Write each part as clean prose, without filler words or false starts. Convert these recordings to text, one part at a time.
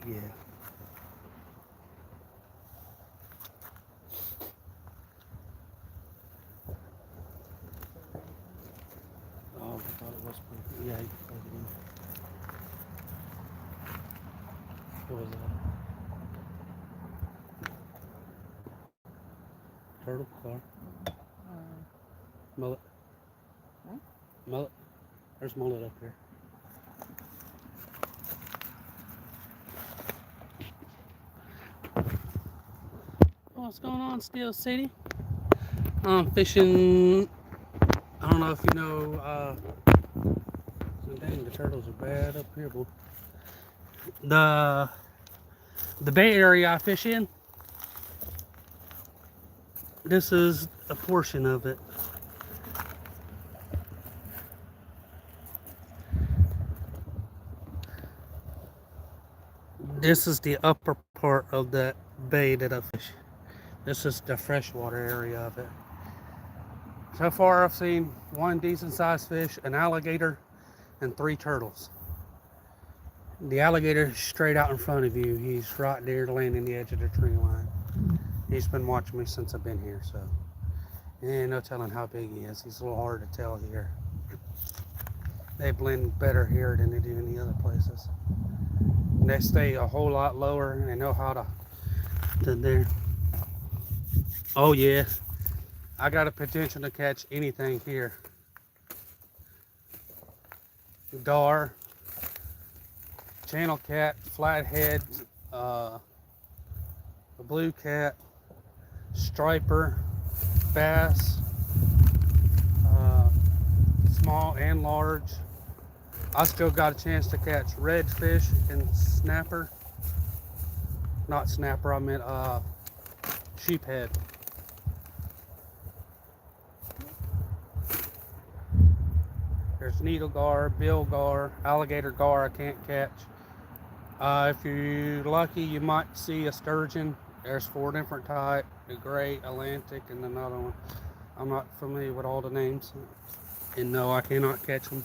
Yeah. Oh, I thought it was perfect. Yeah, you can plug it in. What was that? Turtle car. Mullet. Huh? Mullet. There's mullet up here. What's going on, Steel City? I'm fishing. I don't know if you know. Dang, the turtles are bad up here, boy. The the Bay Area I fish in. This is a portion of it. This is the upper part of that bay that I fish. This is the freshwater area of it. So far, I've seen one decent sized fish, an alligator, and 3 turtles. The alligator is straight out in front of you. He's right there laying in the edge of the tree line. He's been watching me since I've been here, so ain't no telling how big he is. He's a little hard to tell here. They blend better here than they do in the other places. And they stay a whole lot lower, and they know how to there. Oh yeah, I got a potential to catch anything here. Gar, channel cat, flathead, a blue cat, striper, bass, small and large. I still got a chance to catch redfish and snapper. Not snapper, I meant sheephead. There's needle gar, bill gar, alligator gar I can't catch. If you're lucky, you might see a sturgeon. There's 4 different types, the gray, Atlantic, and another one. I'm not familiar with all the names. And no, I cannot catch them.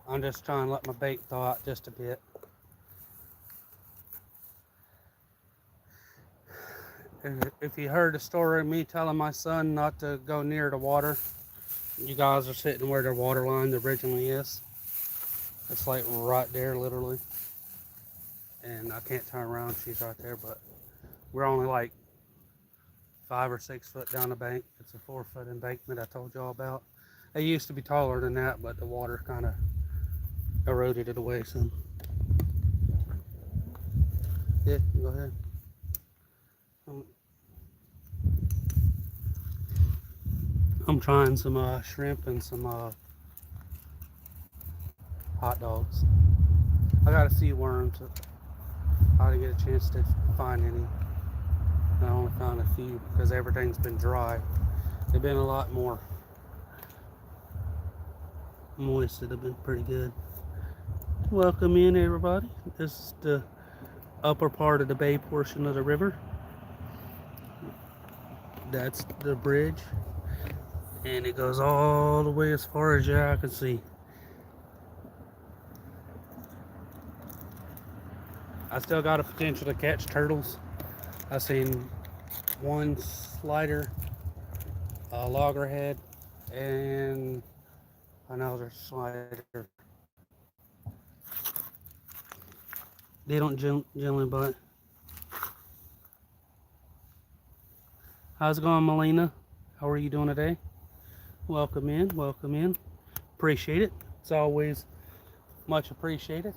I'm just trying to let my bait thaw out just a bit. If you heard the story of me telling my son not to go near the water, you guys are sitting where the water line originally is. It's like right there, literally. And I can't turn around, she's right there, but we're only like 5 or 6 foot down the bank. It's a 4-foot embankment I told y'all about. It used to be taller than that, but the water kind of eroded it away some. Yeah, go ahead. I'm trying some shrimp and some hot dogs. I got a few worms. I didn't get a chance to find any. I only found a few because everything's been dry. They've been a lot more moist. It'd have been pretty good. Welcome in, everybody. This is the upper part of the bay portion of the river. That's the bridge, and it goes all the way as far as your eye can see. I still got a potential to catch turtles. I've seen one slider, a loggerhead, and another slider. They don't generally bite. How's it going, Melina? How are you doing today? Welcome in, welcome in. Appreciate it. It's always much appreciated.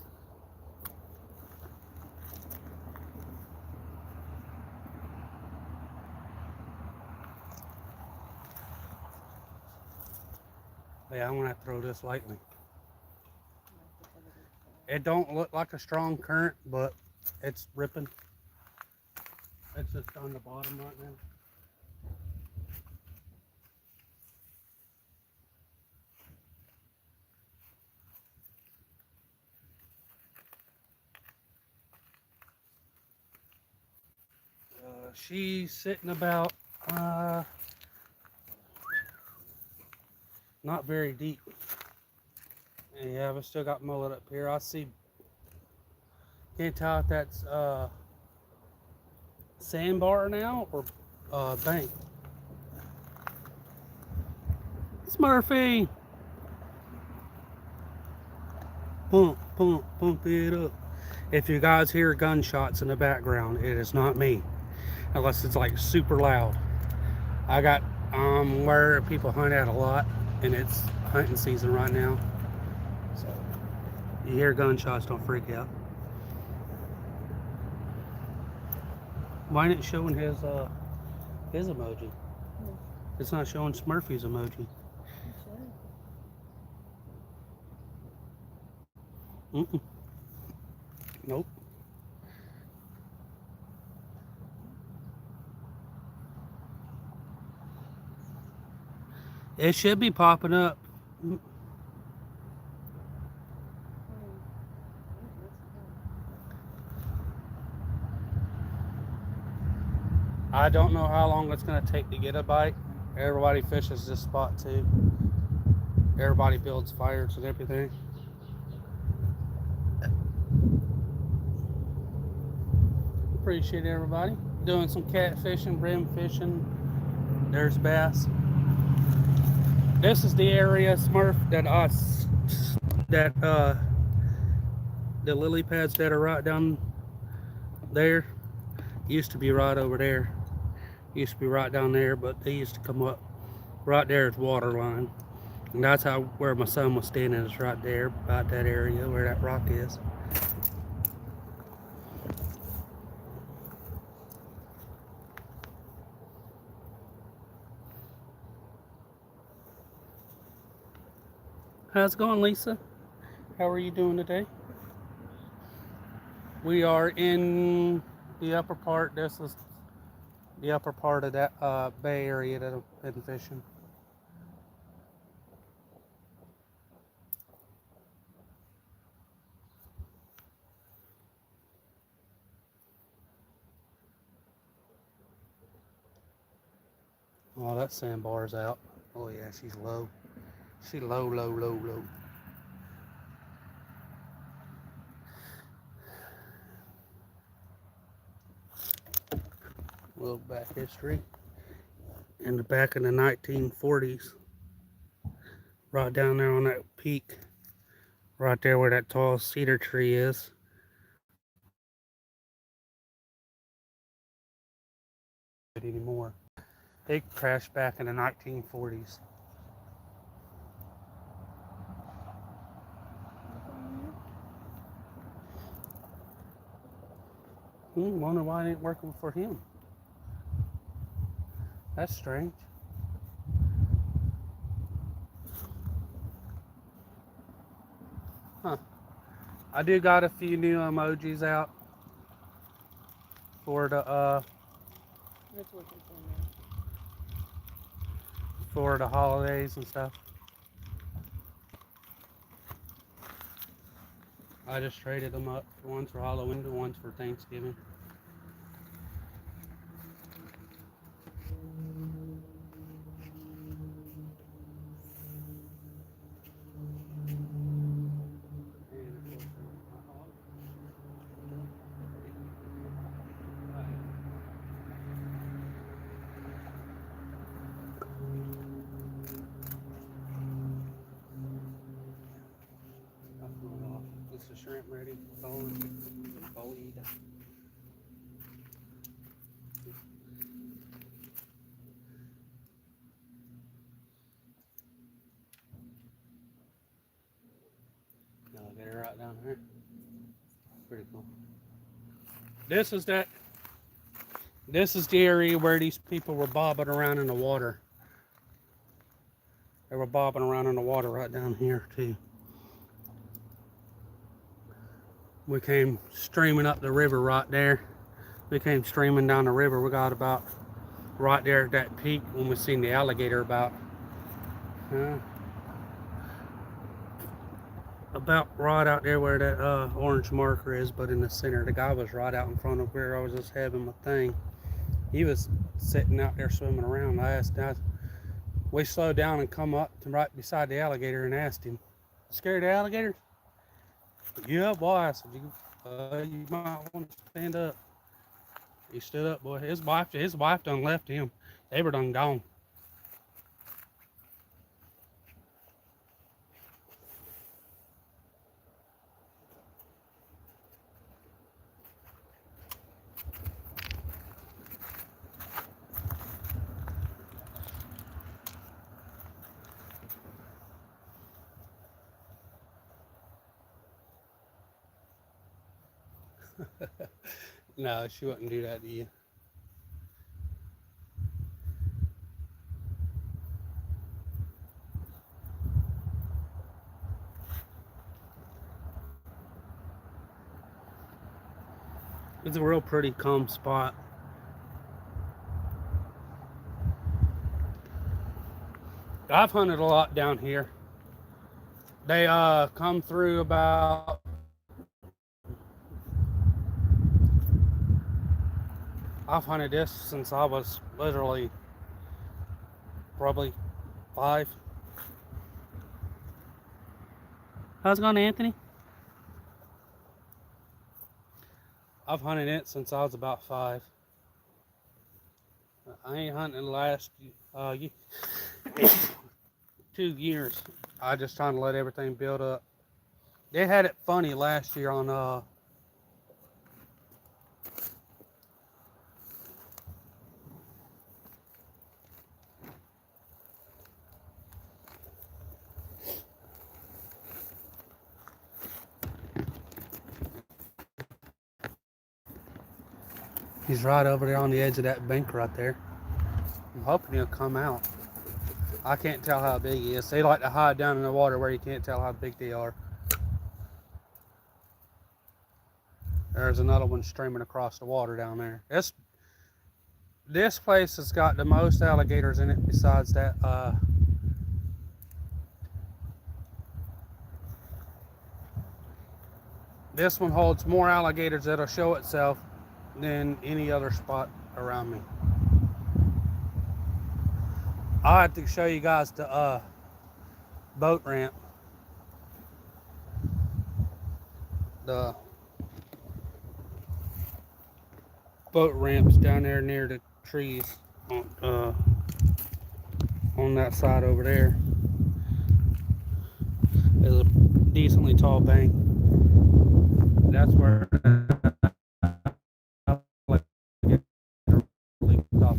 Yeah, I'm gonna have to throw this lightly. It don't look like a strong current, but it's ripping. It's just on the bottom right now. She's sitting about not very deep. Yeah, we still got mullet up here. I see. Can't tell if that's sandbar now or bank. Smurfy! Pump it up. If you guys hear gunshots in the background, it is not me. Unless it's like super loud. I got where people hunt at a lot, and it's hunting season right now. So you hear gunshots, don't freak out. Why ain't it showing his emoji? It's not showing Smurfy's emoji. Nope. It should be popping up. I don't know how long it's going to take to get a bite. Everybody fishes this spot too. Everybody builds fires and everything. Appreciate everybody doing some catfishing, brim fishing. There's bass. This is the area, Smurf, that the lily pads that are right down there used to be right over there. Used to be right down there, but they used to come up right there is water line. And that's where my son was standing, is right there, about that area where that rock is. How's it going, Lisa? How are you doing today? We are in the upper part. This is the upper part of that bay area that I've been fishing. Oh, that sandbar's out. Oh yeah, she's low. She's low. A little back history. In the back in the 1940s, right down there on that peak, right there where that tall cedar tree is. Anymore. They crashed back in the 1940s. Wonder why it ain't working for him. That's strange. Huh. I do got a few new emojis out for the for the holidays and stuff. I just traded them up. One's for Halloween and one's for Thanksgiving. Is the shrimp ready? Boiled. I'll get her right down here. Pretty cool. This is the area where these people were bobbing around in the water. They were bobbing around in the water right down here too. We came streaming up the river right there. We came streaming down the river. We got about right there at that peak when we seen the alligator about right out there where that orange marker is, but in the center. The guy was right out in front of where I was just having my thing. He was sitting out there swimming around. We slowed down and come up to right beside the alligator and asked him, "Scared of alligators?" "Yeah, boy." I said, "You might want to stand up." He stood up, boy. His wife done left him. They were done gone. No, she wouldn't do that to you. It's a real pretty, calm spot. I've hunted a lot down here. They come through about, I've hunted this since I was literally probably 5. How's it going, Anthony? I've hunted it since I was about 5. I ain't hunting the last 2 years. I just trying to let everything build up. They had it funny last year on he's right over there on the edge of that bank right there. I'm hoping he'll come out. I can't tell how big he is. They like to hide down in the water where you can't tell how big they are. There's another one streaming across the water down there. This place has got the most alligators in it besides that this one holds more alligators that'll show itself than any other spot around me. I'll have to show you guys the boat ramp. The boat ramps down there near the trees on that side over there. There's a decently tall bank. That's where I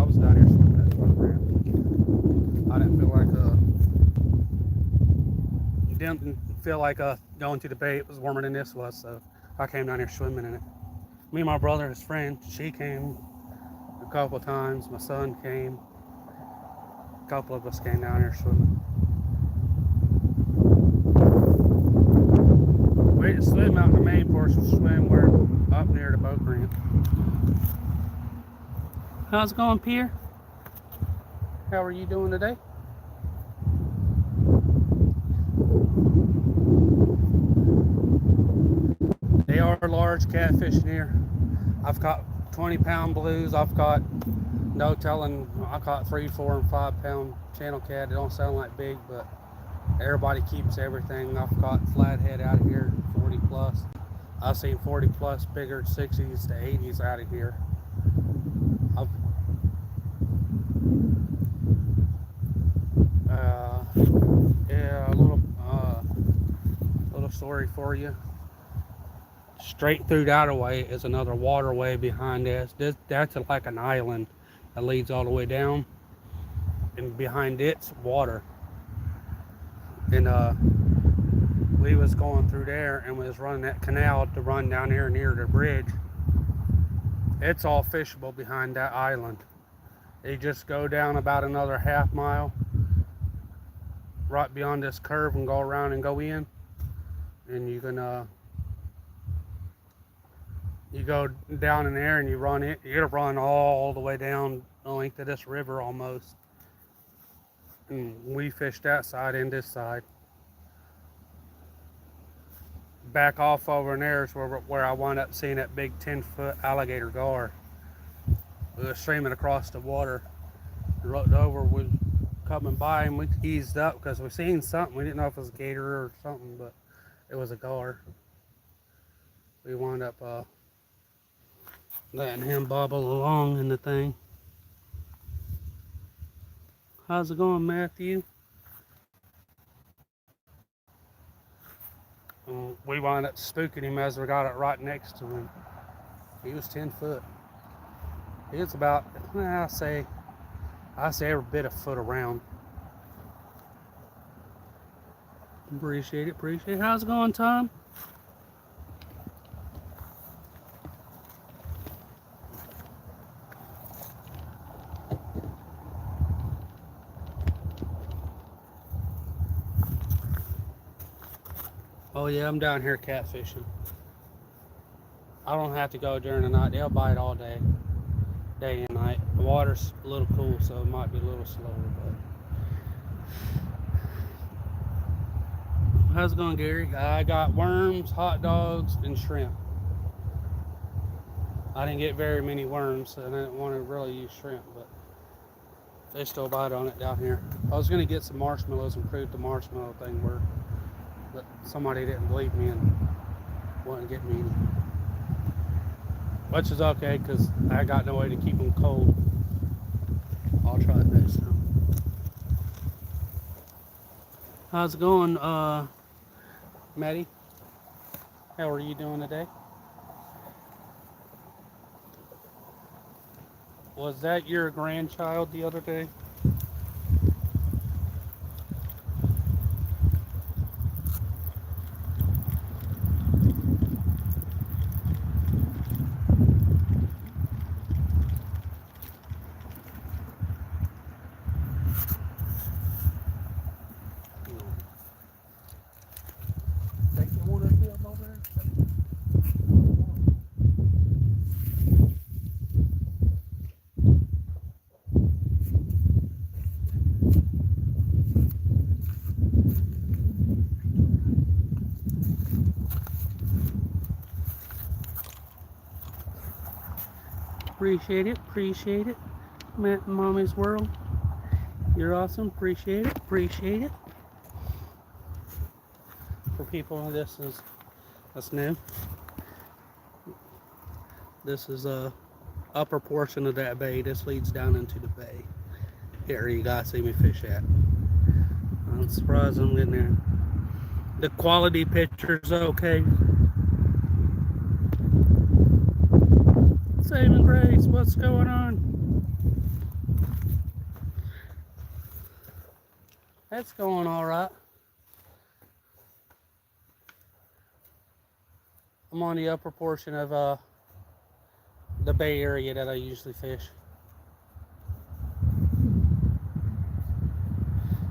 was down here swimming at the boat ramp. I didn't feel like going to the bay. It was warmer than this was, so I came down here swimming in it. Me and my brother, his friend, she came a couple of times. My son came. A couple of us came down here swimming. We didn't swim out in the main portion. Swim where up near the boat ramp. How's it going, Pierre? How are you doing today? They are large catfish in here. I've caught 20-pound blues. I've caught, no telling, I caught 3, 4, and 5-pound channel cat. It don't sound like big, but everybody keeps everything. I've caught flathead out of here, 40 plus. I've seen 40 plus bigger 60s to 80s out of here. Yeah, a little story for you. Straight through that way is another waterway behind this. That's like an island that leads all the way down, and behind it's water. And we was going through there and was running that canal to run down here near the bridge. It's all fishable behind that island. You just go down about another half mile right beyond this curve and go around and go in, and you can you go down in there and you run it. You're gonna run all the way down the length of this river almost. And we fished that side and this side. Back off over in there is where I wound up seeing that big 10-foot alligator gar. We were streaming across the water. We looked over, we coming by, and we eased up because we seen something. We didn't know if it was a gator or something, but it was a gar. We wound up letting him bobble along in the thing. How's it going, Matthew? And we wound up spooking him as we got it right next to him. He was 10 foot. He was about, I say every bit a foot around. Appreciate it, appreciate it. How's it going, Tom? Oh yeah, I'm down here catfishing. I don't have to go during the night. They'll bite all day and night. The water's a little cool, so it might be a little slower, but how's it going, Gary? I got worms, hot dogs, and shrimp. I didn't get very many worms, and I didn't want to really use shrimp, but they still bite on it down here. I was going to get some marshmallows and prove the marshmallow thing worked, but somebody didn't believe me and wouldn't get me any. Which is okay, because I got no way to keep them cold. I'll try it next time. How's it going, Maddie? How are you doing today? Was that your grandchild the other day? Appreciate it, appreciate it. Matt and Mommy's World. You're awesome, appreciate it, appreciate it. For people, that's new. This is a upper portion of that bay. This leads down into the bay. Here, you guys see me fish at. I'm surprised I'm getting there. The quality picture's okay. Saving Grace, what's going on? That's going all right. I'm on the upper portion of the bay area that I usually fish.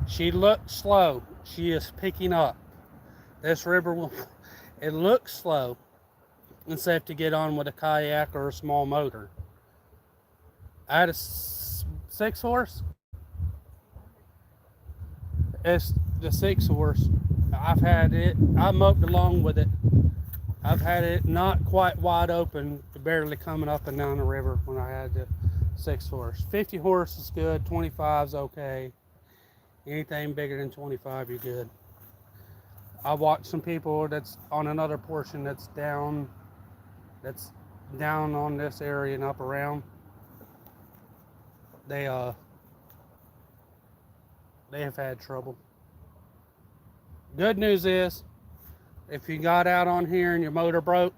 She looks slow. She is picking up. This river will, it looks slow and safe to get on with a kayak or a small motor. I had a 6-horse. It's the 6-horse. I've had it, I moped along with it. I've had it not quite wide open, barely coming up and down the river when I had the 6-horse. 50 horse is good, 25 is okay. Anything bigger than 25, you're good. I watched some people that's on another portion that's down on this area and up around. They have had trouble. Good news is, if you got out on here and your motor broke,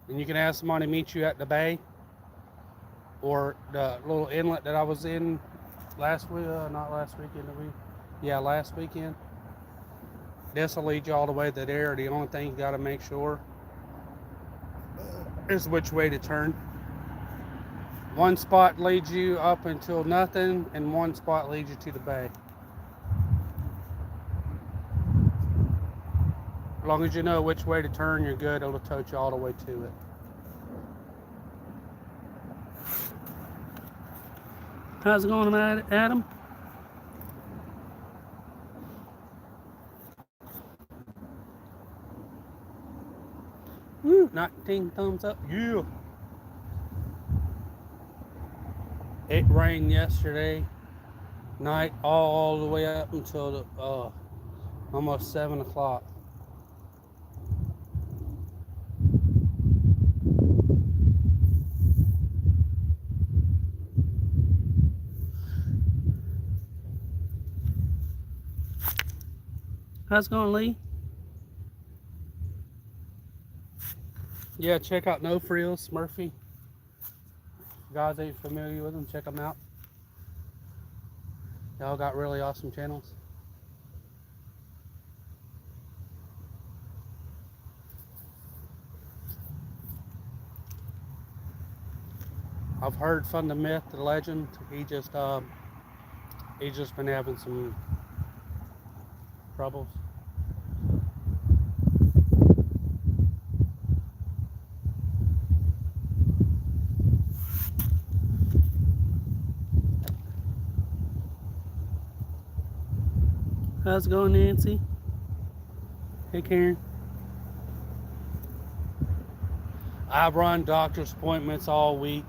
and you can have somebody meet you at the bay or the little inlet that I was in last weekend. This will lead you all the way to there. The only thing you got to make sure is which way to turn. One spot leads you up until nothing, and one spot leads you to the bay. As long as you know which way to turn, you're good. It'll tote you all the way to it. How's it going, Adam? Woo, 19 thumbs up. Yeah. It rained yesterday night all the way up until almost 7 o'clock. How's it going, Lee? Yeah, check out No Frills, Murphy. If you guys ain't familiar with them, check them out. Y'all got really awesome channels. I've heard from the myth, the legend. He's just been having some troubles. How's it going, Nancy? Hey, Karen. I run doctor's appointments all week.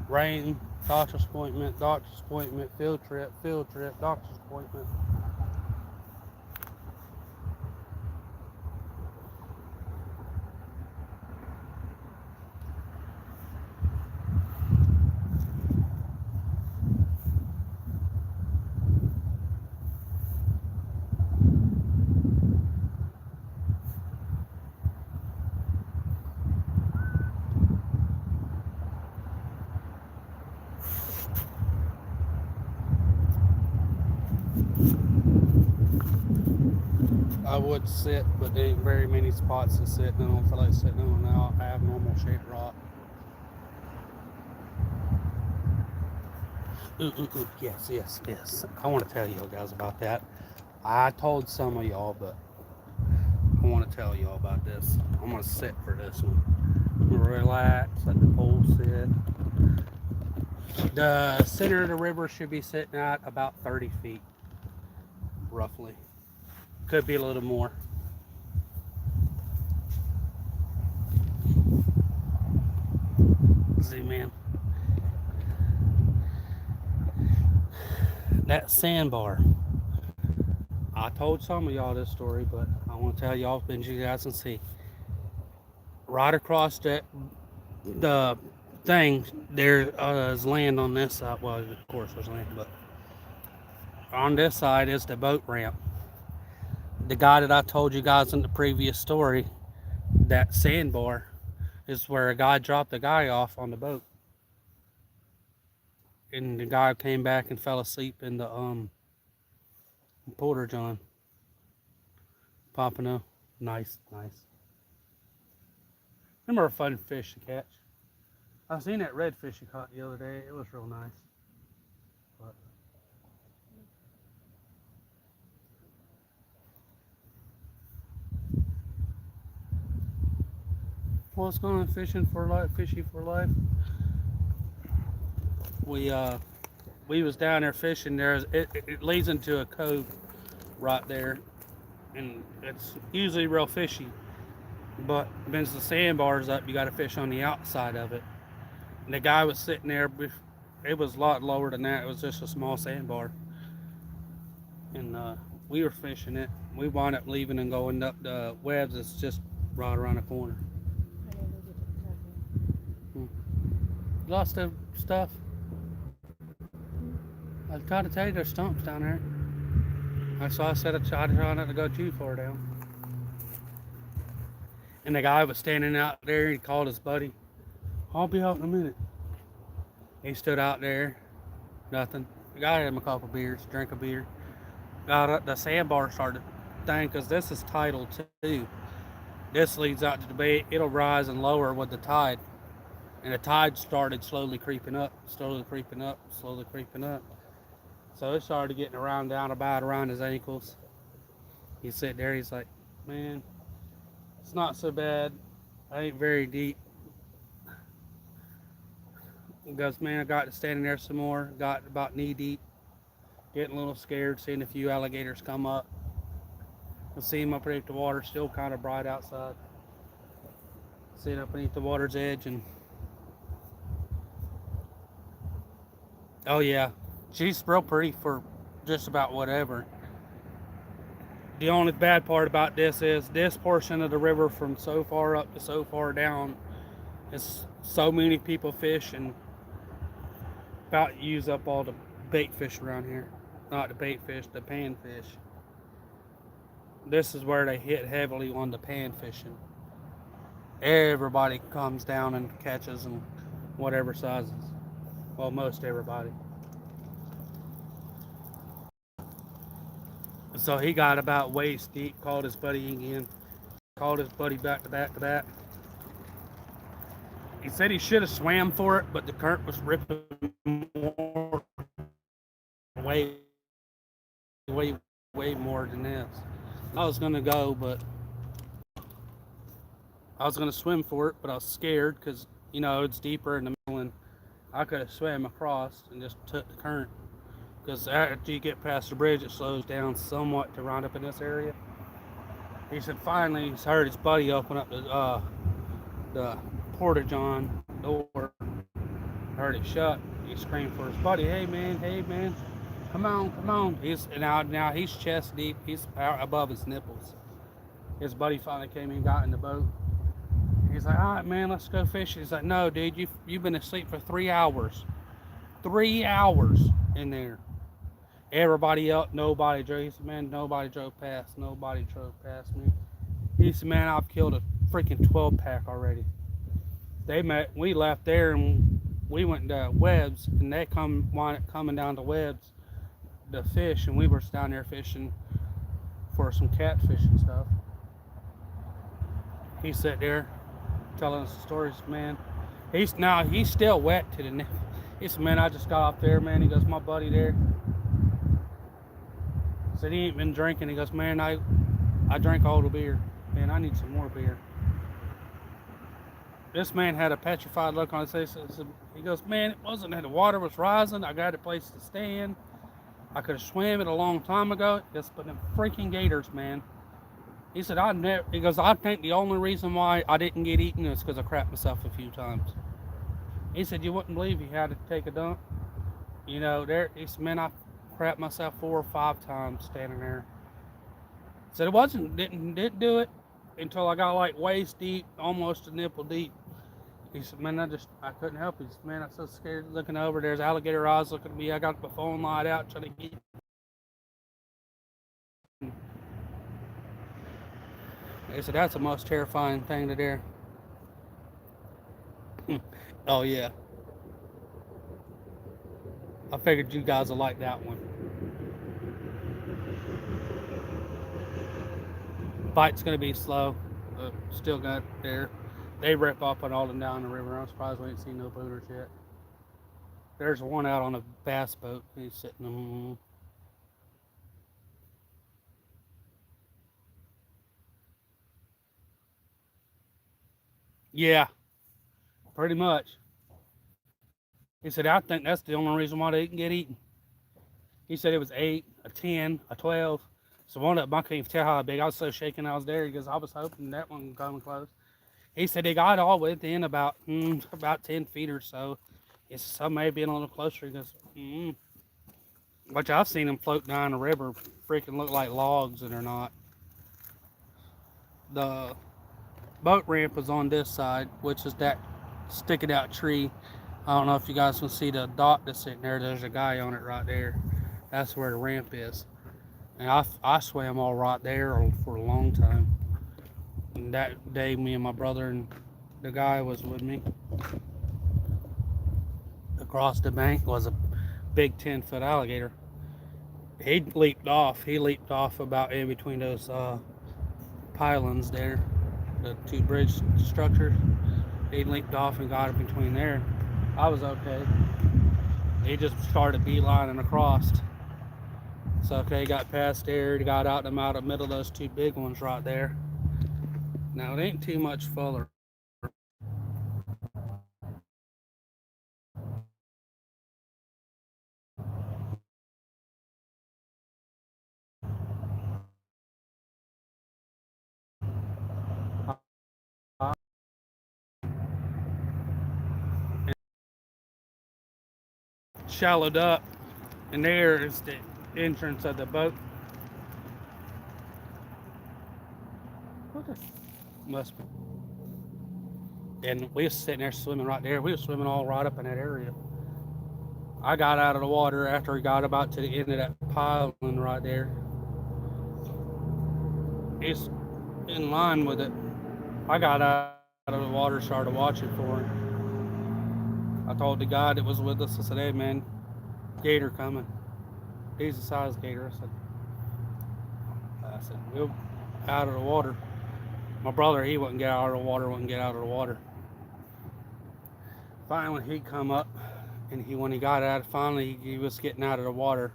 Rain, doctor's appointment, field trip, doctor's appointment. I would sit, but there ain't very many spots to sit, and I don't feel like sitting on an abnormal shaped rock. Ooh, yes. I want to tell you guys about that. I told some of y'all, but I want to tell y'all about this. I'm going to sit for this one. Relax, let the pole sit. The center of the river should be sitting at about 30 feet, roughly. Could be a little more. Zoom in. That sandbar. I told some of y'all this story, but I want to tell y'all, so you guys can see. Right across the thing, there is land on this side. Well, of course there's land, but on this side is the boat ramp. The guy that I told you guys in the previous story, that sandbar is where a guy dropped a guy off on the boat. And the guy came back and fell asleep in the Porter John. Pompano. Nice. Them are fun fish to catch. I seen that redfish you caught the other day. It was real nice. But what's going on, fishing for life, fishy for life? We was down there fishing. It leads into a cove right there, and it's usually real fishy. But since the sandbar's up, you got to fish on the outside of it. And the guy was sitting there. It was a lot lower than that. It was just a small sandbar, and we were fishing it. We wound up leaving and going up the webs. It's just right around the corner. Lots of stuff. I was trying to tell you there's stumps down there. So I said I tried not to go too far down. And the guy was standing out there. He called his buddy. I'll be out in a minute. He stood out there. Nothing. The guy had him a couple beers, drank a beer. Got up, the sandbar started thing, because this is tidal too. This leads out to the bay. It'll rise and lower with the tide. And the tide started slowly creeping up. So it started getting about around his ankles. He's sitting there, he's like, man, it's not so bad. I ain't very deep. He goes, man, I got to standing there some more. Got about knee deep. Getting a little scared, seeing a few alligators come up. I see him up underneath the water, still kind of bright outside. Sitting up beneath the water's edge, and Oh yeah, she's real pretty for just about whatever. The only bad part about this is this portion of the river from so far up to so far down is so many people fish and about use up all the bait fish around here. Not the bait fish, the panfish. This is where they hit heavily on the pan fishing. Everybody comes down and catches and whatever sizes. Well, most everybody. So he got about waist deep, called his buddy again, called his buddy back to back to back. He said he should have swam for it, but the current was ripping more, way, way, way more than this. I was gonna go, but I was gonna swim for it, but I was scared because it's deeper in the middle, and I could have swam across and just took the current. Because after you get past the bridge, it slows down somewhat to round up in this area. He said finally he's heard his buddy open up the porta-john door. Heard it shut. He screamed for his buddy, hey man, come on, come on. He's now he's chest deep. He's out above his nipples. His buddy finally came and got in the boat. He's like, all right, man, let's go fishing. He's like, no, dude, you've been asleep for 3 hours. 3 hours in there. Everybody else, nobody drove. He said, man, nobody drove past. Nobody drove past me. He said, man, I've killed a freaking 12-pack already. We left there and we went to Webb's, and they wound up coming down to Webb's to fish, and we were down there fishing for some catfish and stuff. He sat there telling us the stories, man. He's still wet to the neck. He said, man, I just got off there, man. He goes, my buddy there said he ain't been drinking. He goes, man, I drank all the beer. Man, I need some more beer. This man had a petrified look on his face. He goes, man, it wasn't that the water was rising. I got a place to stand. I could have swam it a long time ago. Just but them freaking gators, man. He said, he goes, I think the only reason why I didn't get eaten is because I crapped myself a few times. He said, you wouldn't believe he had to take a dump. He said, man, I crapped myself 4 or 5 times standing there. Said it didn't do it until I got like waist deep, almost a nipple deep. He said, man, I couldn't help it. He said, man, I'm so scared looking over. There's alligator eyes looking at me. I got the phone light out trying to get. He said, that's the most terrifying thing to do. Oh, yeah. I figured you guys will like that one. Bite's going to be slow, but still got there. They rip up and all them down the river. I'm surprised we ain't seen no boaters yet. There's one out on a bass boat. He's sitting. Yeah, pretty much. He said, I think that's the only reason why they didn't get eaten. He said it was 8, a 10, a 12. So one of them, I couldn't even tell how big. I was so shaking I was there because I was hoping that one would come close. He said he got all within about 10 feet or so. He said some may be a little closer. He goes, which I've seen them float down the river, freaking look like logs, and they're not. The boat ramp was on this side, which is that sticking out tree. I don't know if you guys can see the dot that's sitting there. There's a guy on it right there. That's where the ramp is. And I swam all right there for a long time. And that day, me and my brother and the guy was with me. Across the bank was a big 10-foot alligator. He leaped off. He leaped off about in between those pylons there, the 2 bridge structures. He leaped off and got in between there. I was okay. He just started beelining across. So okay, got past there, got out them out of the middle of those 2 big ones right there. Now it ain't too much fuller. shallowed up, and there is the entrance of the boat. What the must be. And we was sitting there swimming right there. We were swimming all right up in that area. I got out of the water after we got about to the end of that piling right there. It's in line with it. I got out of the water, started watching for him. I told the guy that was with us, I said, hey man, gator coming. He's a size gator. I said, we'll out of the water. My brother, he wouldn't get out of the water. Finally, he come up, and when he got out, finally he was getting out of the water.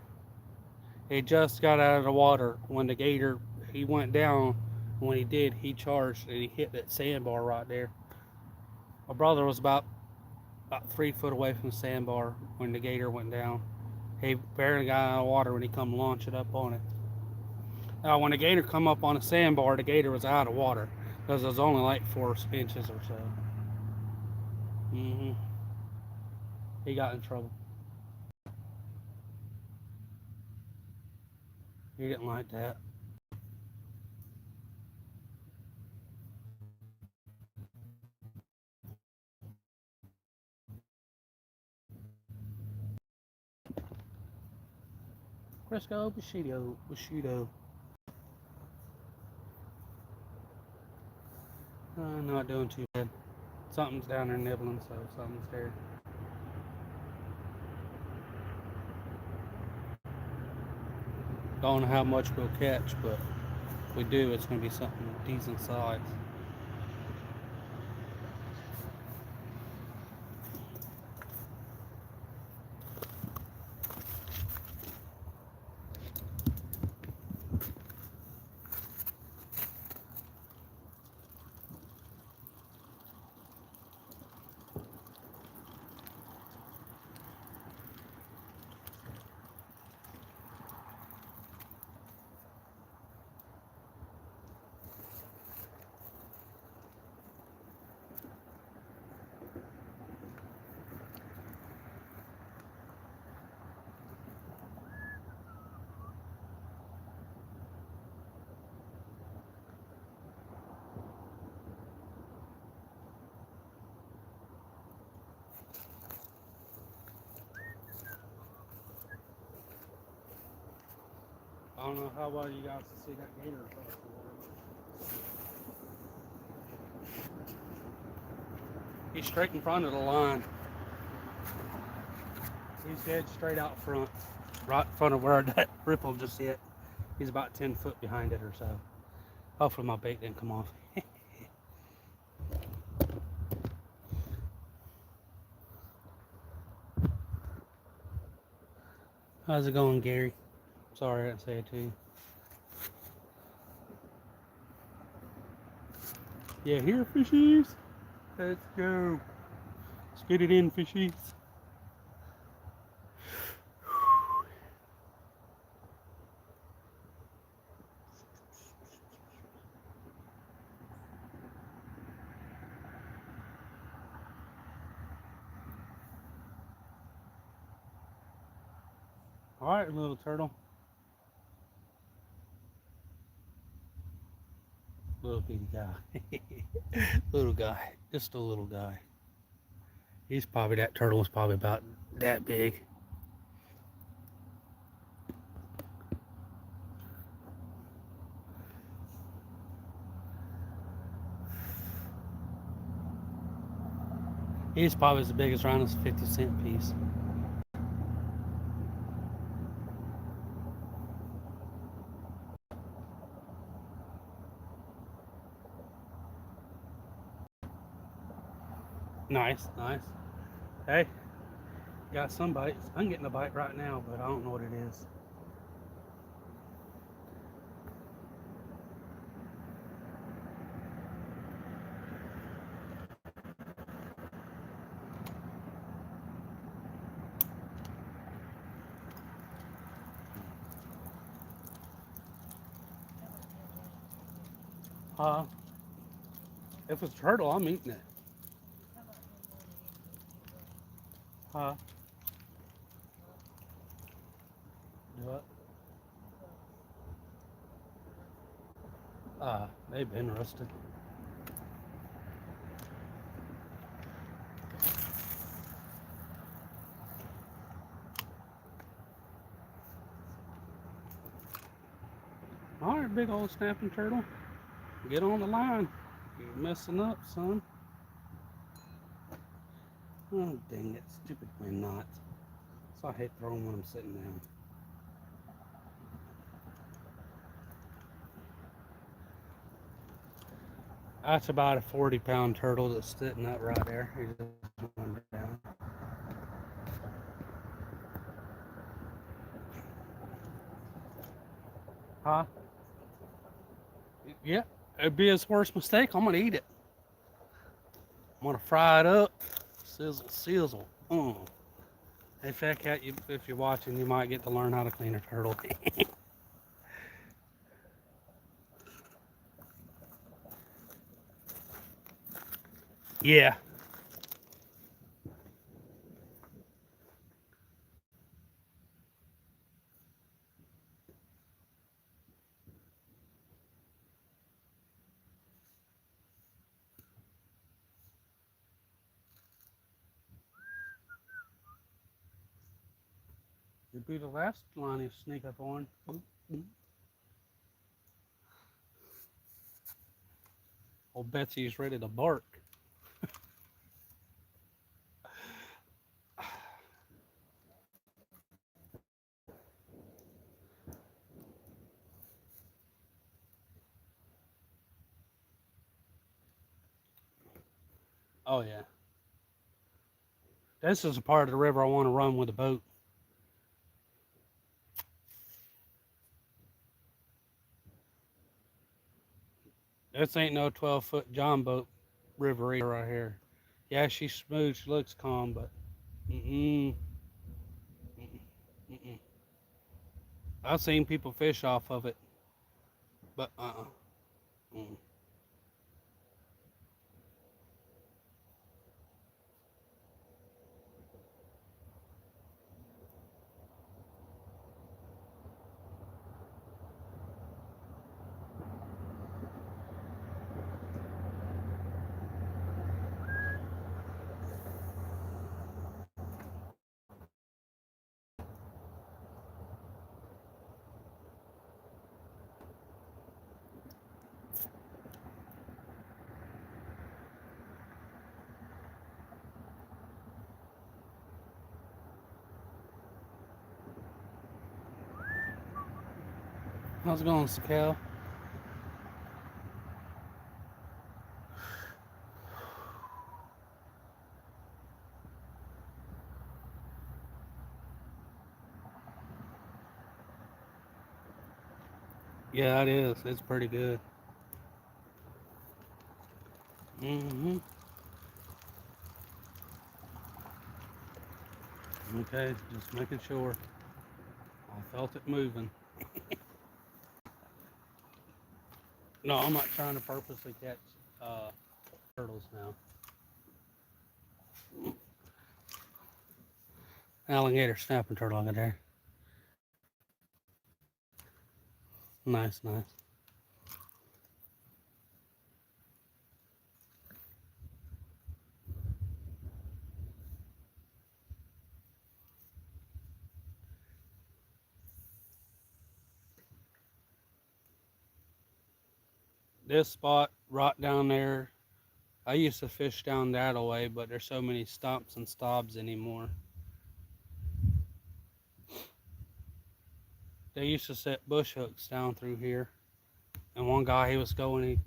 He just got out of the water when the gator, he went down. When he did, he charged and he hit that sandbar right there. My brother was about 3 foot away from the sandbar when the gator went down. He barely got out of the water when he come launching up on it. Now, when the gator come up on the sandbar, the gator was out of water because it was only like 4 inches or so. He got in trouble. He didn't like that. Crisco, Bushido. Not doing too bad. Something's down there nibbling, so something's there. Don't know how much we'll catch, but if we do, it's going to be something decent size. I don't know how well you guys can see that gator across the water. He's straight in front of the line. He's dead straight out front, right in front of where that ripple just hit. He's about 10 foot behind it or so. Hopefully my bait didn't come off. How's it going, Gary? Sorry I didn't say it to you. Yeah, here, fishies. Let's go. Let's get it in, fishies. All right, little turtle. Little bitty guy. Little guy. Just a little guy. That turtle was probably about that big. He's probably as big as around this 50-cent piece. Nice. Hey, got some bites. I'm getting a bite right now, but I don't know what it is. If it's turtle, I'm eating it. They've been rusted. All right, big old snapping turtle. Get on the line. You're messing up, son. Oh, dang it. Stupid wind knots. So I hate throwing when I'm sitting down. That's about a 40-pound turtle that's sitting up right there. He just went down. Huh? Yeah, it'd be his worst mistake. I'm gonna eat it. I'm gonna fry it up. Sizzle, sizzle. Hey, Fat Cat, if you're watching, you might get to learn how to clean a turtle. Yeah. It'd be the last line you sneak up on. Old Betsy's ready to bark. Oh, yeah. This is a part of the river I want to run with a boat. This ain't no 12-foot John boat river right here. Yeah, she's smooth. She looks calm, but mm-mm, mm-mm, mm-mm. I've seen people fish off of it, but mm. How's it going, Cal? Yeah, it is. It's pretty good. Mm-hmm. Okay, just making sure. I felt it moving. No, I'm not trying to purposely catch turtles now. Alligator snapping turtle over there. Nice, nice. This spot right down there, I used to fish down that way, but there's so many stumps and stobs anymore. They used to set bush hooks down through here, and one guy he was going,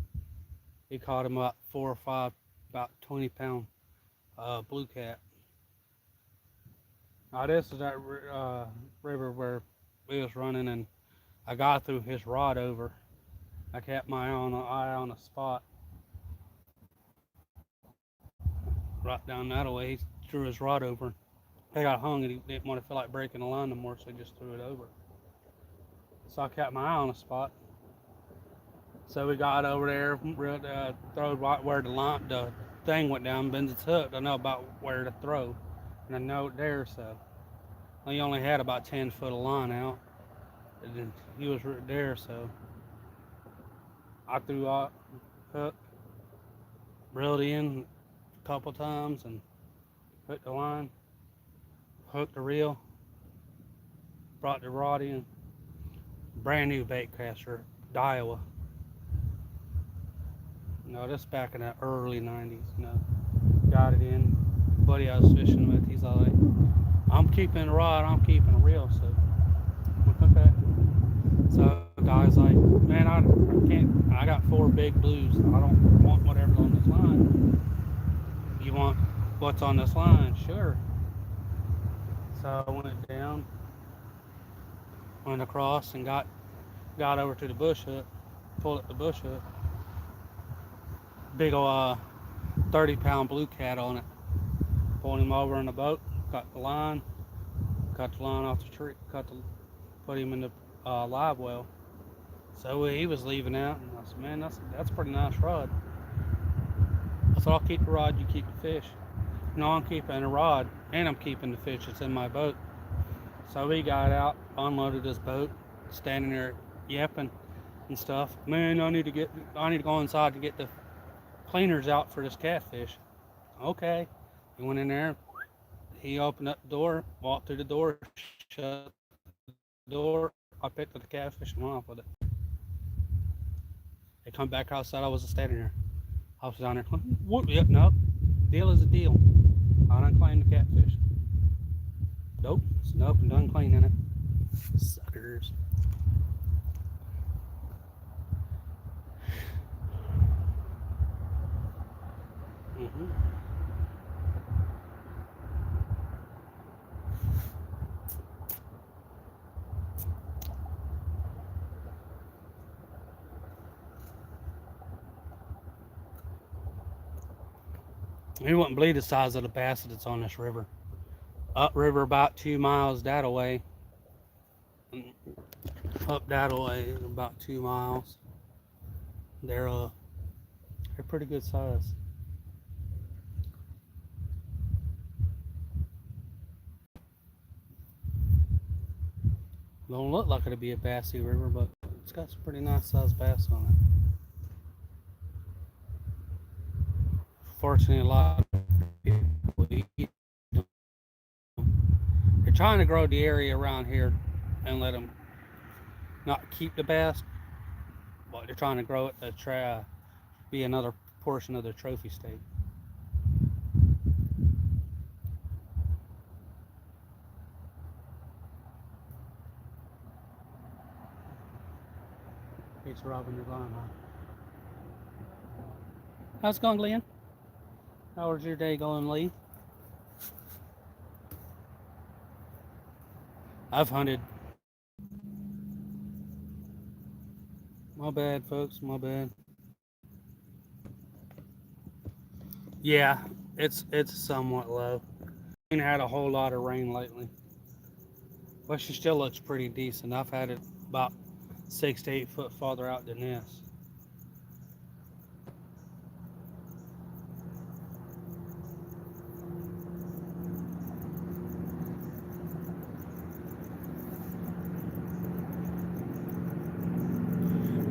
he caught him about 4 or 5, about 20-pound blue cat. Now this is that river where we was running, and I got through his rod over. I kept my eye on a spot right down that way. He threw his rod over. He got hung, and he didn't want to feel like breaking the line no more, so he just threw it over. So I kept my eye on a spot. So we got over there, throwed right where the thing went down, bends its hook. I know about where to throw, and I know it there. So he only had about 10 foot of line out, and he was right there. So I threw out hook, reeled in a couple times, and hooked the line, hooked the reel, brought the rod in. Brand new bait caster, Daiwa. No, this back in the early 90s. No, got it in. Buddy I was fishing with, he's all like, I'm keeping the rod, I'm keeping the reel. So, okay. So, guy's like, man, I can't, I got 4 big blues. I don't want whatever's on this line. You want what's on this line? Sure. So I went down, went across, and got over to the bush hook, pulled up the bush hook. Big ol' 30-pound blue cat on it. Pulled him over in the boat, cut the line off the tree, put him in the live well. So he was leaving out, and I said, man, that's a pretty nice rod. I said, I'll keep the rod, you keep the fish. No, I'm keeping the rod, and I'm keeping the fish that's in my boat. So we got out, unloaded his boat, standing there yapping and stuff. Man, I need to go inside to get the cleaners out for this catfish. Okay. He went in there. He opened up the door, walked through the door, shut the door. I picked up the catfish and went off with it. They come back outside. I wasn't standing there. I was down there. What? Yep, nope. Deal is a deal. I done cleaned the catfish. Nope. Nope. I'm done cleaning it. Suckers. You wouldn't believe the size of the bass that's on this river. Upriver about 2 miles that way. Up that way about 2 miles. They're pretty good size. Don't look like it'll be a bassy river, but it's got some pretty nice sized bass on it. Fortunately, a lot of people eat them. They're trying to grow the area around here and let them not keep the bass, but they're trying to grow it to be another portion of their trophy state. It's robbing your line, huh? How's it going, Glenn? How was your day going, Lee? I've hunted. My bad, folks. My bad. Yeah, it's somewhat low. We ain't had a whole lot of rain lately, but she still looks pretty decent. I've had it about 6 to 8 foot farther out than this.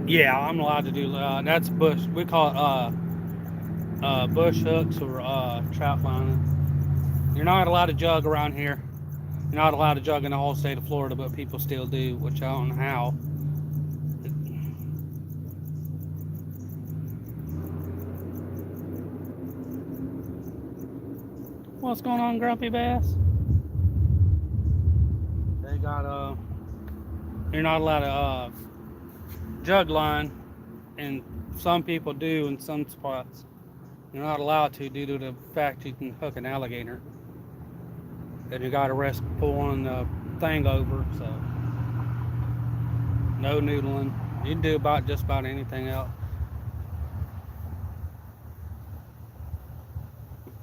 Yeah, I'm allowed to do that's bush. We call it bush hooks or trout lining. You're not allowed to jug around here. You're not allowed to jug in the whole state of Florida, but people still do, which I don't know how. What's going on, Grumpy Bass? They got you're not allowed to jug line, and some people do in some spots. You're not allowed to due to the fact you can hook an alligator. And you got to risk pulling the thing over, so no noodling. You can do just about anything else.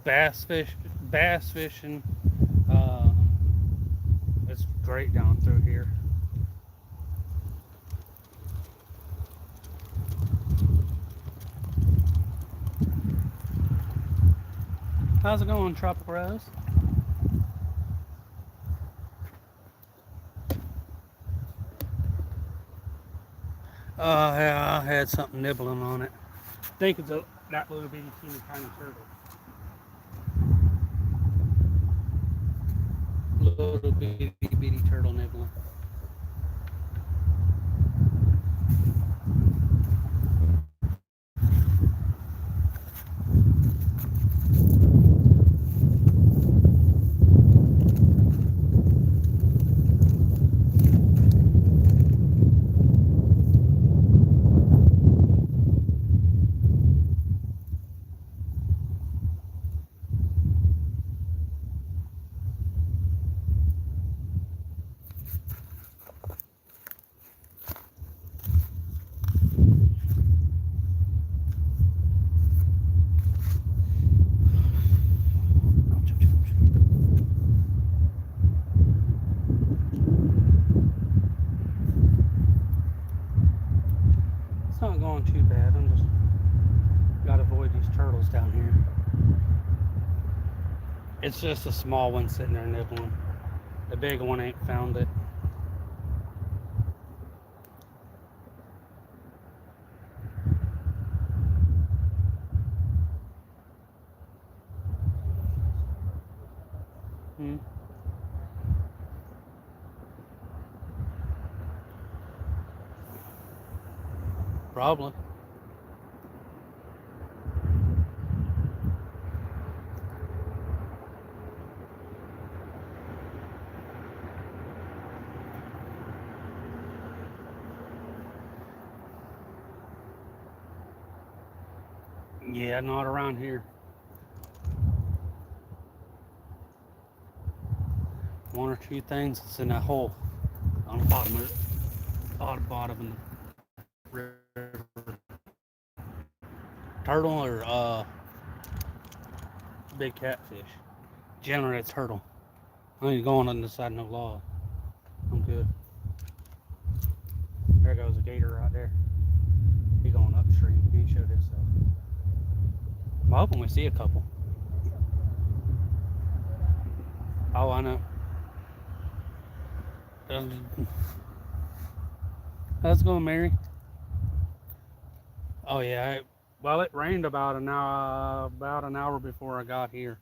Bass fishing, it's great down through here. How's it going, Tropical Rose? Yeah, I had something nibbling on it. I think it's that little bitty teeny tiny turtle. Little bitty turtle nibbling. It's not going too bad. I'm just gotta avoid these turtles down here. It's just a small one sitting there nibbling. The big one ain't found it. Hmm. Probably. Yeah, not around here. One or two things that's in that hole on the bottom of it. On the bottom of the river. Turtle or big catfish. Generally it's turtle. I ain't going on the side of no log. I'm good. There goes a gator right there. He going upstream. He ain't showed himself. I'm hoping we see a couple. Oh, I know. How's it going, Mary? Oh yeah. Well, it rained about an hour before I got here.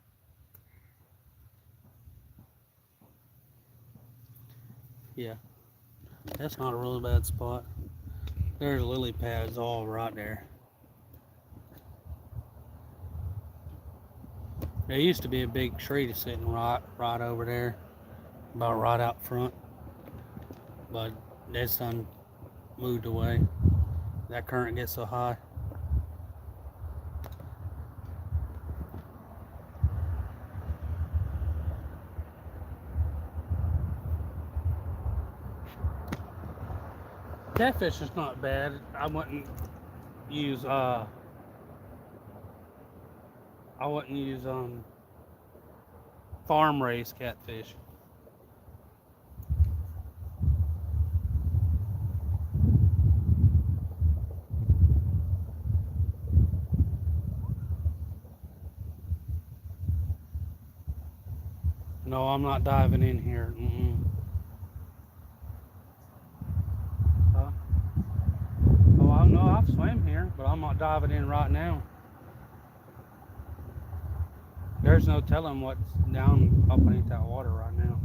Yeah, that's not a really bad spot. There's lily pads all right there. There used to be a big tree sitting right over there, about right out front, but that's done moved away. That current gets so high. Catfish is not bad. I wouldn't use farm raised catfish. No, I'm not diving in here. Huh? Oh, I know I've swam here, but I'm not diving in right now. There's no telling what's down up beneath that water right now.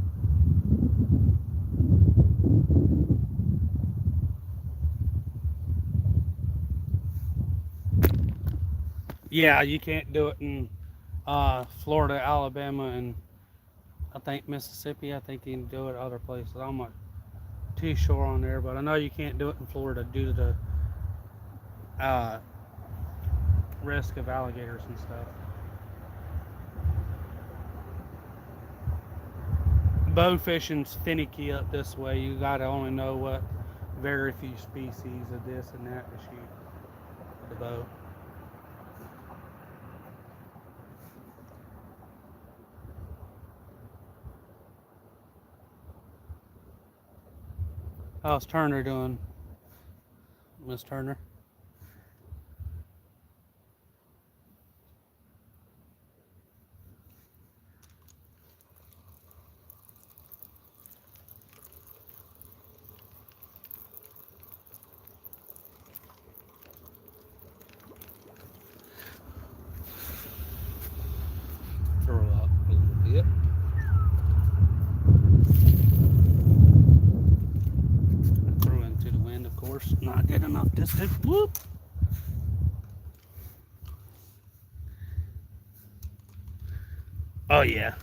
Yeah, you can't do it in Florida, Alabama, and I think Mississippi. I think you can do it other places. I'm not too sure on there, but I know you can't do it in Florida due to the risk of alligators and stuff. Bow fishing's finicky up this way. You gotta only know what very few species of this and that to shoot the bow. How's Turner doing, Miss Turner? Just whoop. Oh yeah.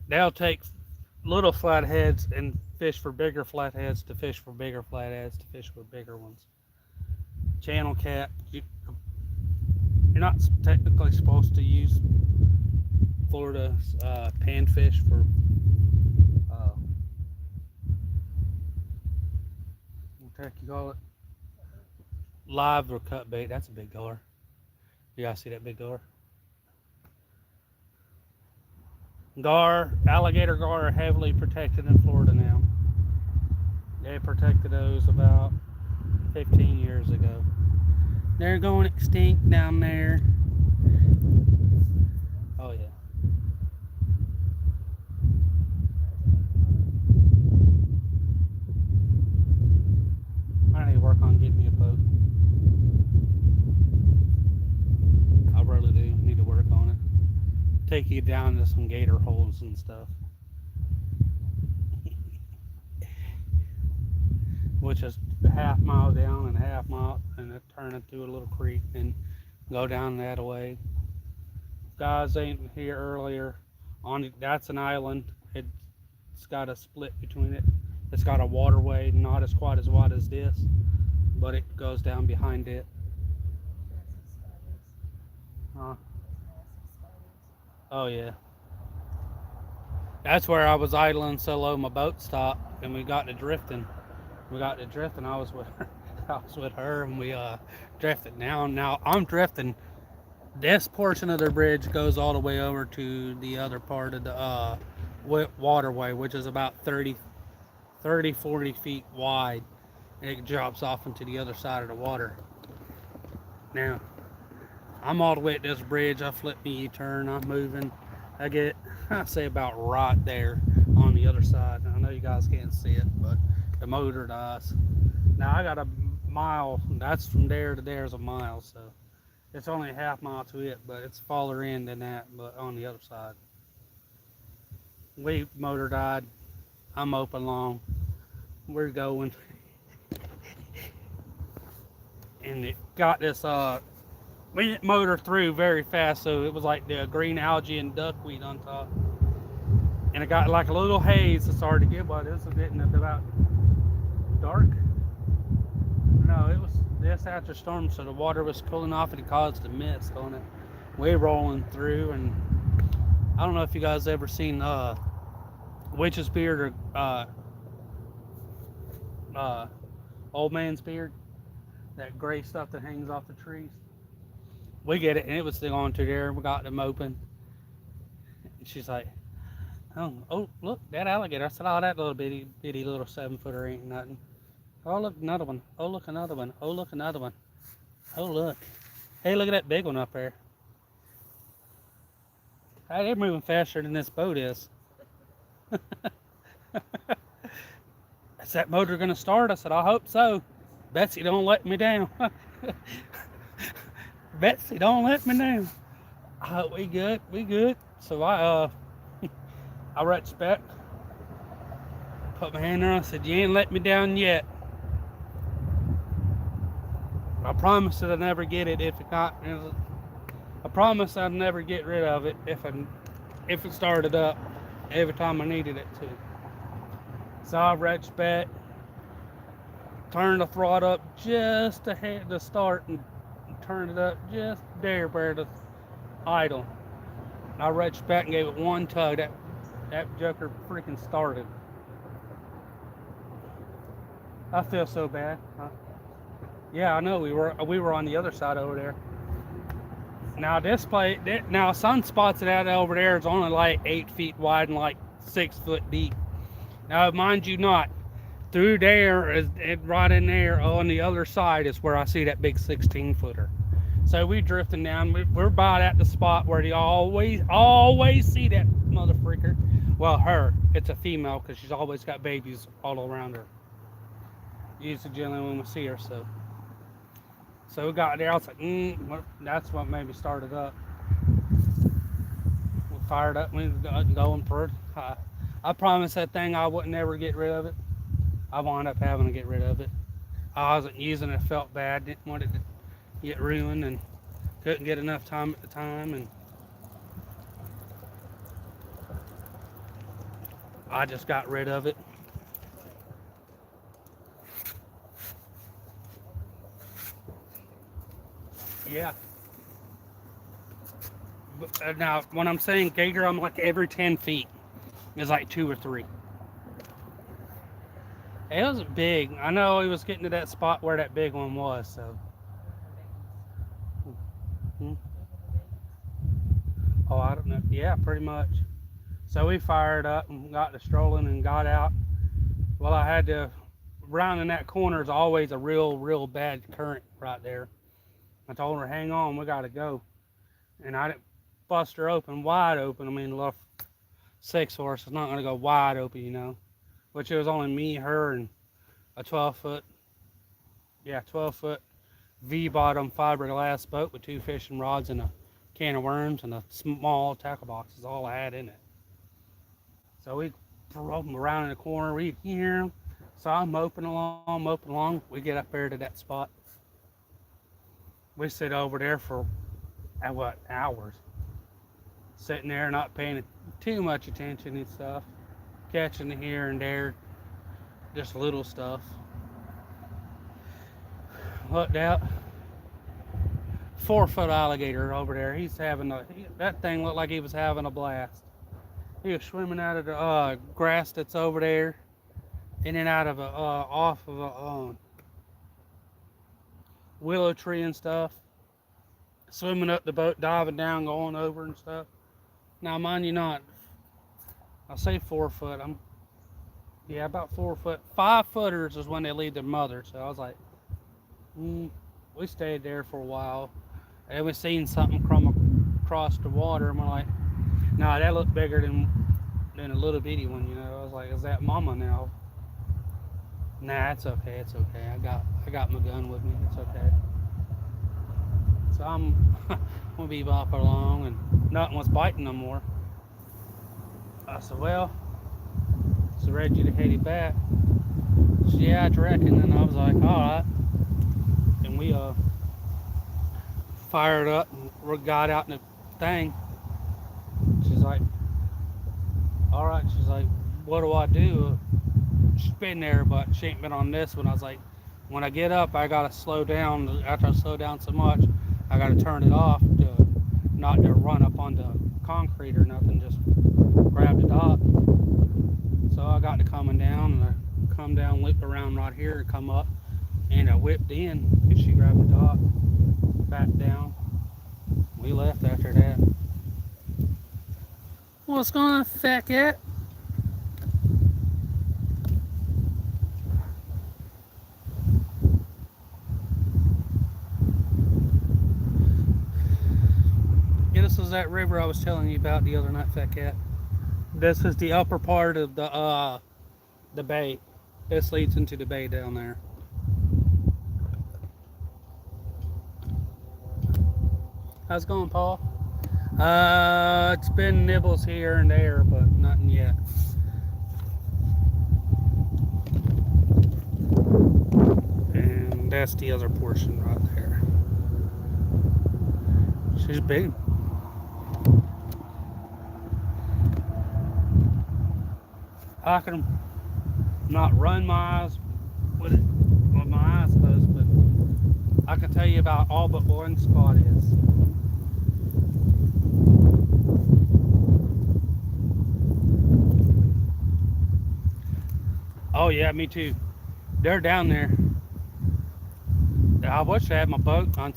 They'll take little flatheads and fish for bigger flatheads to fish for bigger flatheads to fish for bigger ones. Channel cat, you're not technically supposed to use Florida's panfish for what the heck you call it? Live or cut bait. That's a big gar. You guys see that big gar? Alligator gar are heavily protected in Florida now. They protected those about 15 years ago. They're going extinct down there. Oh yeah. I need to work on getting me a boat. I really do need to work on it. Take you down to some gator holes and stuff. Which is a half mile down and a half mile, and it turn into a little creek and go down that way. Guys ain't here earlier. That's an island. It's got a split between it. It's got a waterway, not as quite as wide as this, but it goes down behind it. Oh yeah. That's where I was idling so low my boat stopped, and we got to drifting. I was with her. I was with her, and we drifted. Now I'm drifting. This portion of the bridge goes all the way over to the other part of the waterway, which is about 30, 40 feet wide. And it drops off into the other side of the water. Now, I'm all the way at this bridge. I flip me U-turn. I'm moving. I say about right there on the other side. I know you guys can't see it, but the motor dies. Now I got a mile. That's from there to there is a mile, so it's only a half mile to it, but it's farther in than that, but on the other side. Motor died. I'm open long. We're going. And it got this we didn't motor through very fast, so it was like the green algae and duckweed on top. And it got like a little haze that started to get, but this was getting about dark. No, it was this after storm, so the water was cooling off and it caused a mist on it. We're rolling through, and I don't know if you guys ever seen witch's beard or old man's beard, that gray stuff that hangs off the trees. We get it, and it was still on to there. We got them open, and she's like, oh, look, that alligator. I said, oh, that little bitty little 7-footer ain't nothing. Oh, look, another one. Oh, look, another one. Oh, look, another one. Oh, look. Hey, look at that big one up there. Hey, they're moving faster than this boat is. Is that motor going to start? I said, I hope so. Betsy, don't let me down. Betsy, don't let me down. We good. So I reached back, put my hand there. I said, you ain't let me down yet. I promise that I'll never get it if it not. I promise I'd never get rid of it if it started up every time I needed it to. So I reached back, turned the throttle up just ahead to start, and turned it up just there where the idle. I reached back and gave it one tug. That joker freaking started. I feel so bad. Yeah, I know we were on the other side over there. Now Sunspots that over there is only like 8 feet wide and like 6 foot deep. Now mind you not, through there is right in there on the other side is where I see that big 16-footer. So we drifting down. We're about at the spot where you always see that mother freaker. Well, her. It's a female because she's always got babies all around her. Usually generally when we see her, so we got there. I was like, that's what maybe started up. We fired up. We were going for it. I promised that thing I wouldn't ever get rid of it. I wound up having to get rid of it. I wasn't using it, felt bad, didn't want it to get ruined, and couldn't get enough time at the time, and I just got rid of it. Yeah. But, now, when I'm saying gator, I'm like every 10 feet is like 2 or 3. It was big. I know he was getting to that spot where that big one was, so. Hmm. Oh, I don't know. Yeah, pretty much. So we fired up and got to strolling and got out. Well, I had to, rounding that corner is always a real bad current right there. I told her, hang on, we got to go. And I didn't bust her open, wide open. I mean, a little 6 horse is not going to go wide open, you know. Which it was only me, her, and a 12-foot, yeah, 12-foot V-bottom fiberglass boat with 2 fishing rods and a can of worms and a small tackle box is all I had in it. So we drove them around in the corner. We hear them. So I'm moping along. We get up there to that spot. We sit over there for, what, hours. Sitting there, not paying too much attention and stuff. Catching here and there, just little stuff. Looked out. 4-foot alligator over there. He's having that thing looked like he was having a blast. He was swimming out of the grass that's over there, in and out of off of a willow tree and stuff. Swimming up the boat, diving down, going over and stuff. Now, mind you not, I say 4-foot. Yeah, about 4 foot. 5-footers is when they leave their mother. So I was like, we stayed there for a while. And we seen something come across the water, and we're like, nah, that looked bigger than a little bitty one, you know. I was like, is that mama now? Nah, it's okay, it's okay. I got my gun with me, it's okay. So I'm gonna be bopping along, and nothing was biting no more. I said, well, so Reggie to headed back. She said, yeah, I reckon. And I was like, all right. And we fired up and we got out in the thing. She's like, all right. She's like, what do I do? She's been there, but she ain't been on this one. I was like, when I get up, I gotta slow down. After I slow down so much, I gotta turn it off to not to run up on the concrete or nothing. Just grab the dock. So I got to coming down, and I come down, loop around right here, and come up, and I whipped in, and she grabbed the dock, back down. We left after that. What's going on, fat cat? Yeah, this is that river I was telling you about the other night, fat cat. This is the upper part of the bay. This leads into the bay down there. How's it going, Paul? It's been nibbles here and there, but nothing yet. And that's the other portion right there. She's big. I can not run my eyes with it with my eyes closed, but I can tell you about all but one spot is. Oh yeah, me too. They're down there. I wish I had my boat. I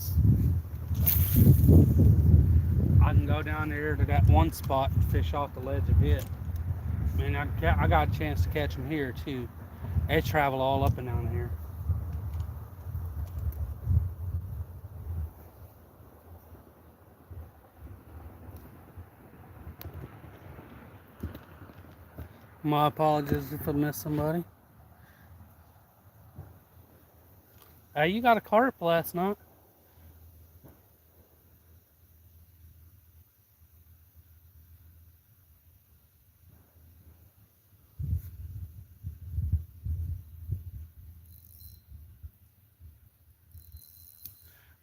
can go down there to that one spot and fish off the ledge a bit. I mean, I got a chance to catch them here too. They travel all up and down here. My apologies if I missed somebody. Hey, you got a carp last night.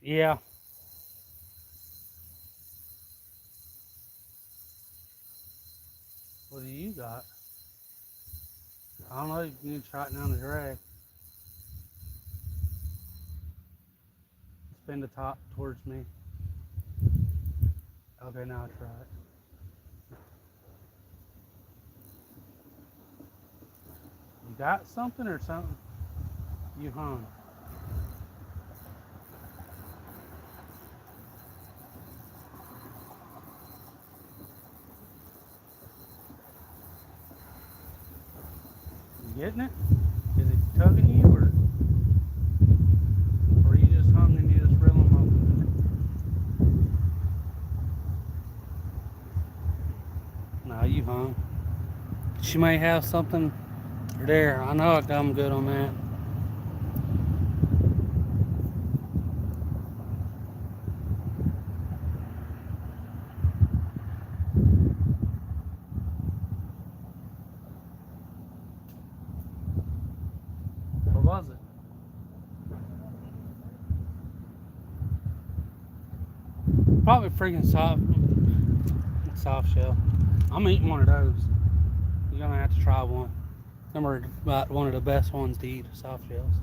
Yeah. What do you got? I don't know. You can try it down the drag. Spin the top towards me. Okay, now try it. You got something or something? You hung. You getting it? Is it tugging you or you just hung and you just reeling them over? No, you hung. She may have something there. I know I got them good on that. What was it? Probably freaking soft shell. I'm eating one of those. You're gonna have to try one. Them are about one of the best ones to eat, soft shells.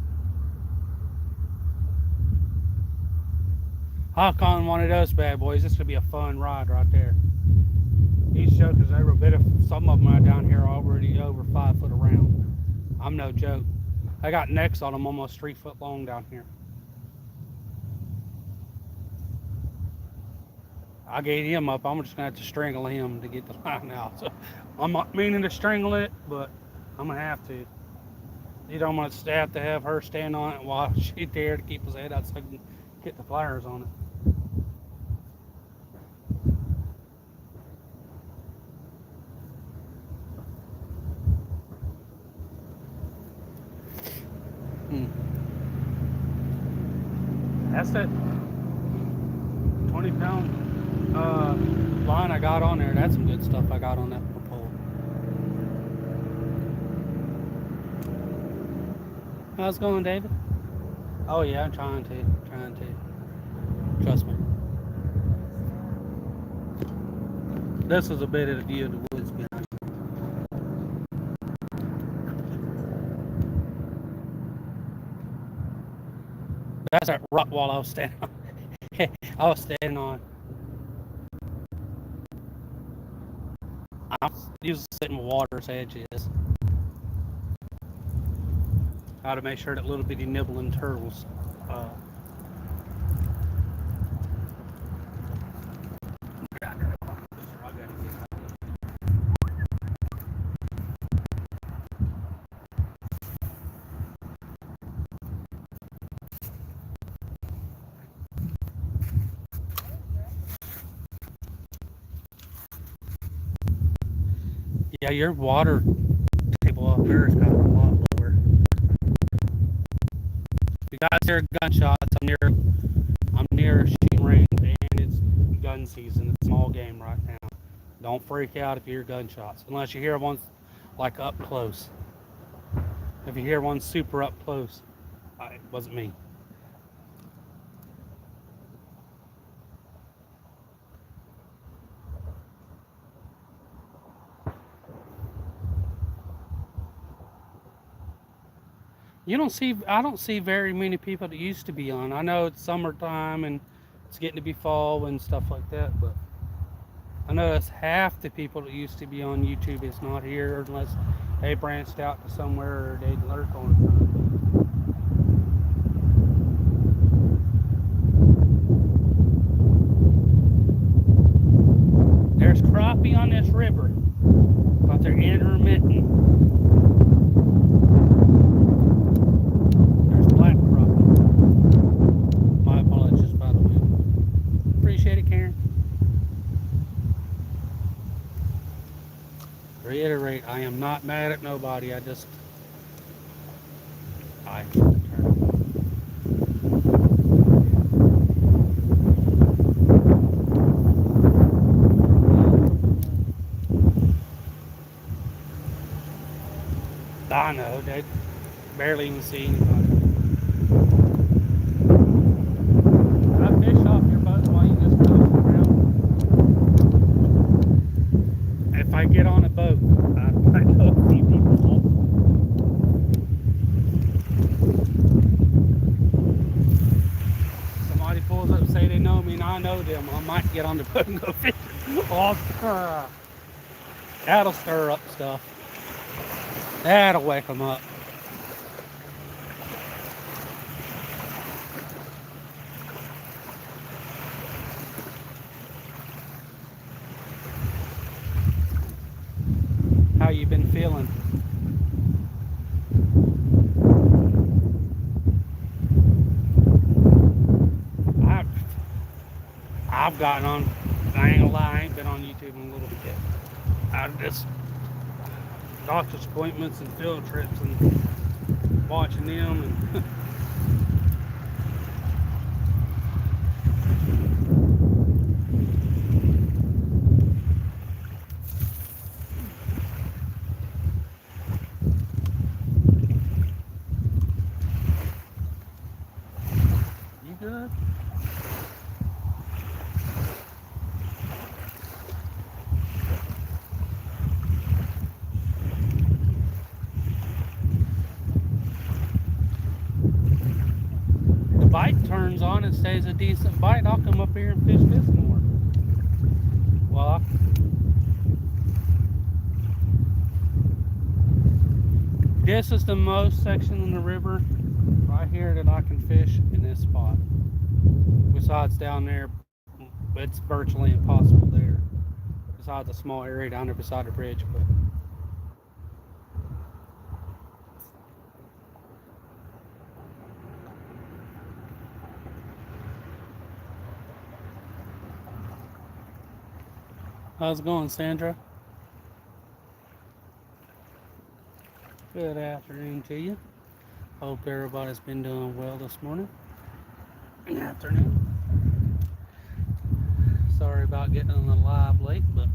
Hop on one of those bad boys. This could be a fun ride right there. These chokers, every bit of some of them are down here already over 5 foot around. I'm no joke. I got necks on them almost 3 foot long down here. I gave him up. I'm just gonna have to strangle him to get the line out. So I'm not meaning to strangle it, but I'm gonna have to. You don't want to have her stand on it while she's there to keep his head out so I can get the pliers on it. That's that 20-pound line I got on there. That's some good stuff I got on that pole. How's it going, David? Oh yeah, I'm trying to. Trust me. This is a bit of the view of the woods behind me. That's that rock wall I was standing on. I was standing on. I'm usually sitting with water's edge is. How to make sure that little bitty nibbling turtles. Yeah, your water table up there has got a lot lower. You guys hear gunshots. I'm near a shooting range and it's gun season. It's small game right now. Don't freak out if you hear gunshots, unless you hear one like up close. If you hear one super up close, it wasn't me. I don't see very many people that used to be on. I know it's summertime and it's getting to be fall and stuff like that, but I know that's half the people that used to be on YouTube is not here unless they branched out to somewhere or they lurk on time. There's crappie on this river, but they're intermittent. There's black crappie. My apologies, by the way. Appreciate it, Karen. Reiterate, I am not mad at nobody. I know, they barely even see anybody. they know me and I know them, I might get on the boat and go fishing. That'll stir up stuff. That'll wake them up. How you been feeling? I've gotten on, I ain't gonna lie, I ain't been on YouTube in a little bit. I just, doctor's appointments and field trips and watching them and you good? The bite turns on and stays a decent bite. I'll come up here and fish this more. Well, this is the most section in the river right here that I can fish in this spot. Besides down there, it's virtually impossible there. Besides a small area down there beside the bridge, but how's it going, Sandra? Good afternoon to you. Hope everybody's been doing well this morning. Good afternoon. Sorry about getting on the live late, but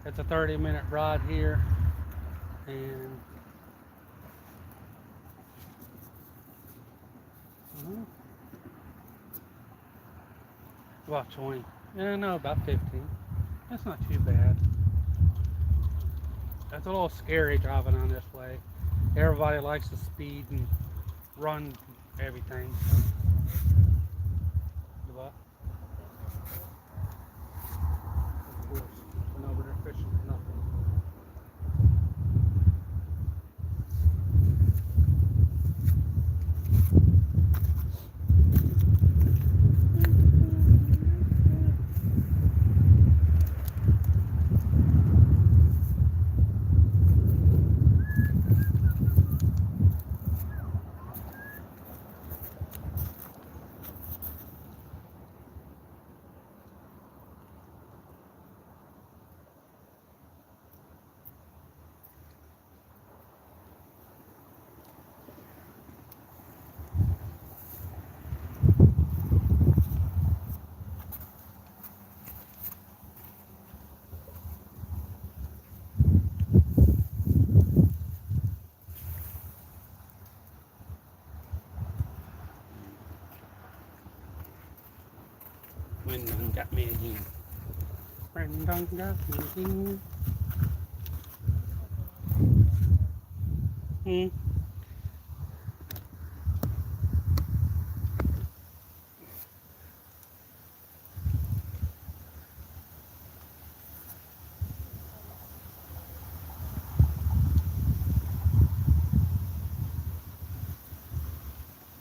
it's a 30-minute ride here, and about 20. Yeah, no, about 15. That's not too bad. That's a little scary driving on this way. Everybody likes to speed and run everything. What? Of course, went over there fishing for nothing. Wind done got me again. Wind done got me again.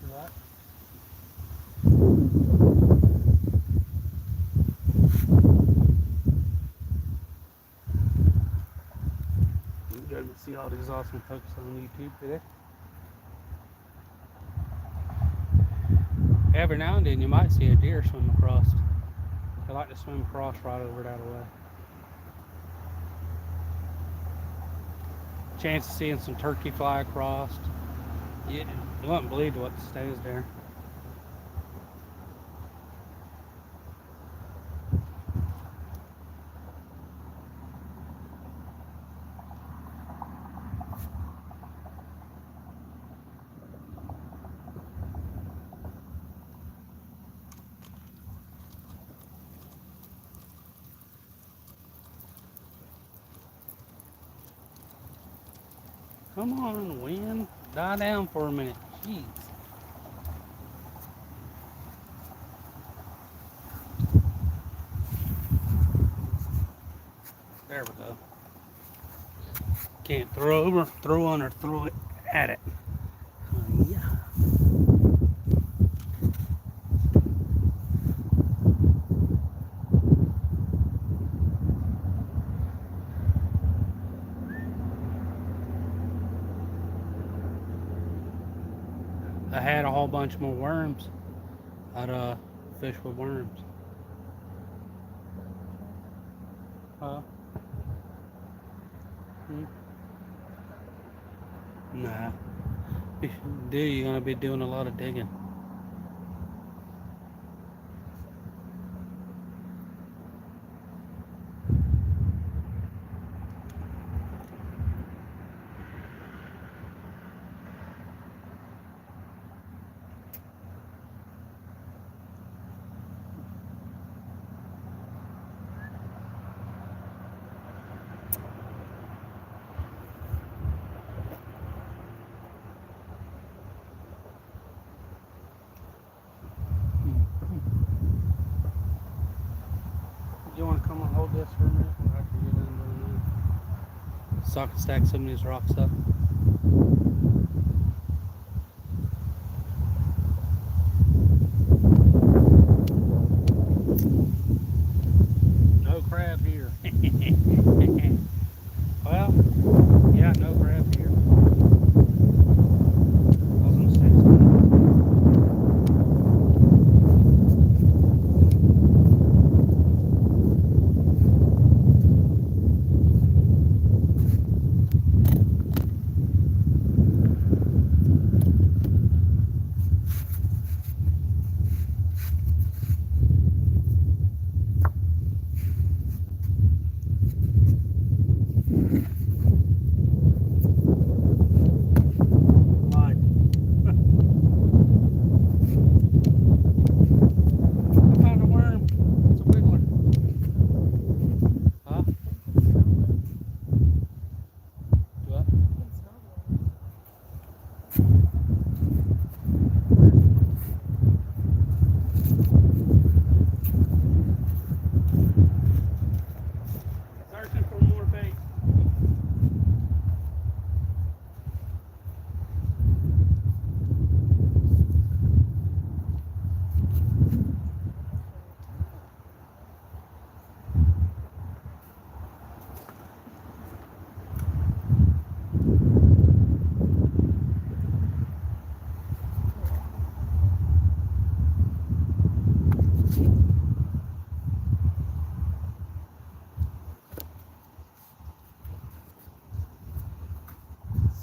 What? Good to see all these awesome folks on YouTube today. Every now and then you might see a deer swim across. They like to swim across right over that way. Chance of seeing some turkey fly across. Yeah, you wouldn't believe what stays there. Come on, wind. Die down for a minute. Jeez. There we go. Can't throw over, throw on, or throw it at it. Yeah. I had a whole bunch more worms. I'd fish with worms. Huh? Hmm? Nah. If you do, you're gonna be doing a lot of digging. You want to come and hold this for a minute? I can get in there. So I can stack some of these rocks up. No crab here. Well, yeah, no crab here. I was gonna say something. Like, I found a worm. It's a wiggler. Huh? What? Searching for more bait.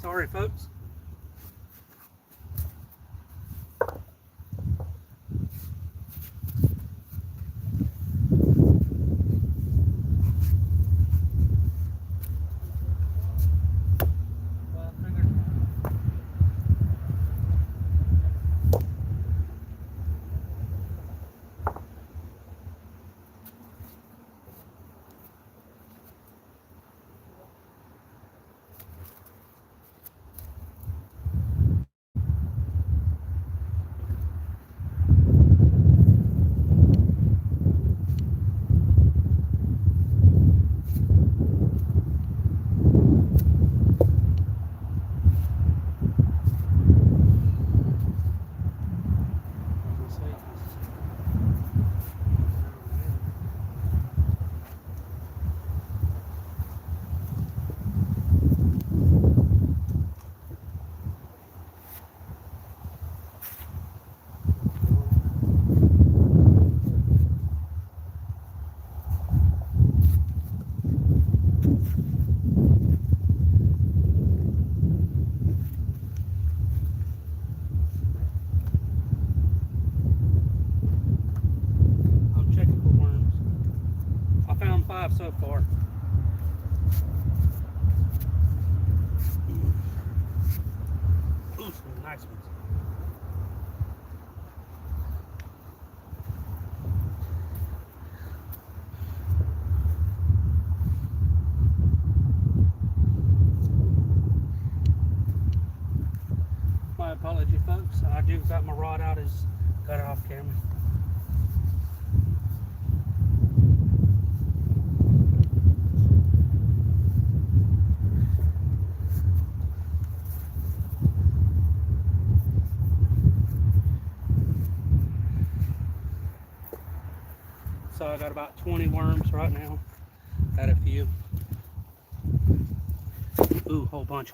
Sorry, folks. Well, I figured. I'm checking for worms. I found 5 so far. Ooh, some nice ones. My apology, folks. got my rod out, is got it off camera. So I got about 20 worms right now. Had a few. Ooh, whole bunch.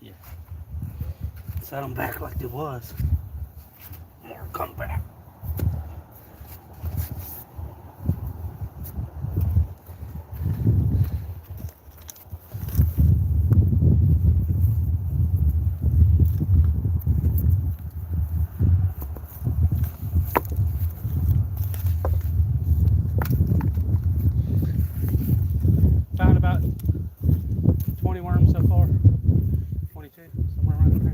Yeah. Set them back like they was. More come back. Found about 20 worms so far. 22, somewhere around there.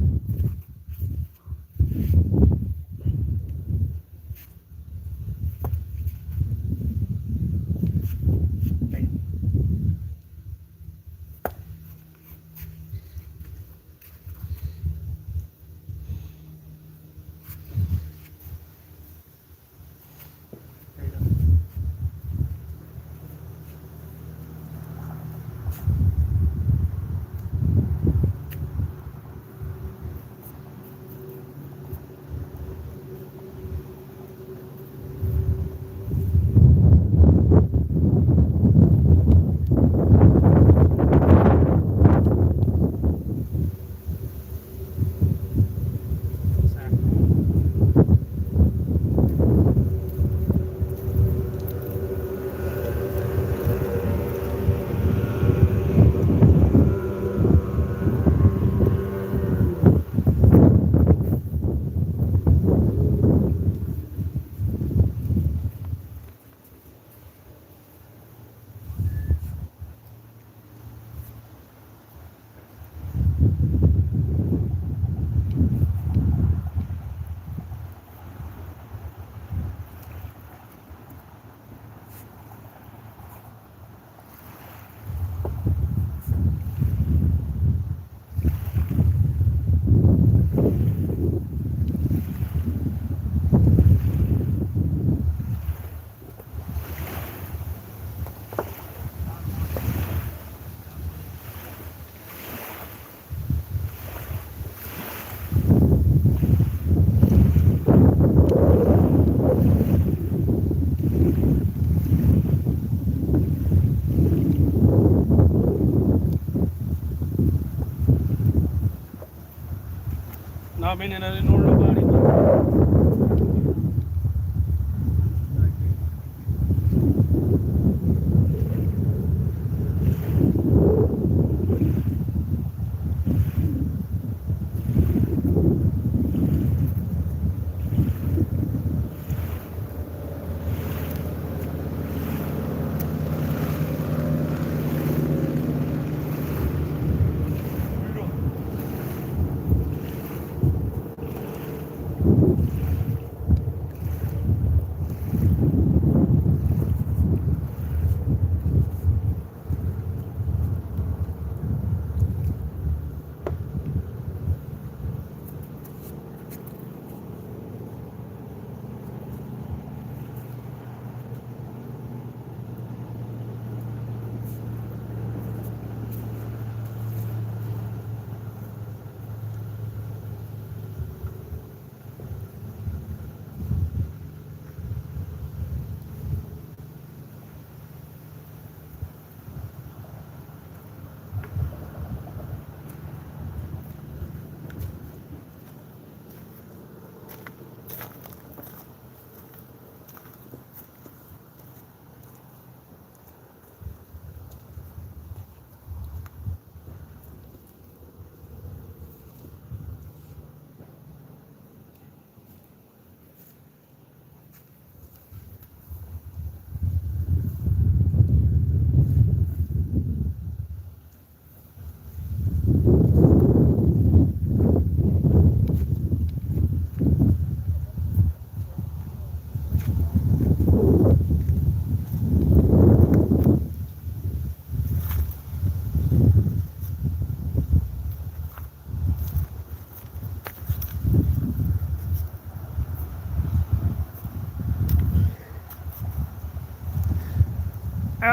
Not meaning I didn't ignore nobody.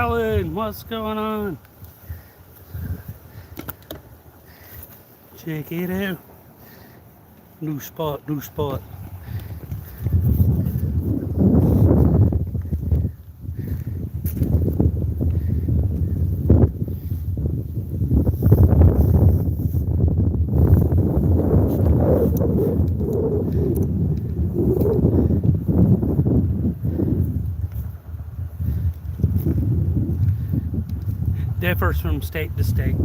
Alan, what's going on? Check it out. New spot, new spot. Differs from state to state.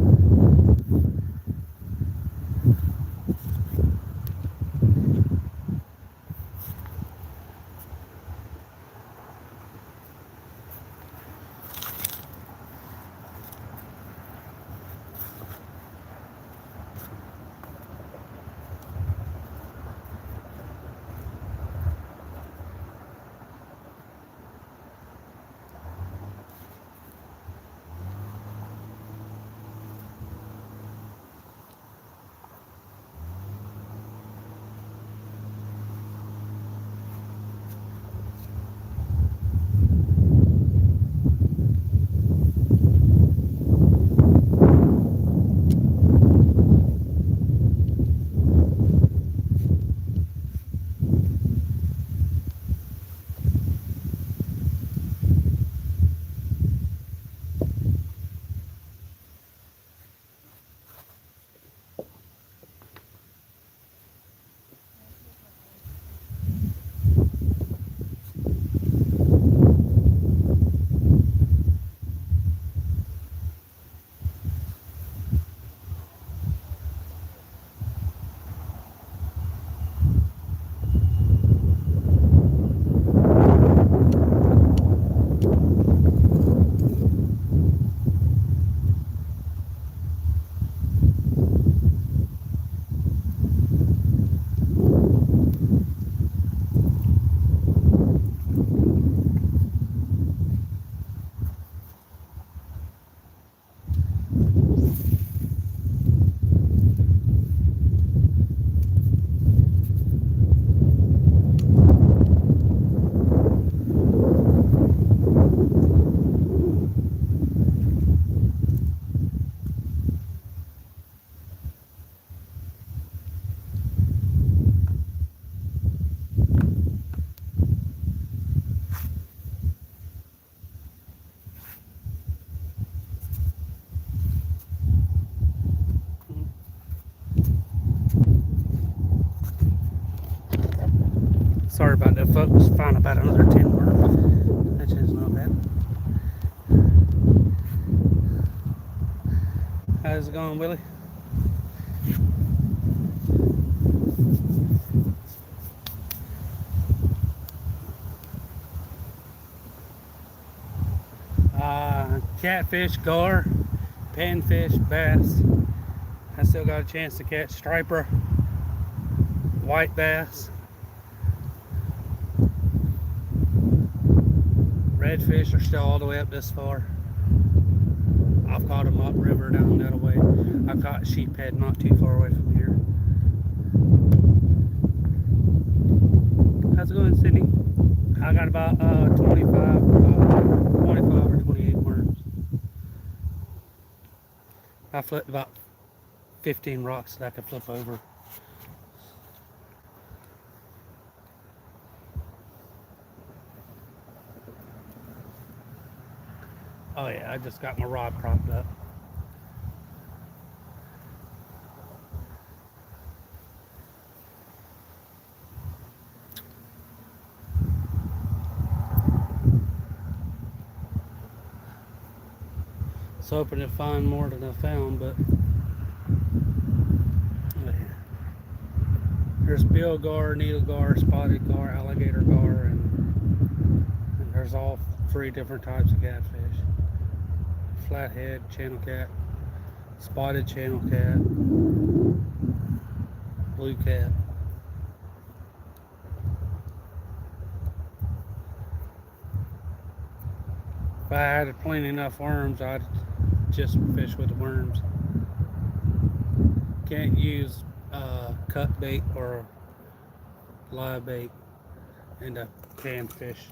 Sorry about that, folks. Found about another 10 worms. That is not bad. How's it going, Willie? Catfish, gar, panfish, bass. I still got a chance to catch striper, white bass, redfish are still all the way up this far. I've caught them upriver down that way. I caught sheephead not too far away from here. How's it going, Sydney? I got about 25 or 28 worms. I flipped about 15 rocks that I could flip over. Oh yeah, I just got my rod propped up. Was hoping to find more than I found, but there's bill gar, needle gar, spotted gar, alligator gar, and there's all 3 different types of catfish. Flathead, channel cat, spotted channel cat, blue cat. If I had plenty enough worms, I'd just fish with the worms. Can't use cut bait or live bait and a canned fish.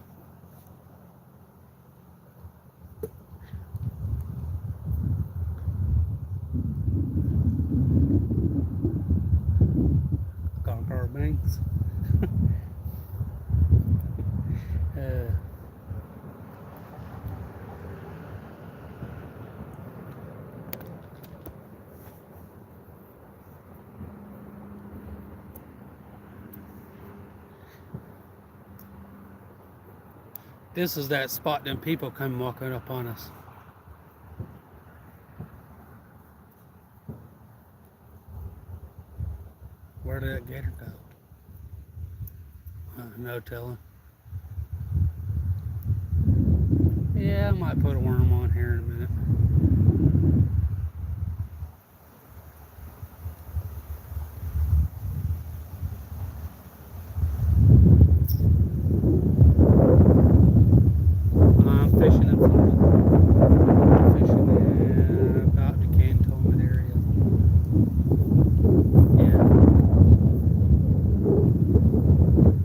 banks. uh, this is that spot them people come walking up on us. Where did that gator go? No telling. Yeah, I might put a worm on here in a minute. I'm fishing in Florida. Fishing in about the Cantonment area. Yeah.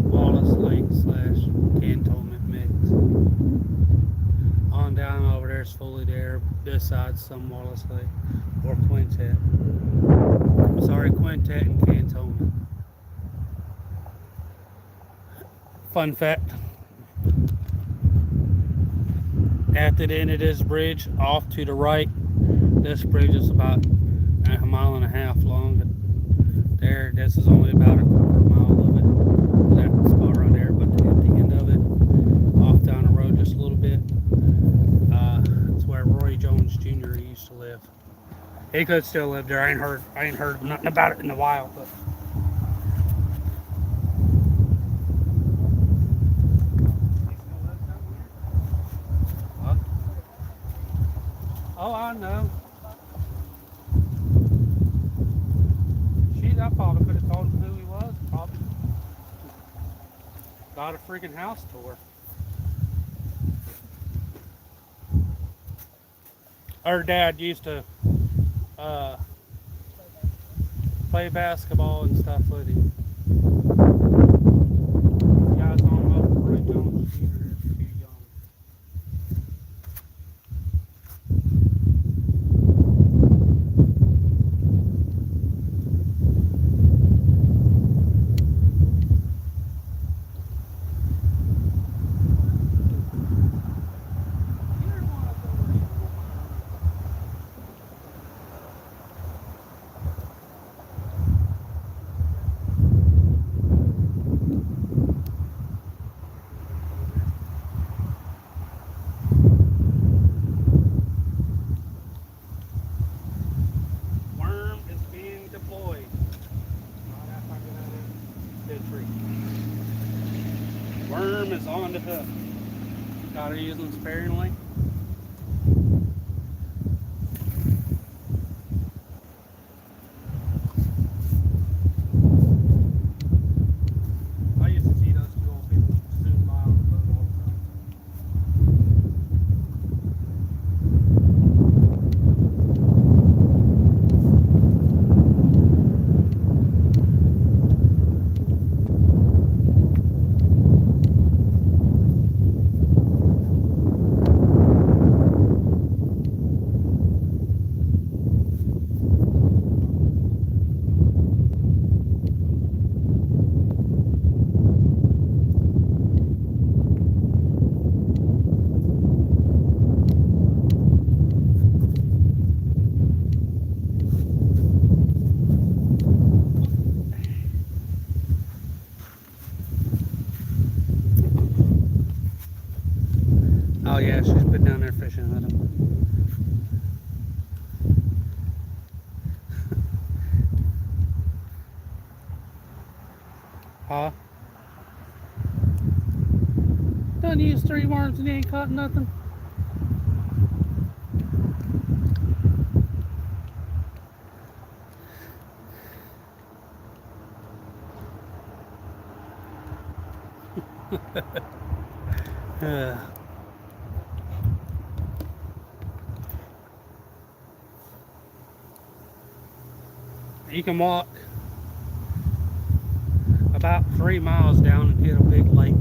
Wallace Lake / Cantonment mix. On down over there's fully there. This side's some Wallace Lake or Quintet. Sorry, Quintet and Cantonment. Fun fact. At the end of this bridge, off to the right, this bridge is about a mile and a half long. There, this is only about a quarter mile of it. That spot right there, but at the end of it, off down the road just a little bit, it's where Roy Jones Jr. used to live. He could still live there. I ain't heard nothing about it in a while, but. Oh, I know. Shit, I probably could have told him who he was. Probably got a freaking house tour. Her dad used to play basketball and stuff with him. You guys don't know Roy Jones Jr. if you're too young. Worm is on the hook. Gotta use them sparingly. I used to see those two old people zoom by on the boat all the time. Oh yeah, she's been down there fishing with him. Huh? Done used 3 worms and he ain't caught nothing. You can walk about 3 miles down and hit a big lake.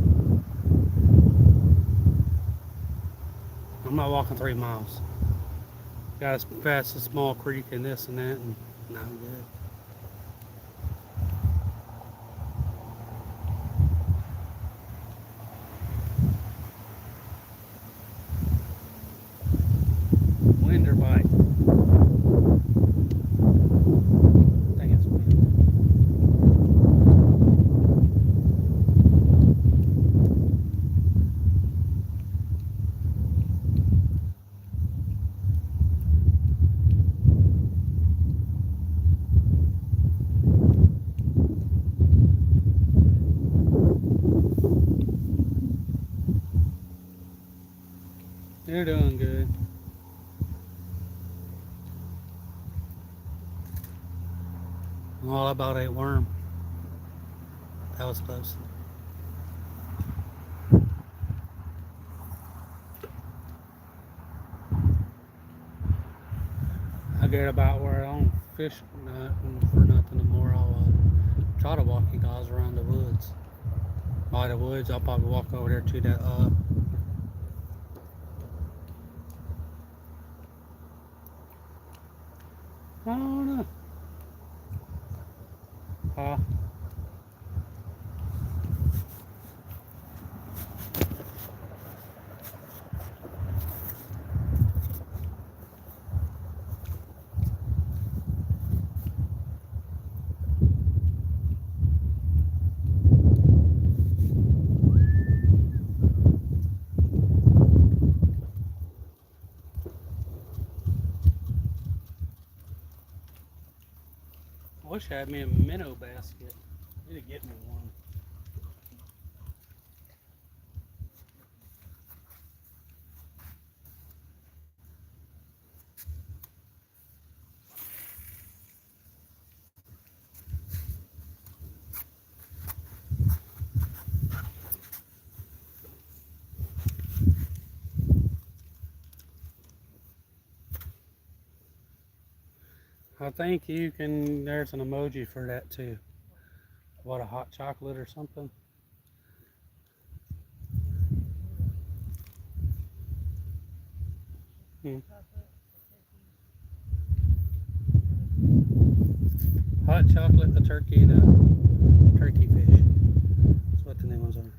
I'm not walking 3 miles. Got to pass a small creek and this and that, and not good. You're doing good. All about a worm. That was close. I get about where I don't fish for nothing anymore. I'll try to walk you guys around the woods. By the woods, I'll probably walk over there to that I don't know. I wish I had me a minnow basket. I need to get me one. I think you can, there's an emoji for that too. What, a hot chocolate or something? Hmm. Hot chocolate, the turkey, and a turkey fish. That's what the new ones are.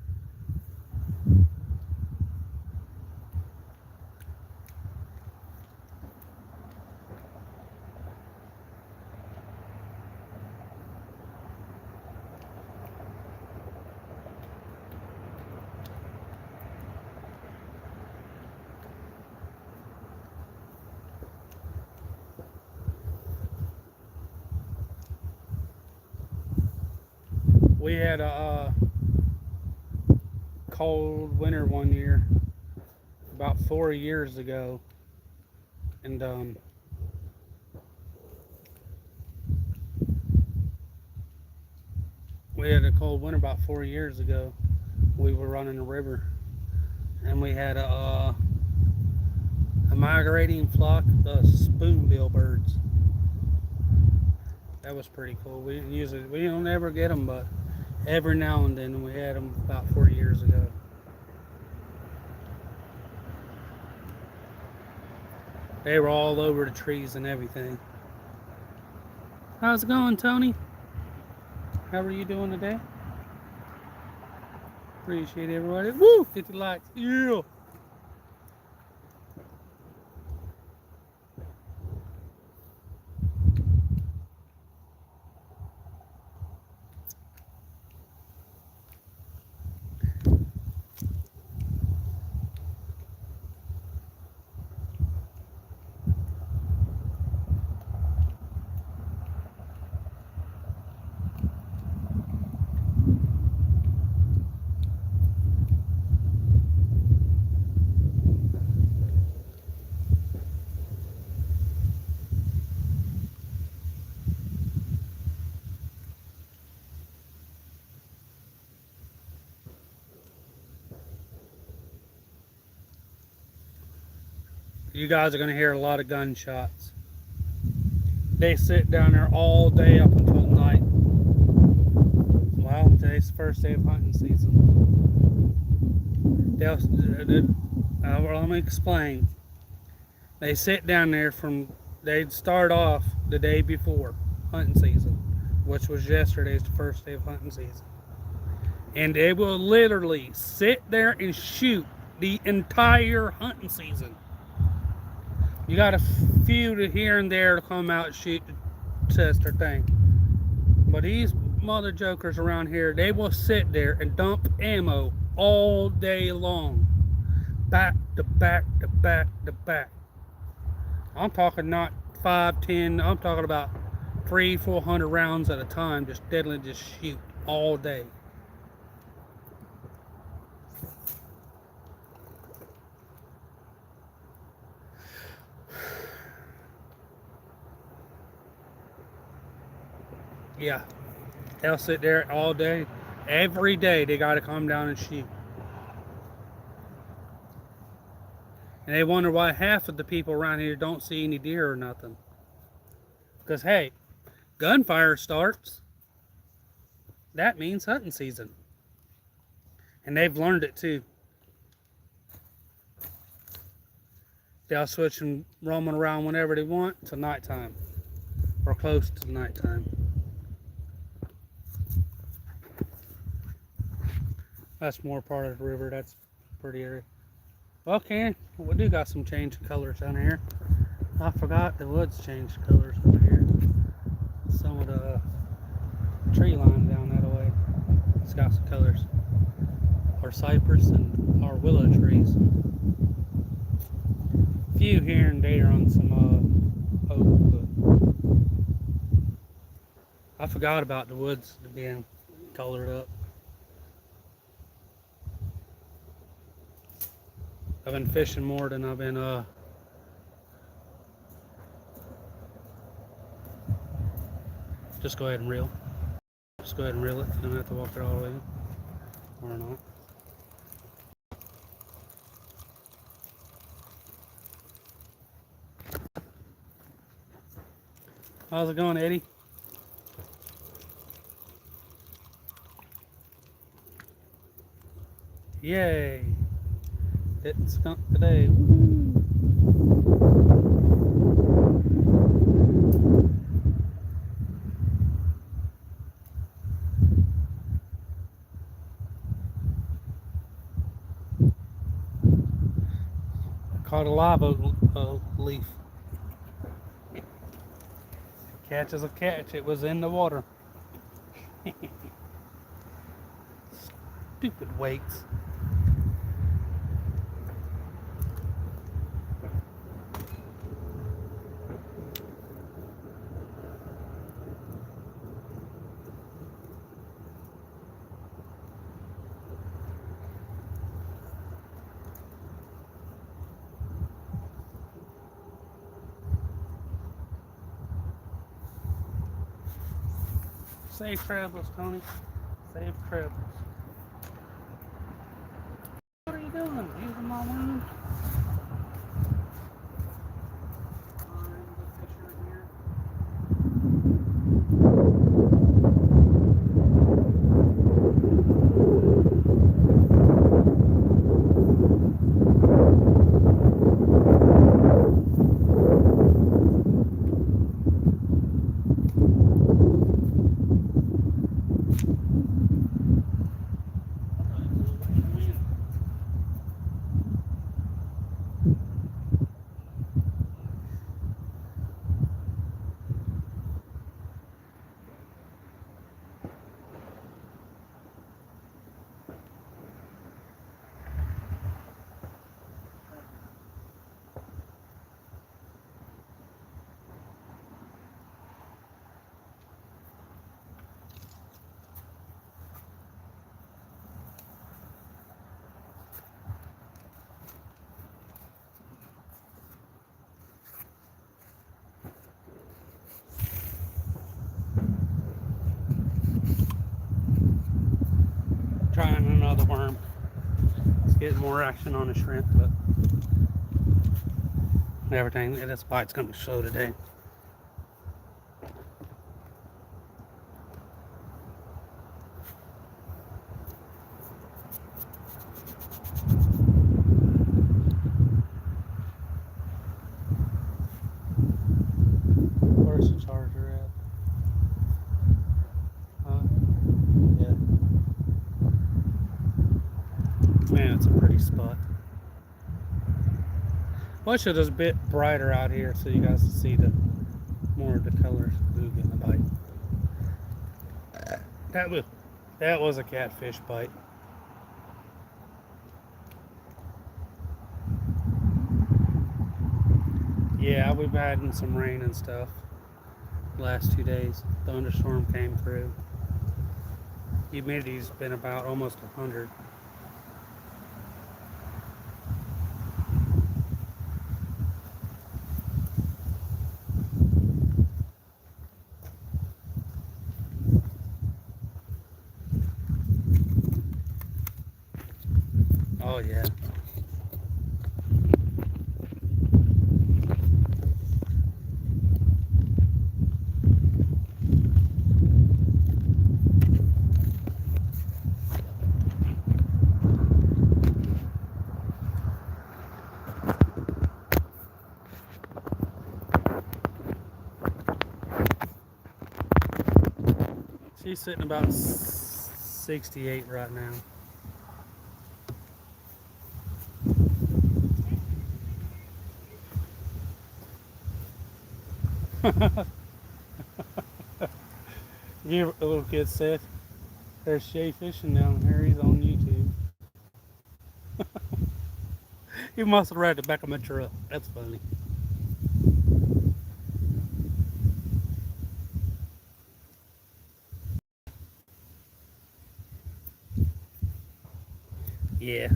We had a cold winter one year, about 4 years ago, and we had a cold winter about 4 years ago. We were running a river, and we had a migrating flock of spoonbill birds. That was pretty cool. We don't ever get them, but every now and then we had them about 4 years ago. They were all over the trees and everything. How's it going, Tony? How are you doing today? Appreciate everybody. Woo! 50 likes. Yeah! You guys are going to hear a lot of gunshots. They sit down there all day up until night. Well, today's the first day of hunting season. Let me explain. They sit down there they'd start off the day before hunting season, which was yesterday's the first day of hunting season. And they will literally sit there and shoot the entire hunting season. You got a few to here and there to come out and shoot to test their thing. But these mother jokers around here, they will sit there and dump ammo all day long. Back to back to back to back. I'm talking not 5, 10, I'm talking about 300-400 rounds at a time, just steadily just shoot all day. Yeah, they'll sit there all day. Every day they got to come down and shoot. And they wonder why half of the people around here don't see any deer or nothing. Because, hey, gunfire starts. That means hunting season. And they've learned it too. They'll switch and roaming around whenever they want to nighttime. Or close to nighttime. That's more part of the river. That's pretty area. Okay, we do got some change colors down here. I forgot the woods changed colors over here. Some of the tree line down that way. It's got some colors. Our cypress and our willow trees. Few here and there on some oak, but I forgot about the woods being colored up. I've been fishing more than I've been just go ahead and reel. Just go ahead and reel it. You don't have to walk it all the way in. Or not. How's it going, Eddie? Yay! Hitting skunk today. Caught a live oak leaf. Catch is a catch. It was in the water. Stupid weights. Safe travels, Tony. Safe travels. What are you doing? Using my wings? Trying another worm. It's getting more action on the shrimp, but everything. This bite's gonna be slow today. Where's the charger at? Yeah. Man, it's a pretty spot. Wish it was a bit brighter out here so you guys can see the more of the colors. Ooh, getting a bite. That was a catfish bite. Yeah, we've had some rain and stuff the last 2 days. Thunderstorm came through. Humidity's been about almost 100. Oh yeah. She's sitting about 68 right now. Your little kid said, "There's Shay fishing down here. He's on YouTube." He must have read the back of my truck. That's funny. Yeah.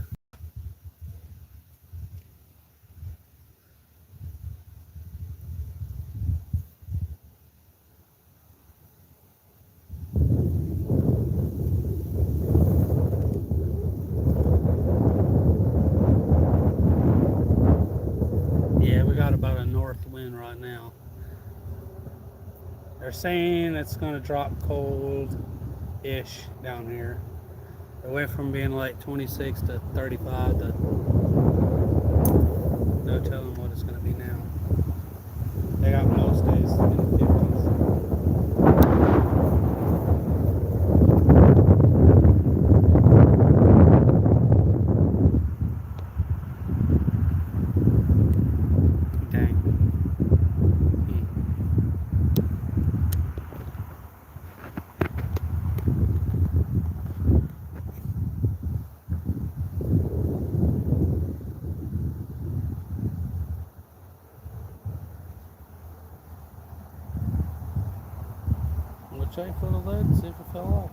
Yeah, we got about a north wind right now. They're saying it's going to drop cold-ish down here. It went from being like 26 to 35 to no telling what it's going to be now. They got most days in the 50s. Dang. We'll check for the lid and see if it fell off.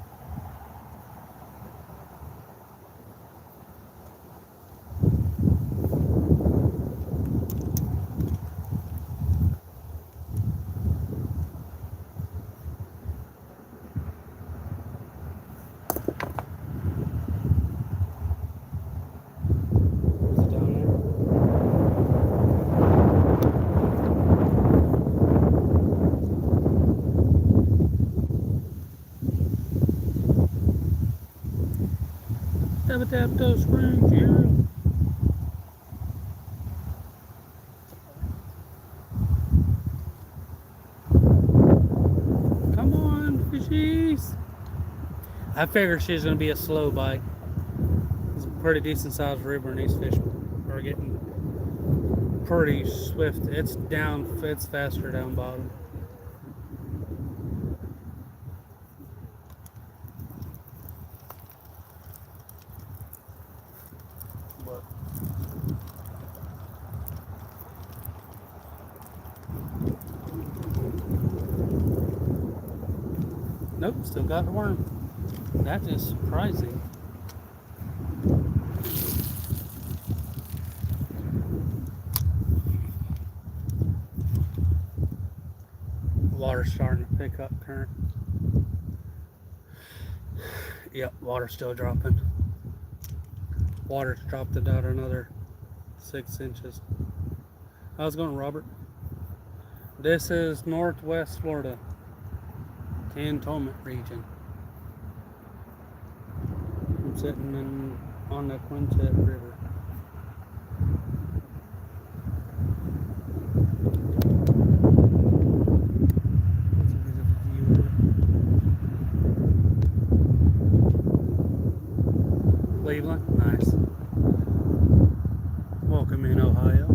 Is it down there? Tap those screws, you. Come on, fishies. I figured she's going to be a slow bite. It's a pretty decent sized river, and these fish are getting pretty swift. It's down, it's faster down bottom. But nope, still got the worm. That is surprising. Water's starting to pick up current. Yep, water's still dropping. Water's dropped about another 6 inches. How's it going, Robert? This is northwest Florida, Cantonment region. I'm sitting on the Quintet River. Cleveland, nice. Welcome in, Ohio.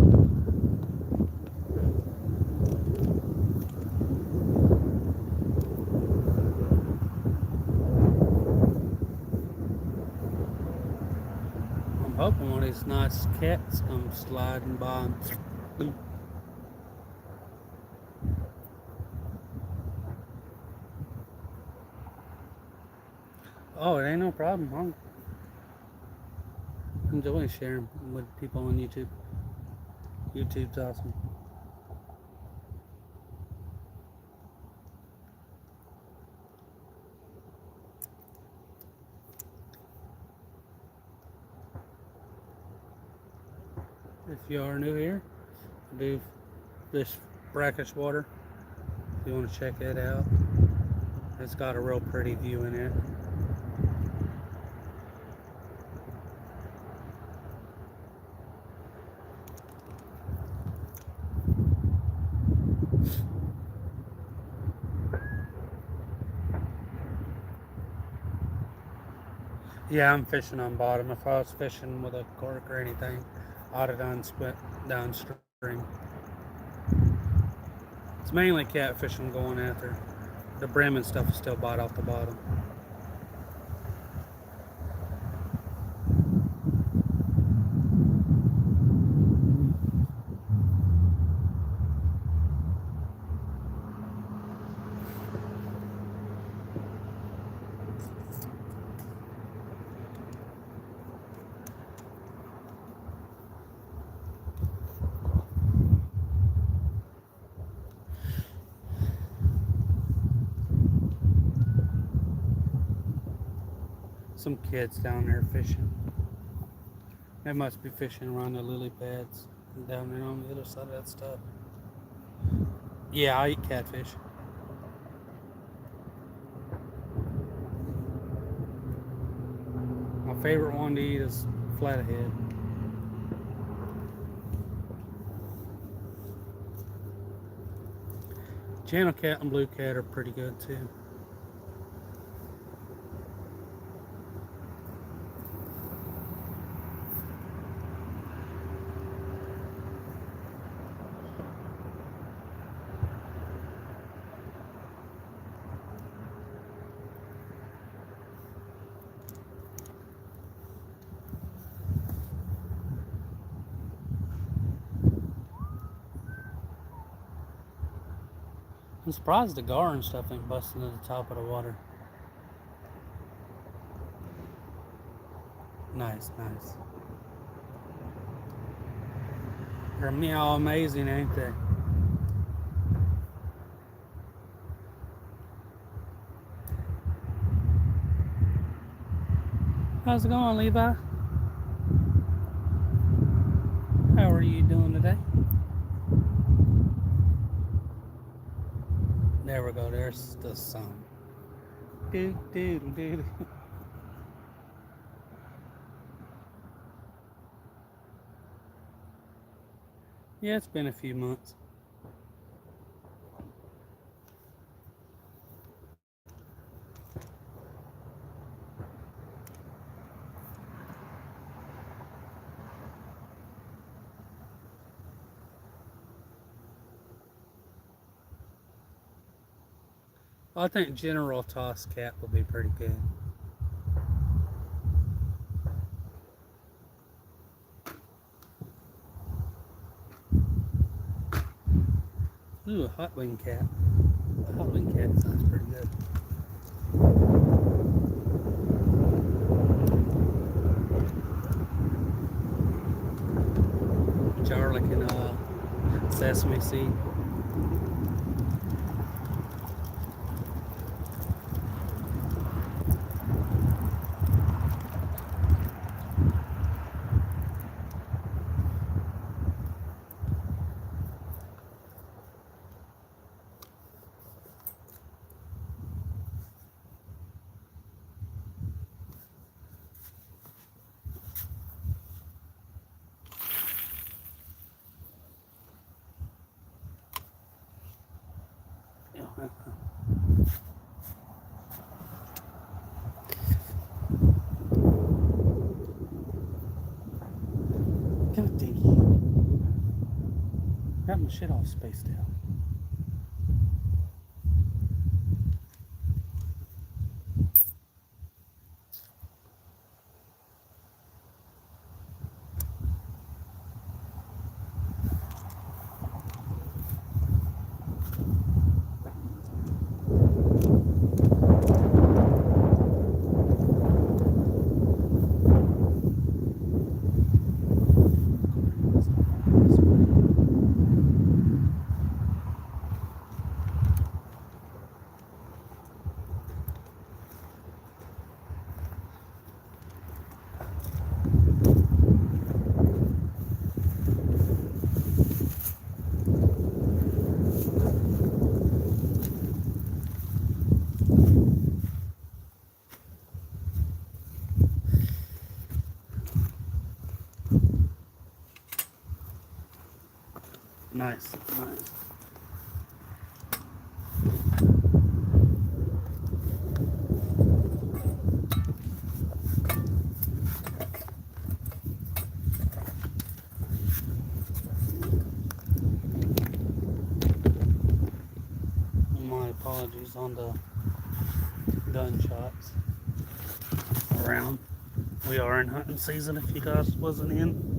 I'm hoping one of these nice cats comes sliding by and oh, it ain't no problem. I'm enjoying sharing with people on YouTube. YouTube's awesome. If you are new here, I do this brackish water. If you want to check it out, it's got a real pretty view in it. Yeah, I'm fishing on bottom. If I was fishing with a cork or anything, I'd have done split downstream. It's mainly catfish I'm going after. The brim and stuff will still bite off the bottom. Some kids down there fishing. They must be fishing around the lily pads and down there on the other side of that stuff. Yeah, I eat catfish. My favorite one to eat is flathead. Channel cat and blue cat are pretty good too. I'm surprised the gar and stuff ain't busting to the top of the water. Nice, nice. They're meow amazing, ain't they? How's it going, Levi? How are you doing today? There we go, there's the sun. Doo doo doo doo. Yeah, it's been a few months. I think General Toss Cat will be pretty good. Ooh, a hot wing cat. A hot wing cat sounds pretty good. Garlic and sesame seed. God dang it. Got my shit all spaced out. Nice, nice. My apologies on the gunshots around. We are in hunting season if you guys wasn't in.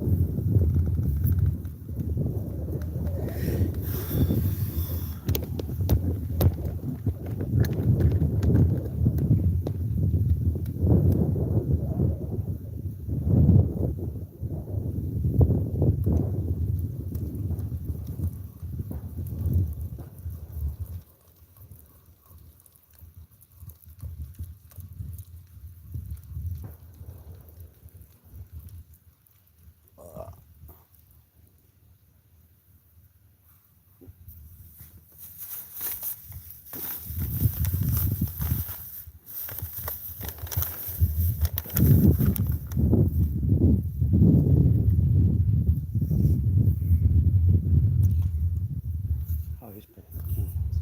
Oh, he's picking cans.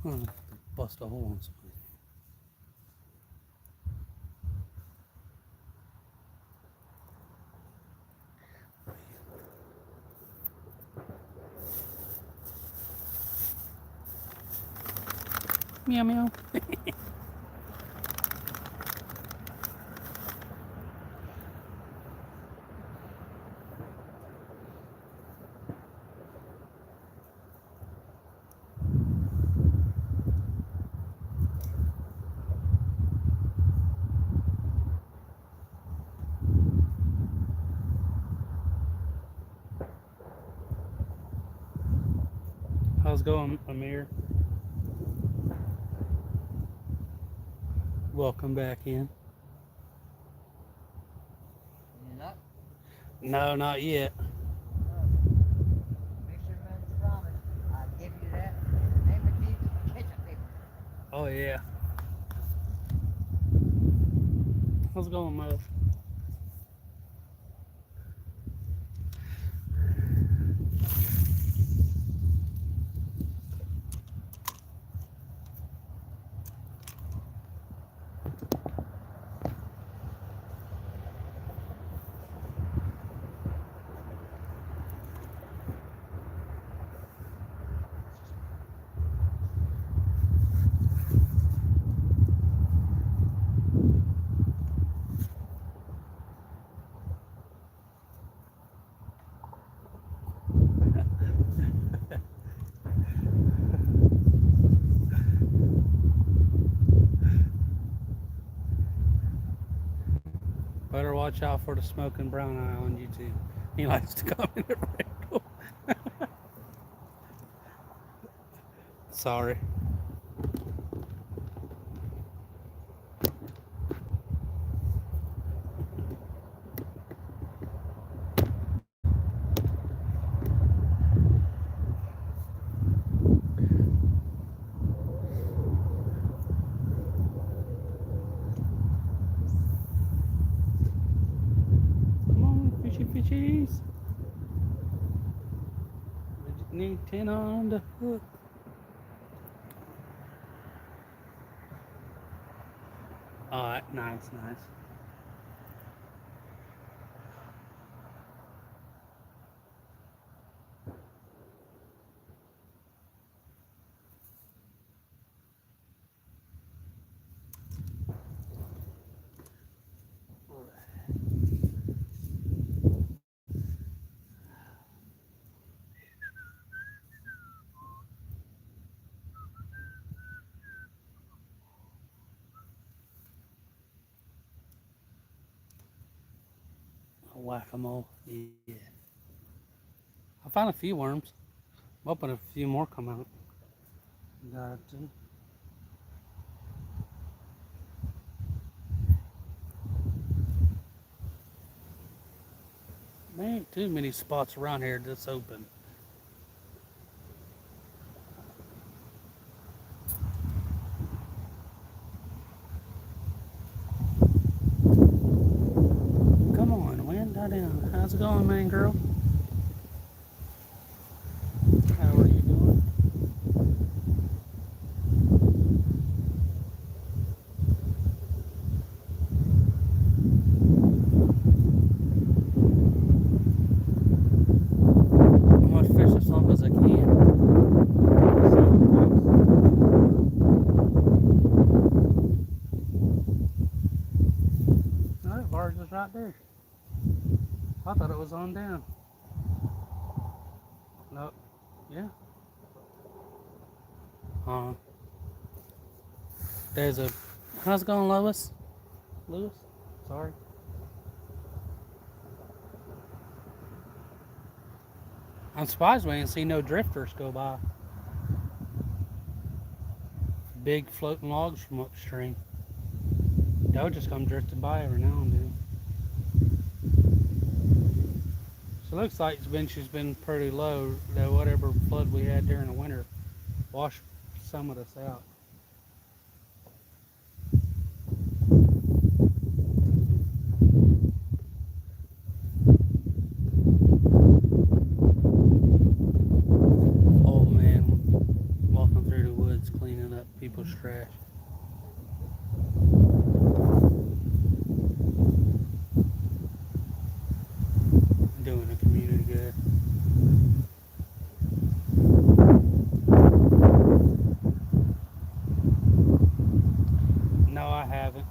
Oh, bust a hole in something. Meow meow. How's it going, Amir? Welcome back in. Not? No, not yet. Fisherman's promise. I give you that in the name of Jesus. Catch a people. Oh yeah. How's it going, Mo? Better watch out for the smoking brown eye on YouTube. He likes to comment at random. Sorry. Come on, fishy fishies. We just need 10 on the hook. Alright, nice, nice. Whack-a-mole. Yeah. I found a few worms. I'm hoping a few more come out. Got to. There ain't too many spots around here that's open. Come on, wind that down. How's it going, man, girl? right there. I thought it was on down. Nope. Yeah. There's a. How's it going, Lois? Lewis? Sorry. I'm surprised we didn't see no drifters go by. Big floating logs from upstream. They'll just come drifting by every now and then. So it looks like Bench been pretty low. That whatever flood we had during the winter washed some of this out. Old man walking through the woods cleaning up people's trash. Doing the community good. No, I haven't.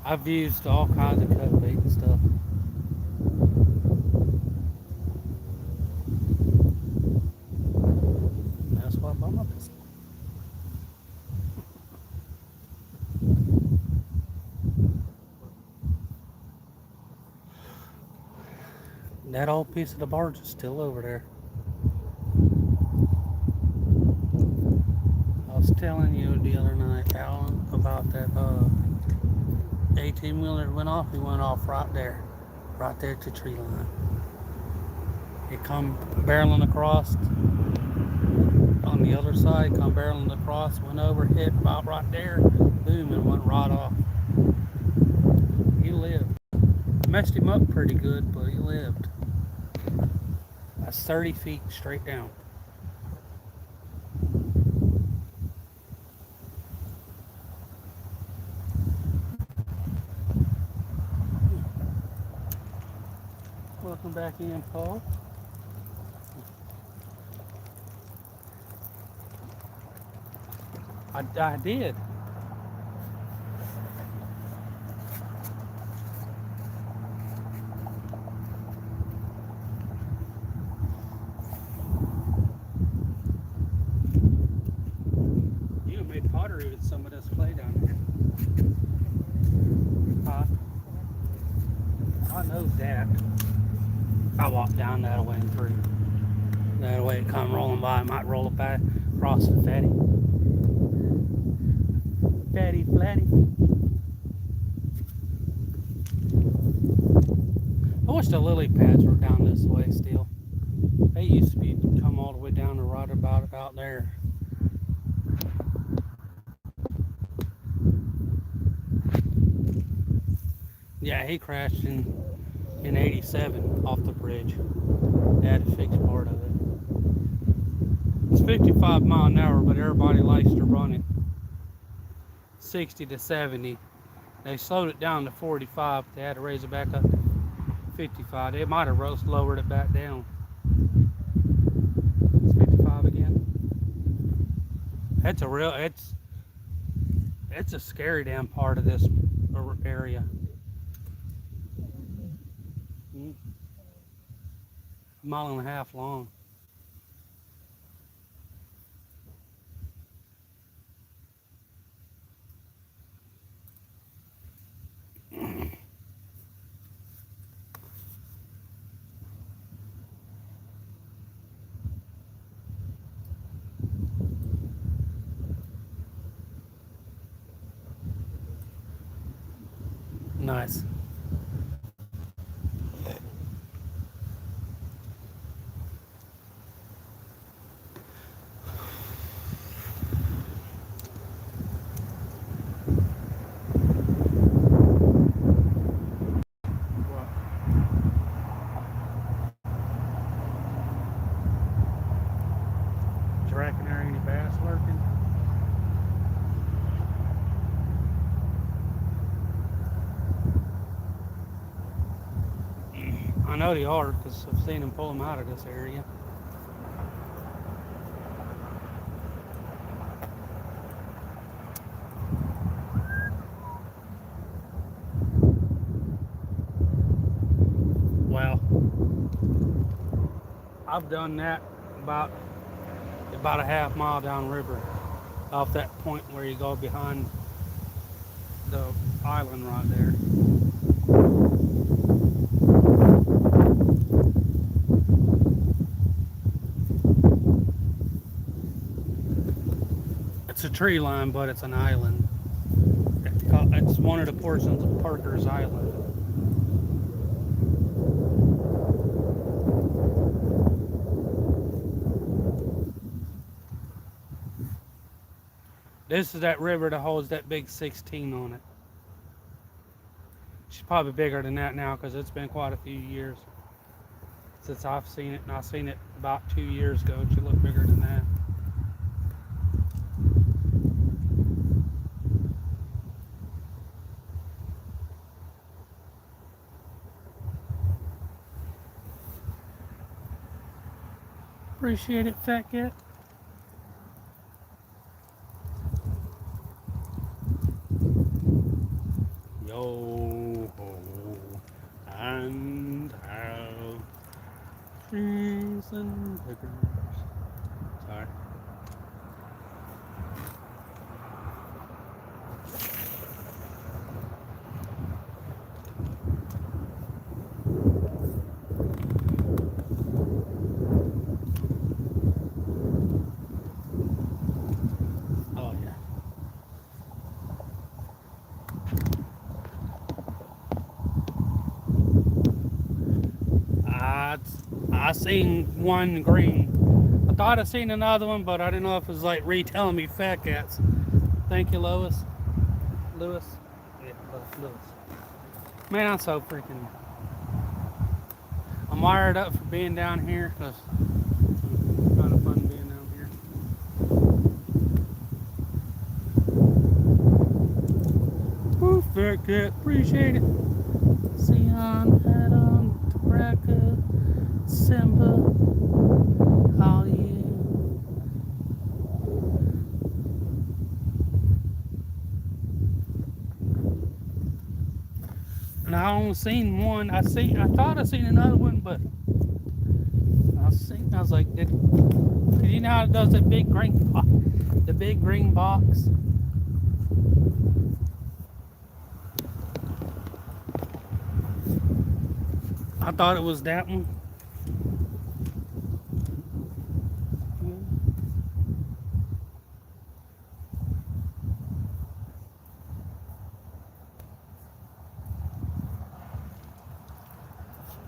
I've used all kinds of cut bait and stuff. That's why I bought my pistol. That old piece of the barge is still over there. I was telling you the other night, Alan, about that 18-wheeler that went off. He went off right there at the tree line. It come barreling across on the other side, come barreling across, went over, hit about right there, boom, and went right off. He lived. Messed him up pretty good, but he lived. That's 30 feet straight down. Welcome back in, Paul. I did. You made pottery with some of this clay down there. Huh? I know that. I walked down that way and through. That way it come rolling by, it might roll it back across the fatty. Fatty flatty. I wish the lily pads were down this way still. They used to be come all the way down to right about out there. Yeah, he crashed in 87 off the bridge. They had to fix part of it. It's 55 mile an hour, but everybody likes to run it 60 to 70. They slowed it down to 45. They had to raise it back up to 55. They might have lowered it back down. It's 55 again. It's a scary damn part of this area. A mile and a half long. Nice. Do you reckon there are any bass lurking? I know they are because I've seen them pull them out of this area. I've done that about a half mile downriver, off that point where you go behind the island right there. It's a tree line, but it's an island. It's one of the portions of Parker's Island. This is that river that holds that big 16 on it. She's probably bigger than that now because it's been quite a few years since I've seen it, and I seen it about 2 years ago. She looked bigger than that. Appreciate it, Fat Cat. Yo ho and have trees and pickers. Sorry. Oh yeah. I seen one green. I thought I seen another one, but I didn't know if it was like retelling me Fat Cats. Thank you, Lois. Lewis? Yeah, Lewis. Man, I'm so freaking... I'm wired up for being down here because it's kind of fun being down here. Oh, Fat Cat, appreciate it. Sion, Adam, Tabraka, Simba, all you. And I only seen one. I thought I seen another one, but I was like, cause you know how it does that big green box, the big green box. I thought it was that one.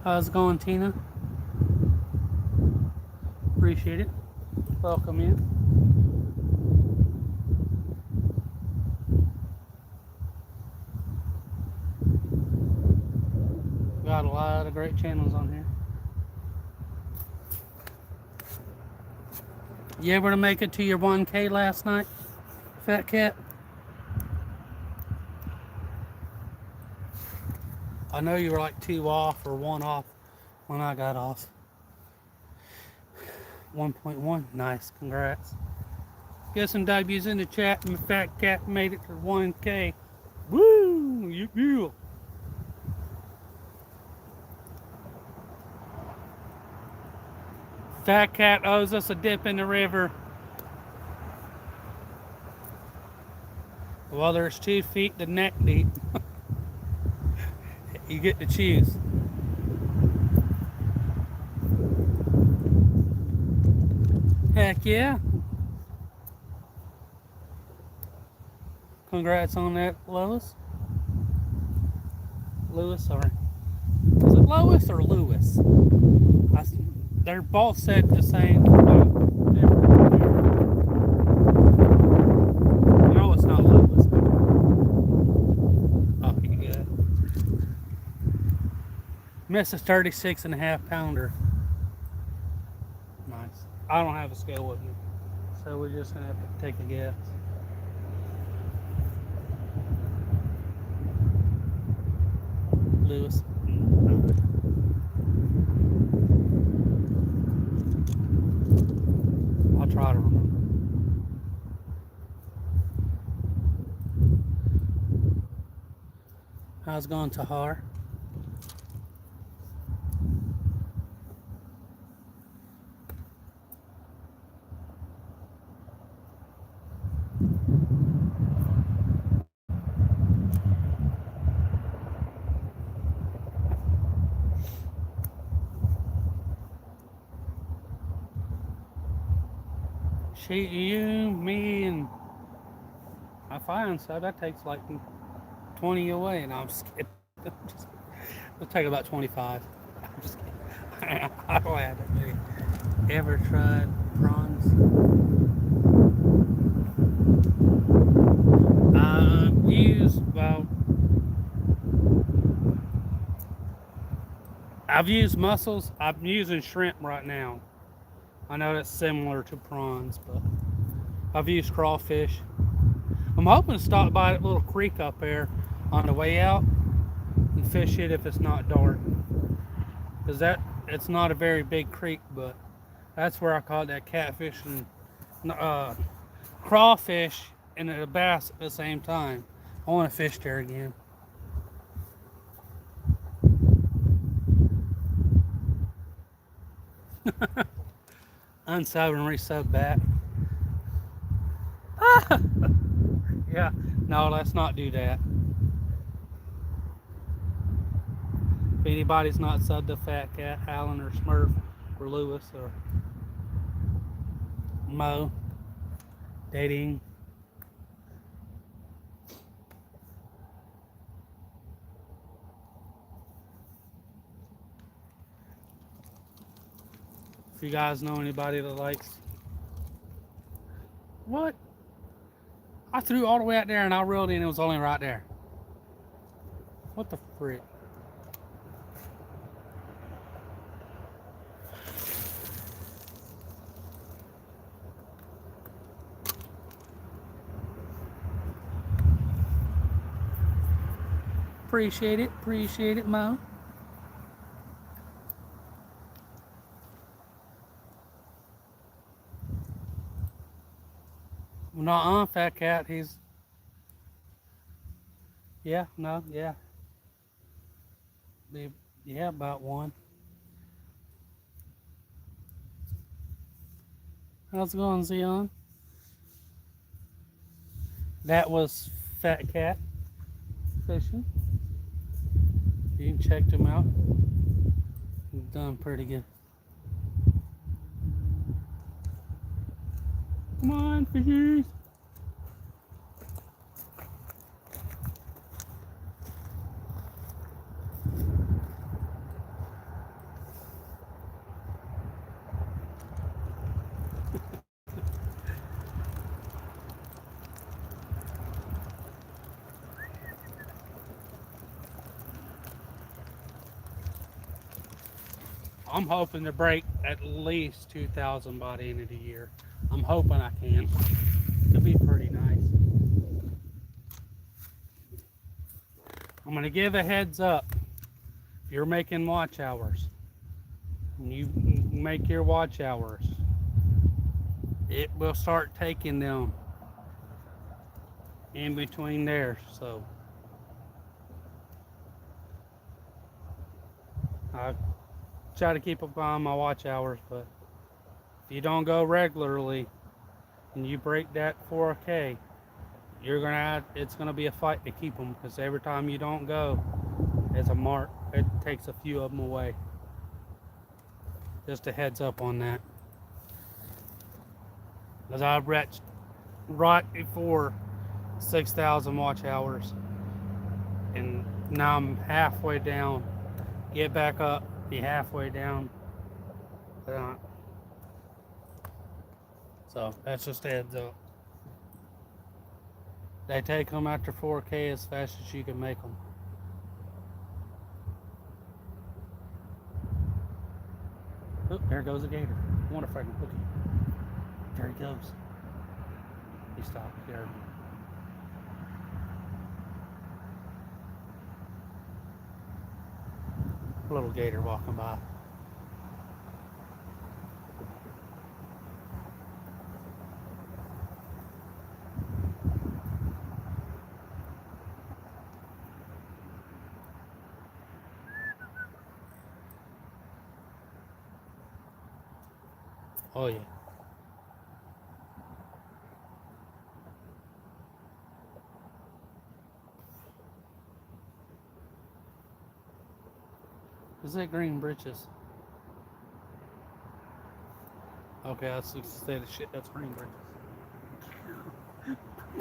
How's it going, Tina? Appreciate it. Welcome in. Got a lot of great channels on here. You able to make it to your 1K last night, Fat Cat? I know you were like 2 off or 1 off when I got off. 1.1, nice, congrats. Get some W's in the chat, and Fat Cat made it to 1K. Woo! You. Fat Cat owes us a dip in the river. Well, there's 2 feet to neck deep. You get to choose. Heck yeah. Congrats on that, Lois. Lewis, sorry. Is it Lois or Lewis? They're both said the same. No, it's not Lewis. Oh, you good. Mrs. 36.5 pounder. Nice. I don't have a scale with me, so we're just gonna have to take a guess. Lewis. I'll try to remember. How's it going, Tahar? you, me, and I find so that takes like 20 away, and I'm just kidding. It'll take about 25. I'm just kidding. I don't have that many. Ever tried prawns? I've used mussels. I'm using shrimp right now. I know that's similar to prawns, but I've used crawfish. I'm hoping to stop by that little creek up there on the way out and fish it if it's not dark. Because it's not a very big creek, but that's where I caught that catfish and crawfish and a bass at the same time. I want to fish there again. Unsub and resub back. Ah! Yeah, no, let's not do that. If anybody's not subbed to Fat Cat, Alan, or Smurf, or Lewis, or Mo, dating. If you guys know anybody that likes. What? I threw all the way out there and I reeled in, it was only right there. What the frick? Appreciate it, Mo. Not on Fat Cat, he's. Yeah, no, yeah. Yeah, about one. How's it going, Zeon? That was Fat Cat fishing. You can check them out. He's done pretty good. Come on, fishies. I'm hoping to break at least 2,000 by the end of the year. I'm hoping I can. It'll be pretty nice. I'm going to give a heads up. If you're making watch hours, and you make your watch hours, it will start taking them in between there. So I try to keep up on my watch hours, but if you don't go regularly and you break that 4K, it's gonna be a fight to keep them, because every time you don't go, it's a mark. It takes a few of them away. Just a heads up on that, because I reached right before 6,000 watch hours, and now I'm halfway down. Get back up, be halfway down. So that's just a heads up. They take them after 4K as fast as you can make them. Oh, there goes a gator. I want a freaking cookie. There he goes. He stopped there. A little gator walking by. Oh yeah. Is that green britches? Okay, I was to say the shit that's Green Bridges.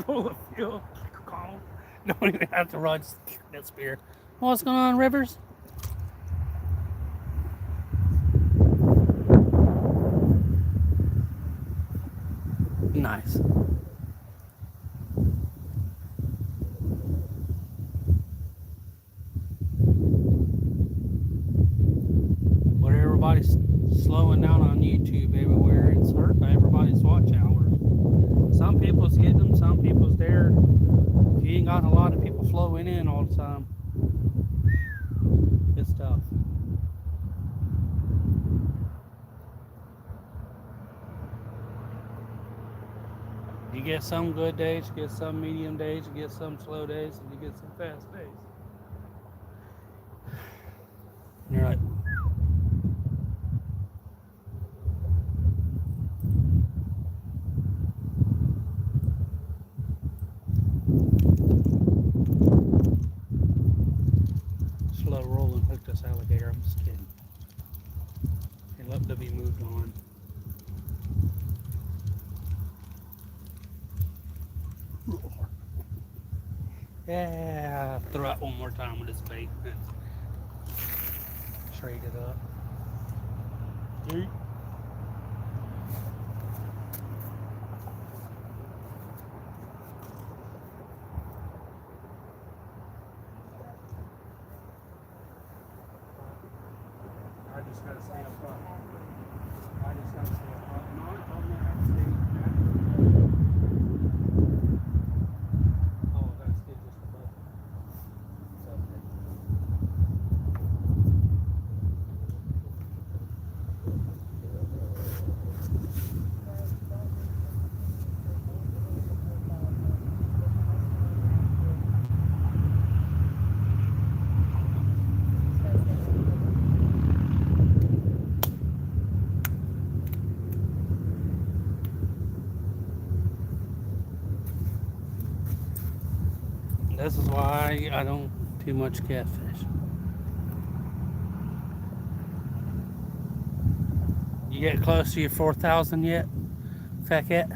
Full of fuel. Calm. Don't even have to run that spear. What's going on, Rivers? Nice. But everybody's slowing down on YouTube everywhere. It's hurt by everybody's watch hours. Some people's getting them, some people's there. If you ain't got a lot of people flowing in all the time, it's tough. You get some good days, you get some medium days, you get some slow days, and you get some fast days. And you're like, slow rolling, hook this alligator. I'm just kidding. He'll have to be moved on. Yeah, throw out one more time with this bait. Trade it up. Yeet. I just gotta stay up front. I just gotta stay up front. No, it told me I had to stay back. Oh, I gotta stay just above. It's okay. This is why I don't do much catfish. You get close to your 4,000 yet, Fat Cat?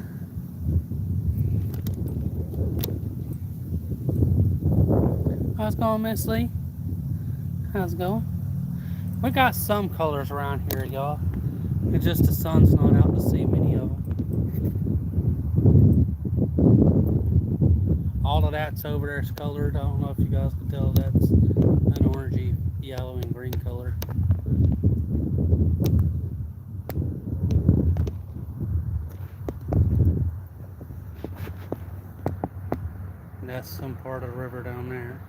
How's it going, Miss Lee? How's it going? We got some colors around here, y'all. It's just the sun's not out to see many of them. All of that's over there is colored. I don't know if you guys can tell, that's an orangey, yellow, and green color. And that's some part of the river down there.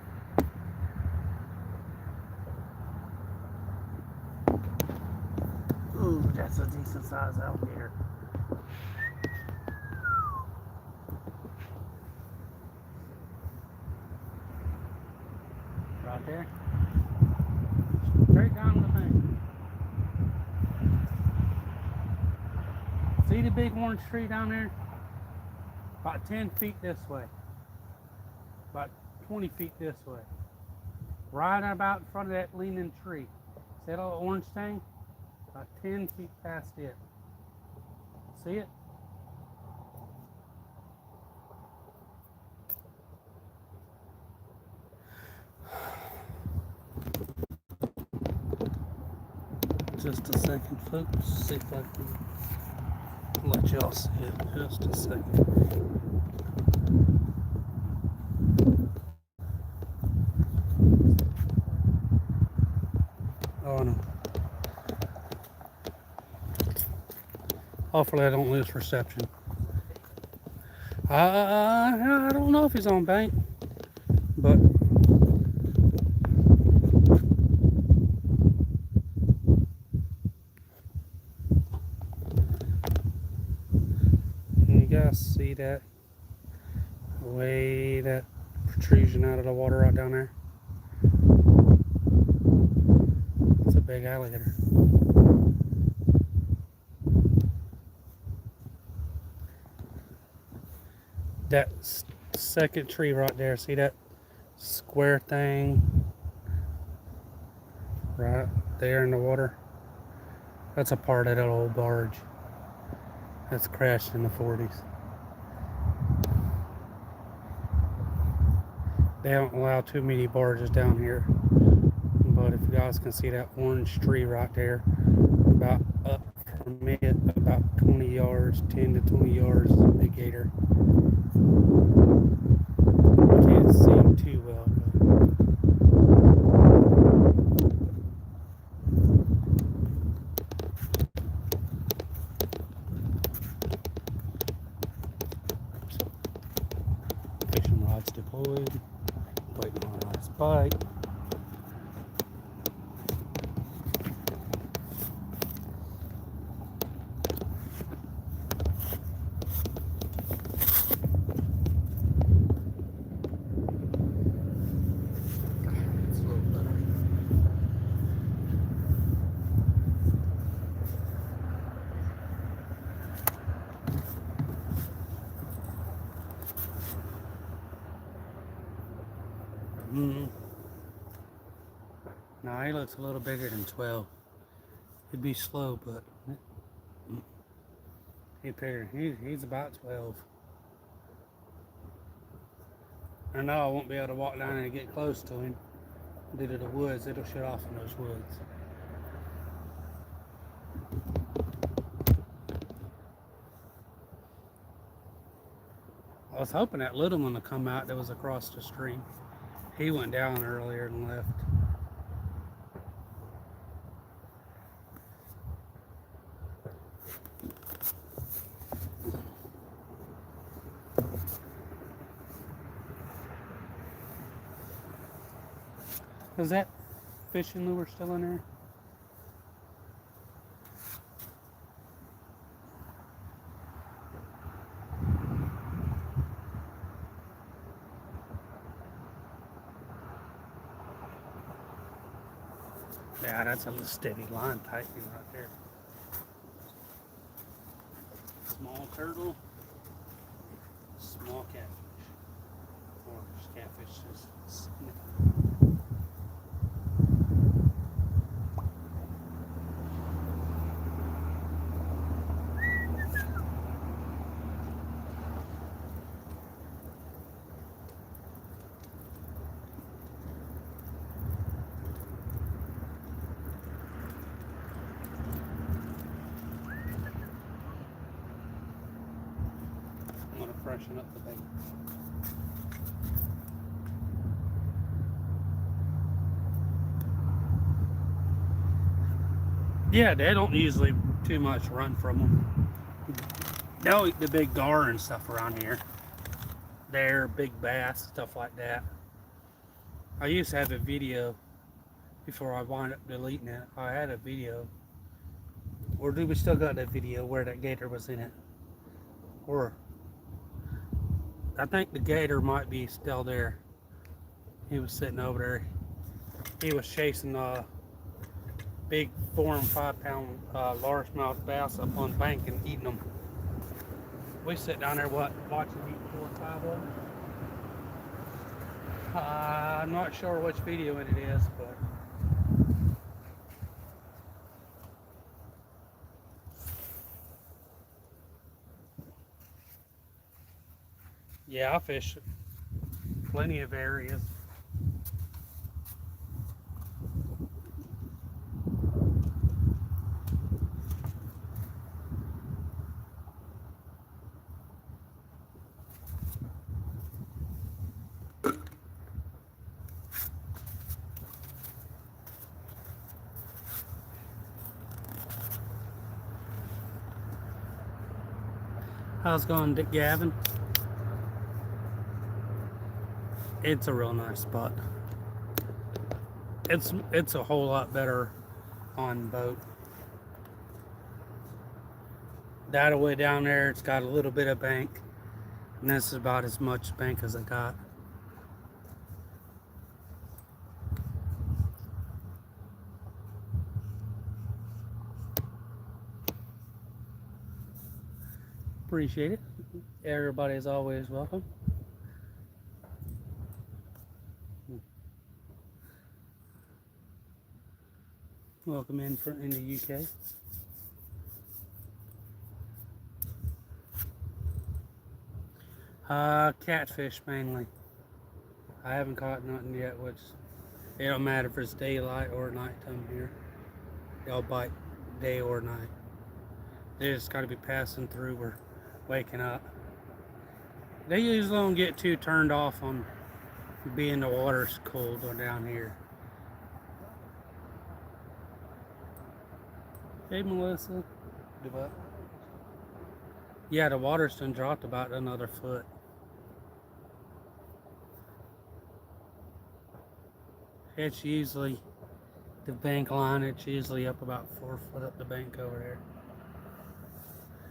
Ooh, that's a decent size alligator. Right there. Straight down the bank. See the big orange tree down there? About 10 feet this way. About 20 feet this way. Right about in front of that leaning tree. See that little orange thing? About 10 feet past it. See it? Just a second, folks. See if I can let y'all see it. Just a second. Oh no. Hopefully I don't lose reception. I don't know if he's on bank, but you guys see that way, that protrusion out of the water right down there? It's a big alligator. That second tree right there, see that square thing right there in the water? That's a part of that old barge. that's crashed in the 40s. They don't allow too many barges down here. But if you guys can see that orange tree right there, about up from it, about 20 yards, 10 to 20 yards, is a big gator. Can't see him too well, but fishing rods deployed, waiting on a nice bite. It's a little better. No, he looks a little bigger than 12. He'd be slow, but he's bigger. He's about 12. I know I won't be able to walk down and get close to him. Due to the woods, it'll shut off in those woods. I was hoping that little one would come out that was across the stream. He went down earlier and left. Is that fishing lure still in there? Yeah, that's a steady line tightening right there. Small turtle, small catfish. Or catfish just sniffing. I'm gonna freshen up the bait. Yeah, they don't usually too much run from them. They'll eat the big gar and stuff around here. They're big bass, stuff like that. I used to have a video before I wound up deleting it. I had a video. Or do we still got that video where that gator was in it? Or I think the gator might be still there. He was sitting over there. He was chasing a big 4 and 5 pound largemouth bass up on the bank and eating them. We sit down there watching him eat 4 or 5 of them. I'm not sure which video it is, but yeah, I fish plenty of areas. How's it going, Dick Gavin? It's a real nice spot. It's a whole lot better on boat. That way down there, it's got a little bit of bank, and this is about as much bank as I got. Appreciate it. Everybody's always welcome. Welcome in the UK. Catfish mainly. I haven't caught nothing yet, which it don't matter if it's daylight or nighttime here. They'll bite day or night. They just got to be passing through or waking up. They usually don't get too turned off on being the water's cold or down here. Hey, Melissa. Do what? Yeah, the water's done dropped about another foot. It's usually the bank line, it's usually up about 4 foot up the bank over there.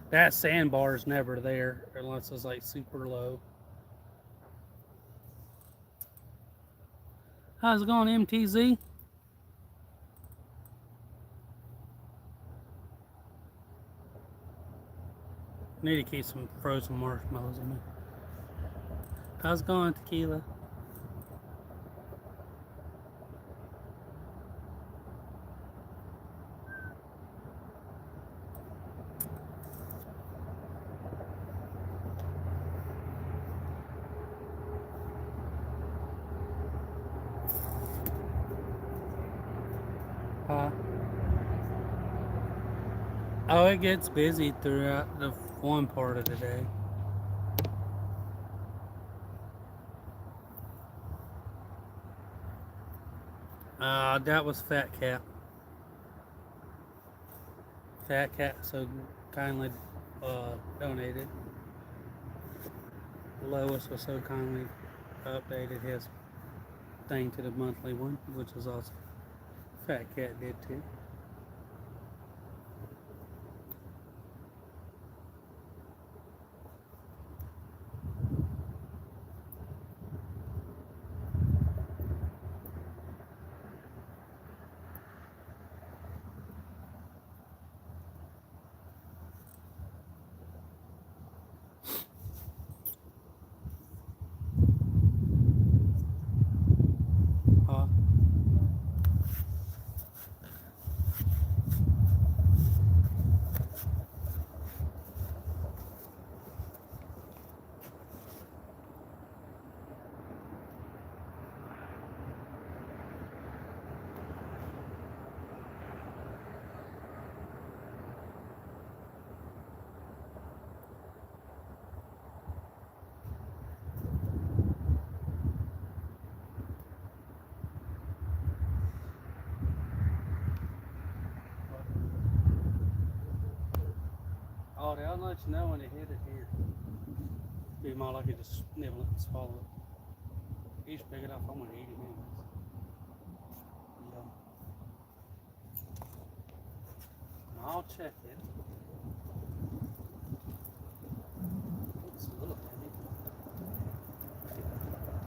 That sandbar is never there unless it's like super low. How's it going, MTZ? Need to keep some frozen marshmallows in me. How's it going, Tequila? Huh? Oh, it gets busy throughout the one part of the day. That was Fat Cat. Fat Cat so kindly donated. Lois was so kindly updated his thing to the monthly one, which was awesome. Fat Cat did too. Uh, oh, they'll let you know when they hit it here. Be more likely to nibble it and swallow it. He's big enough, I'm gonna eat him anyways. Yeah. I'll check it. It's a little heavy.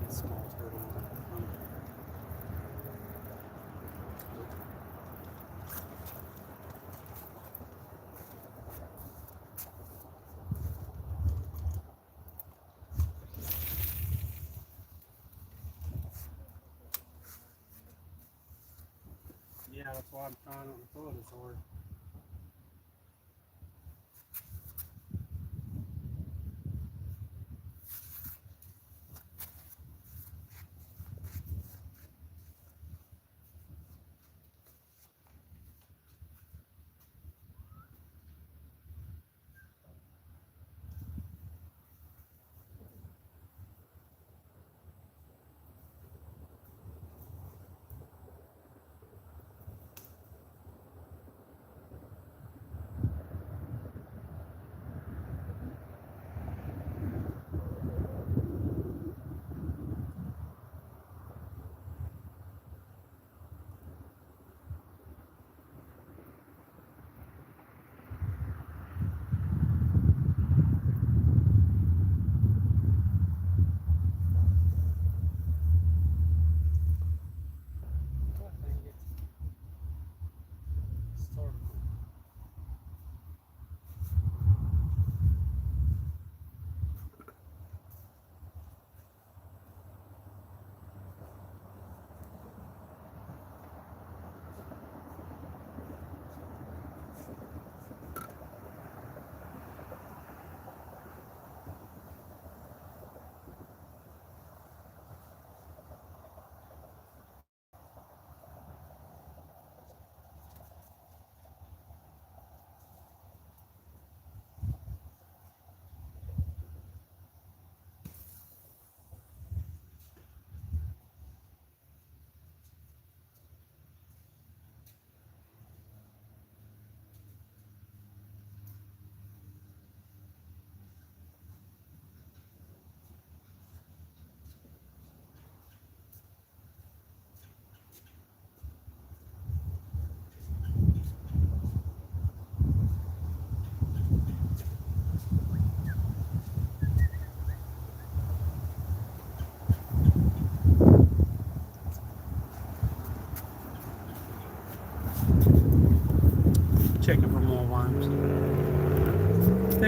Get a small turtle on it. Yeah, that's why I'm trying not to throw it as hard.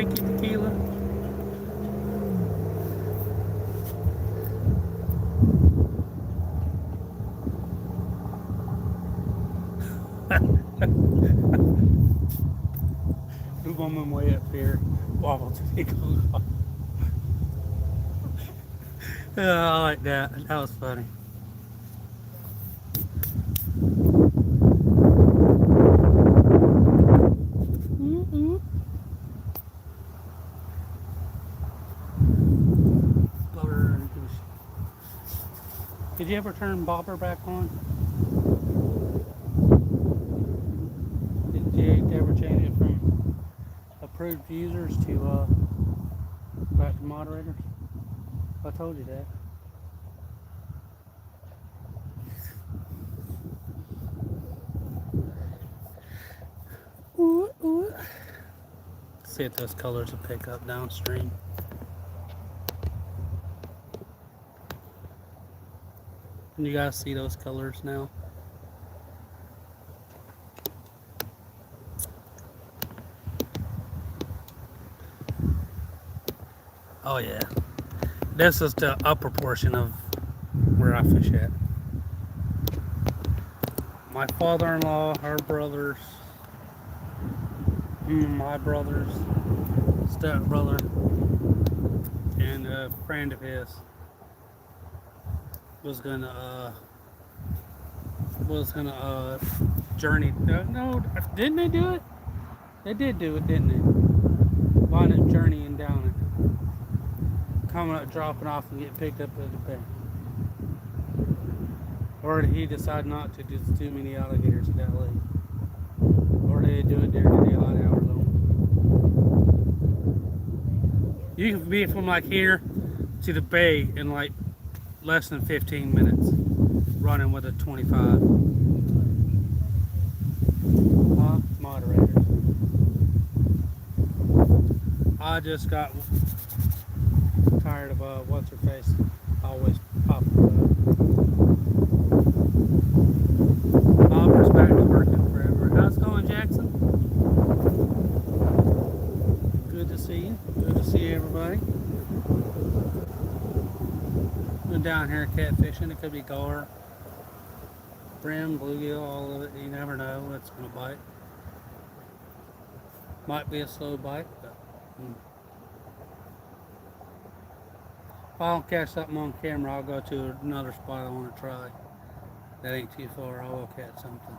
Thank you, Tequila. The woman way up here wobbled to be gone. I like that. That was funny. Mm-mm. Did you ever turn Bobber back on? Did you ever change it from approved users to back to moderators? I told you that. Ooh, ooh. See if those colors will pick up downstream. Can you guys see those colors now? Oh yeah. This is the upper portion of where I fish at. My father-in-law, her brothers, my brothers, step-brother, and a friend of his was gonna journey. No, didn't they do it? They did do it, didn't they? Wind up journeying down it, coming up, dropping off, and getting picked up at the bay. Or did he decide not to? Just too many alligators at that lake. Or did they do it during the daylight hours only? You can be from like here to the bay in like less than 15 minutes, running with a 25. Moderators. I just got tired of what's her face always popping up. Bobber's back to working forever. How's it going, Jackson? Good to see you. Good to see everybody. Been down here catfishing. It could be gar, brim, bluegill, all of it. You never know when it's going to bite. Might be a slow bite, but if I don't catch something on camera, I'll go to another spot I want to try. That ain't too far. I will catch something.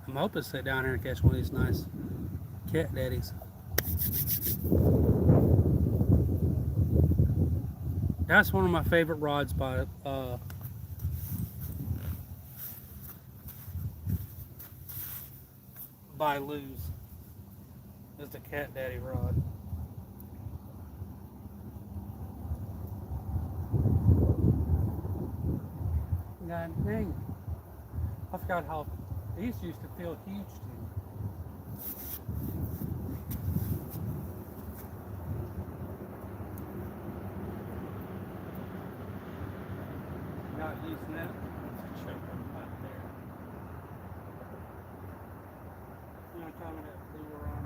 I'm hoping to sit down here and catch one of these nice cat daddies. That's one of my favorite rods by Luz. Is the cat daddy rod. God dang. I forgot how these used to feel huge to me. Not using that. Choke right there. You know, tell me that lure on.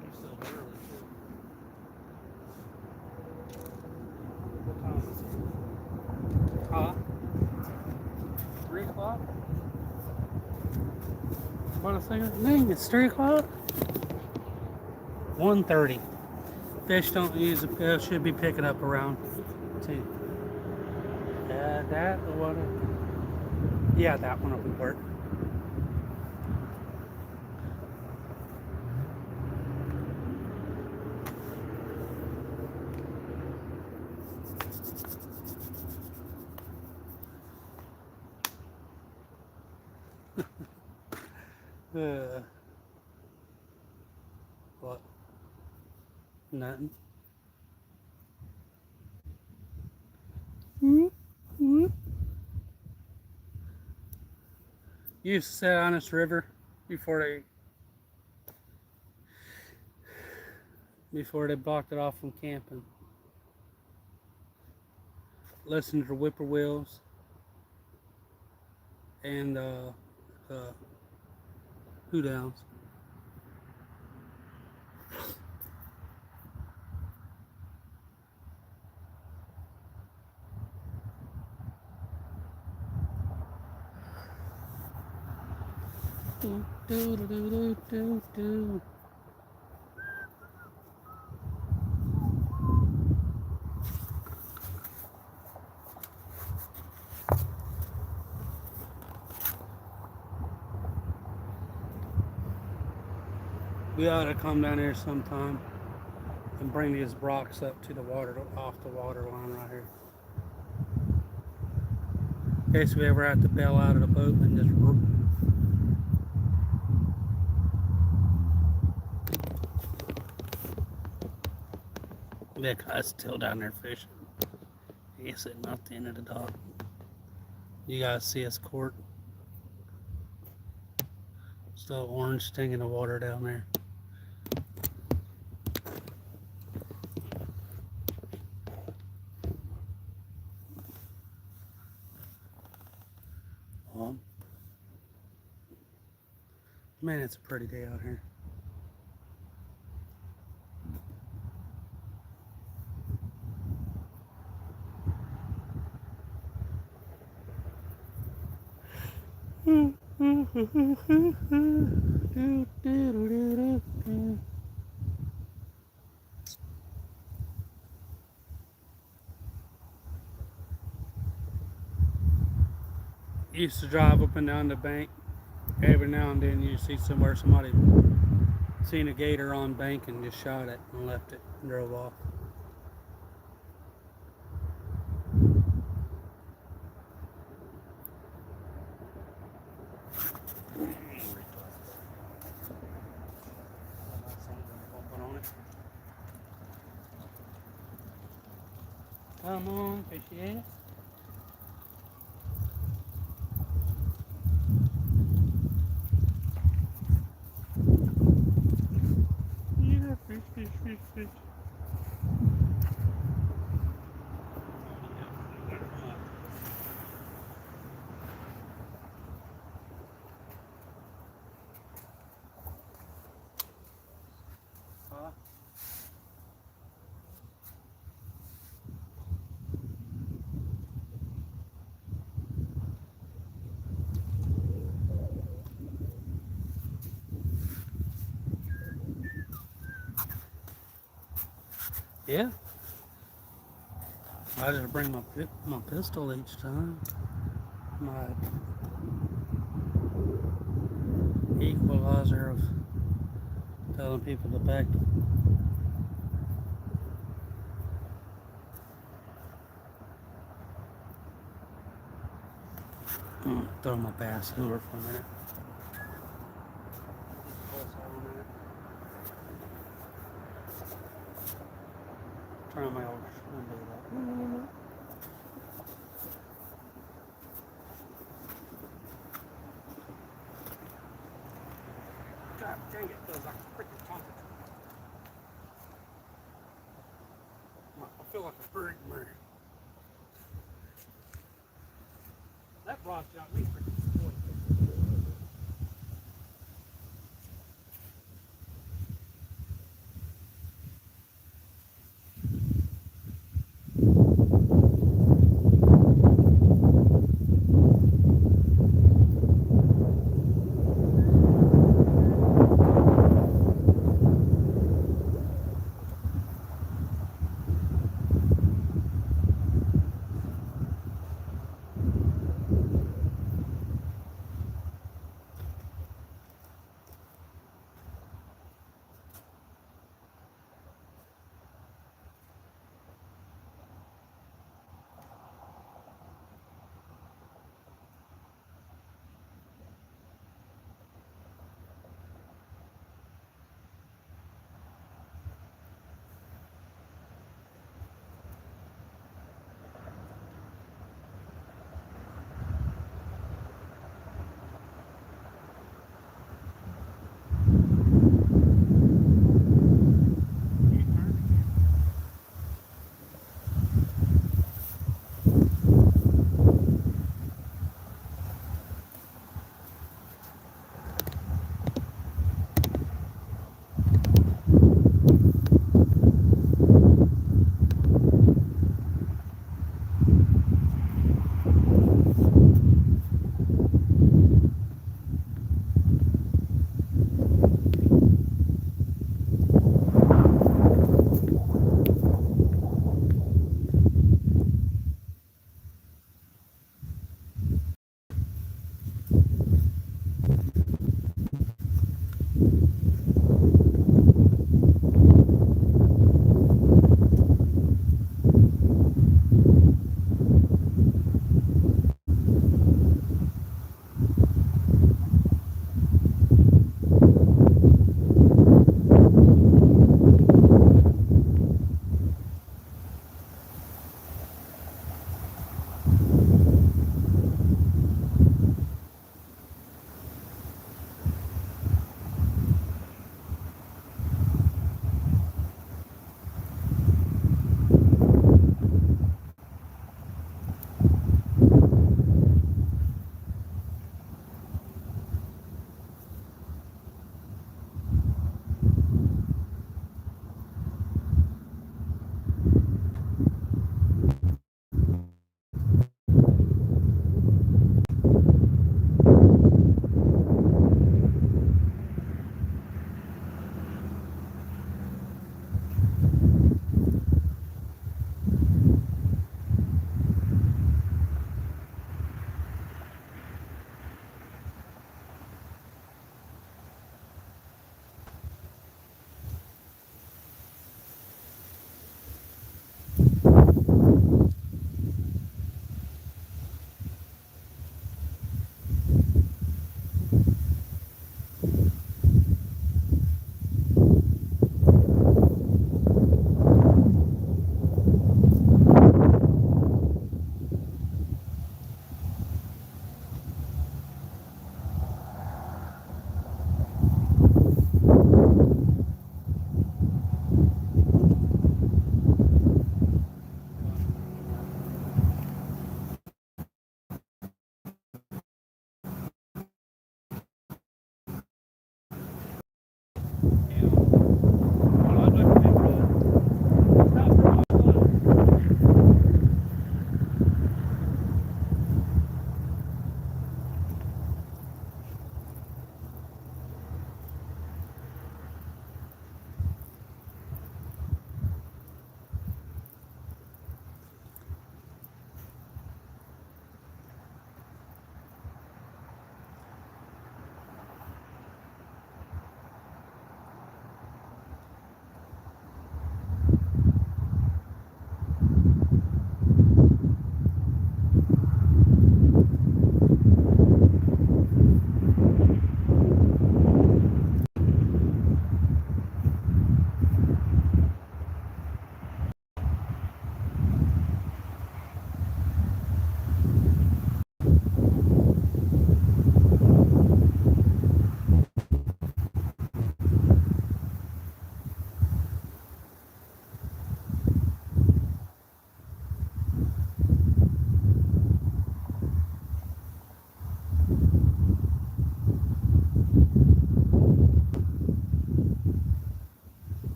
You're still early too. What time is it? Huh? 3 o'clock? What a second. Dang, it's 3 o'clock? 1:30. Fish don't use it. Should be picking up around 2. That one. Yeah, that one will work. What? Nothing. You used to sit on this river before they before they blocked it off from camping. Listen to the whippoorwills and hoot owls. Do, do, do, do, do, do. We ought to come down here sometime and bring these rocks up to the water, off the water line right here. In case we ever have to bail out of the boat and just. That guy's still down there fishing. He's sitting off the end of the dock. You guys see his court? Still orange thing in the water down there. Well, man, it's a pretty day out here. Used to drive up and down the bank. Every now and then you see somewhere somebody seen a gator on bank and just shot it and left it and drove off. Come on, fishy ass. Yeah, fish. Yeah. I just bring my pistol each time. My equalizer of telling people to back. Throw my bass lure for a minute. Turn my old window up. God dang it, feels like a freaking trumpet. I feel like a bird bird. That broad's got me freaking spoiled.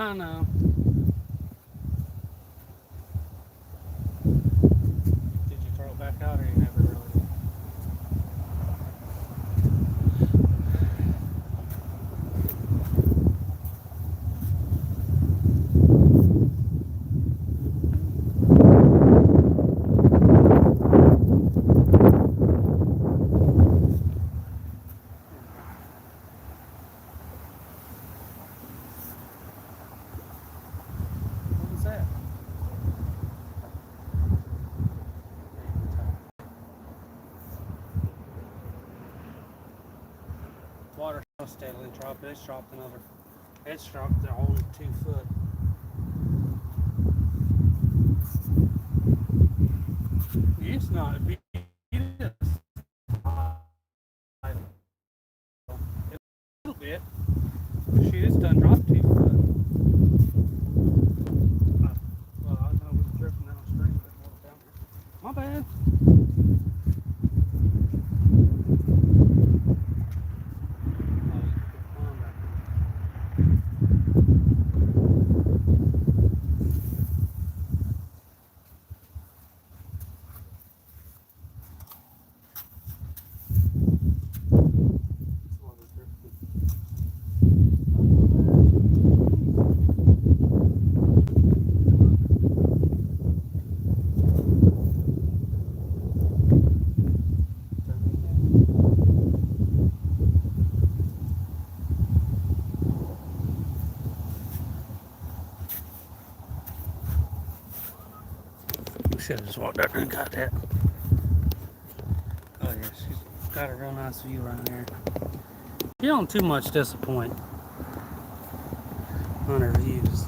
I know. Did you throw it back out or you never really did? What was that? Water steadily dropping. It's dropped another. It's dropped the whole 2 foot. It's not big. It is a little bit. Shoot, it's done dropped 2 foot. Well, I know we're drifting downstream, but it went down here. My bad. Should have just walked out there and got that. Oh yeah, she's got a real nice view right there. You don't too much disappoint on her views.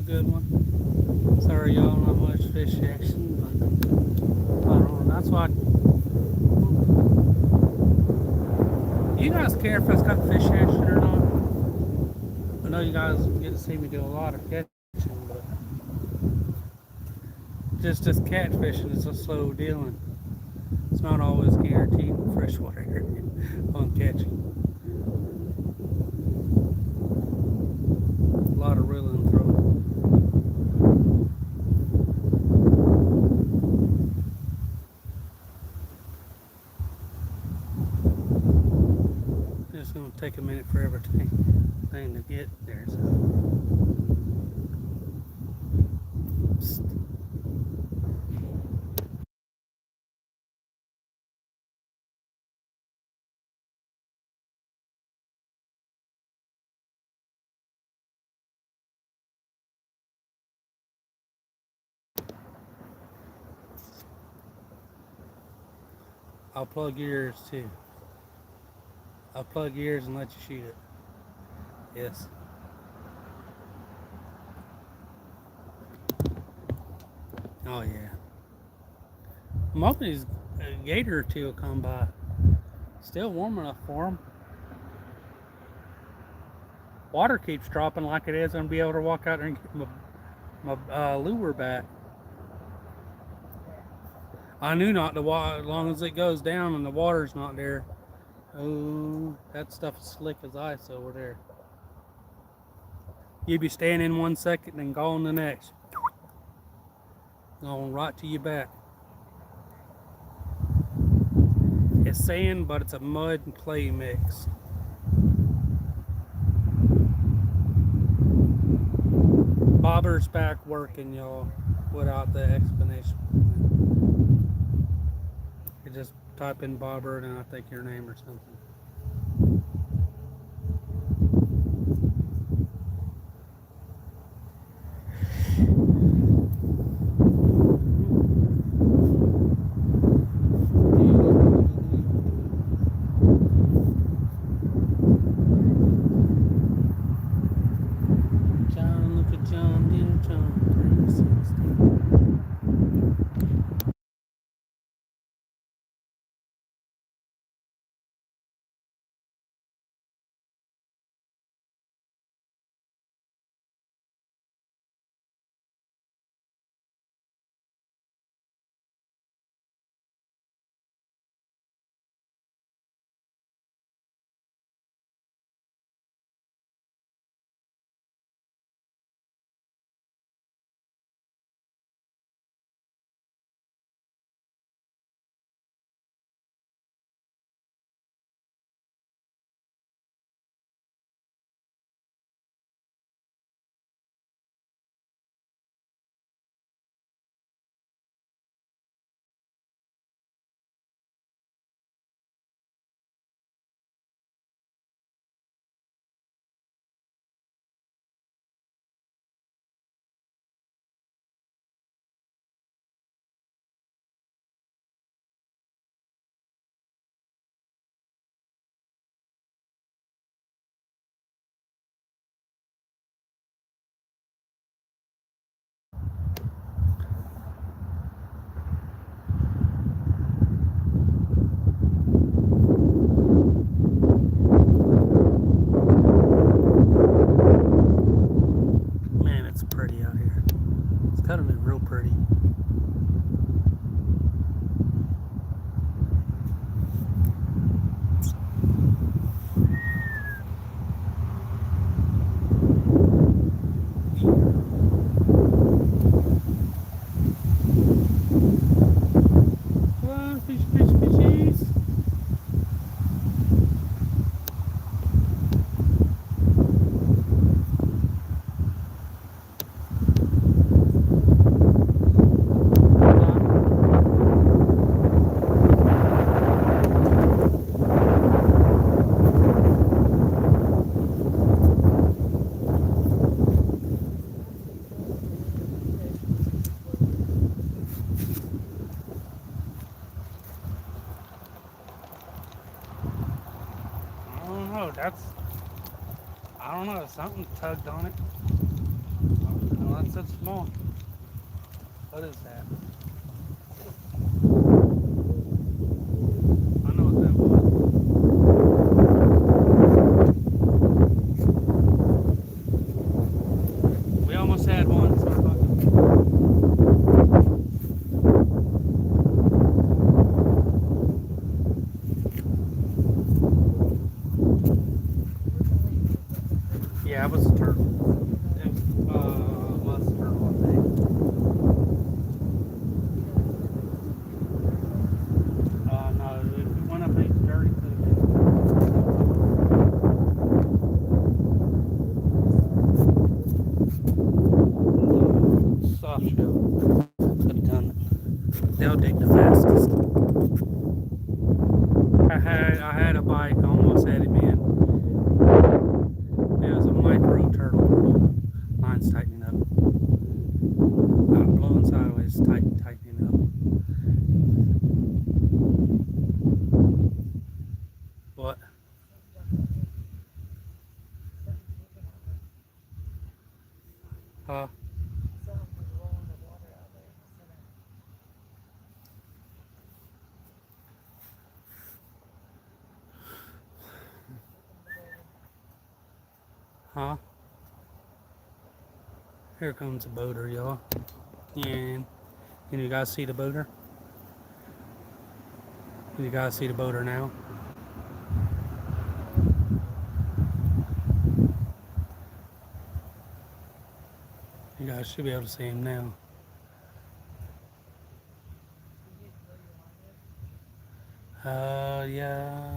Good one. Sorry y'all, not much fish action, but I don't know. That's why. You guys care if it's got fish action or not? I know you guys get to see me do a lot of catching, but just as catfishing is a slow dealing. It's not always guaranteed in freshwater area on catching. A lot of reel and throw. It's going to take a minute for everything to get there. So. I'll plug yours too. I'll plug yours and let you shoot it. Yes. Oh yeah. I'm hoping a gator or two will come by. Still warm enough for them. Water keeps dropping like it is. I'm gonna be able to walk out there and get my lure back. I knew not to walk as long as it goes down and the water's not there. Oh, that stuff is slick as ice over there. You'd be standing 1 second and gone the next. Going right to your back. It's sand, but it's a mud and clay mix. bobber's back working, y'all, without the explanation. You just type in bobber and I think your name or something. John, look at John, dear John, 360. Man, it's pretty out here. It's gotta be real pretty. Come on, fish, fish, fishies. I don't know, I don't know, something tugged on it. Well, that's so small. What is that? I know what that was. We almost had one. Sorry about that. Yeah, it was a turtle. It was a turtle, I think. No, if it went up each dirt, it could have been. Soft shell. Could have done it. They'll dig the fastest. I had a bite, almost had him in. It was a micro turtle. Line's tightening up. Not blowing sideways, tightening up. What? Huh? Huh? Here comes a boater, y'all. And can you guys see the boater? Can you guys see the boater now? You guys should be able to see him now. Yeah.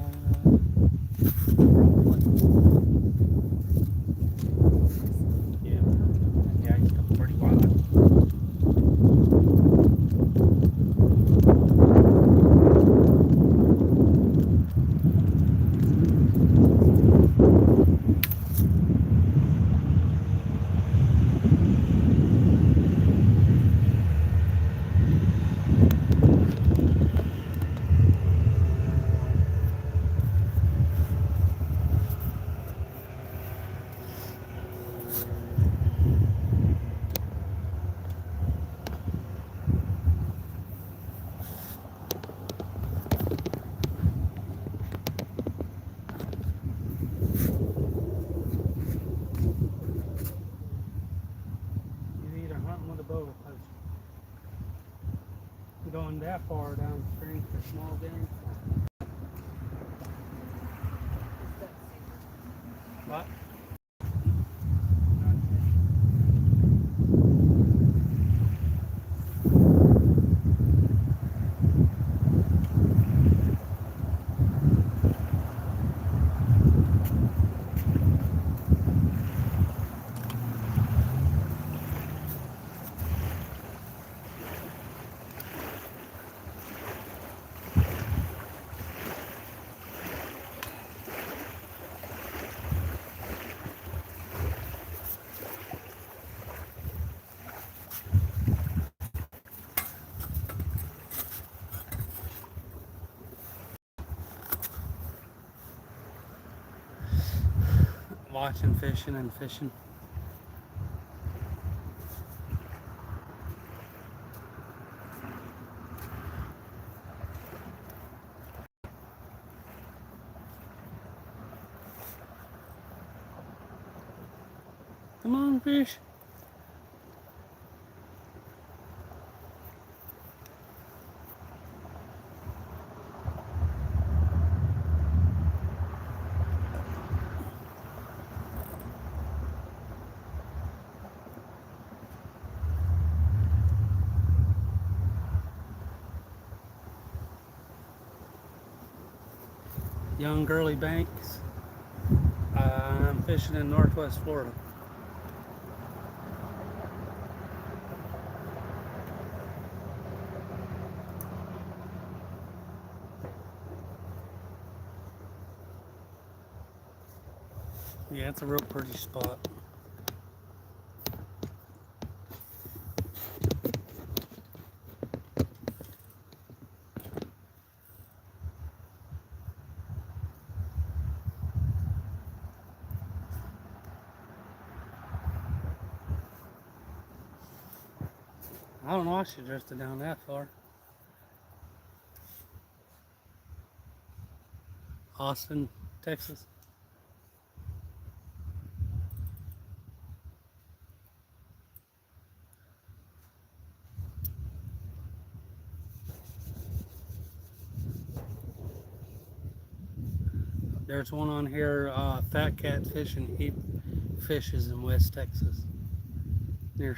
Probably. Yeah. Yeah, he's coming. that far downstream for small game. What? Watching fishing and fishing. Come on, fish. Young Gurley Banks. I'm fishing in Northwest Florida. Yeah, it's a real pretty spot. I don't know, I should drifted down that far. Austin, Texas. There's one on here, Fat Cat Fishing. He fishes in West Texas, near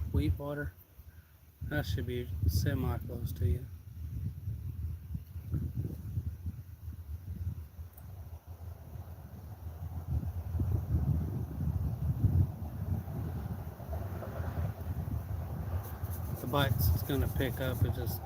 Sweetwater. That should be semi-close to you. The bite's gonna pick up. It just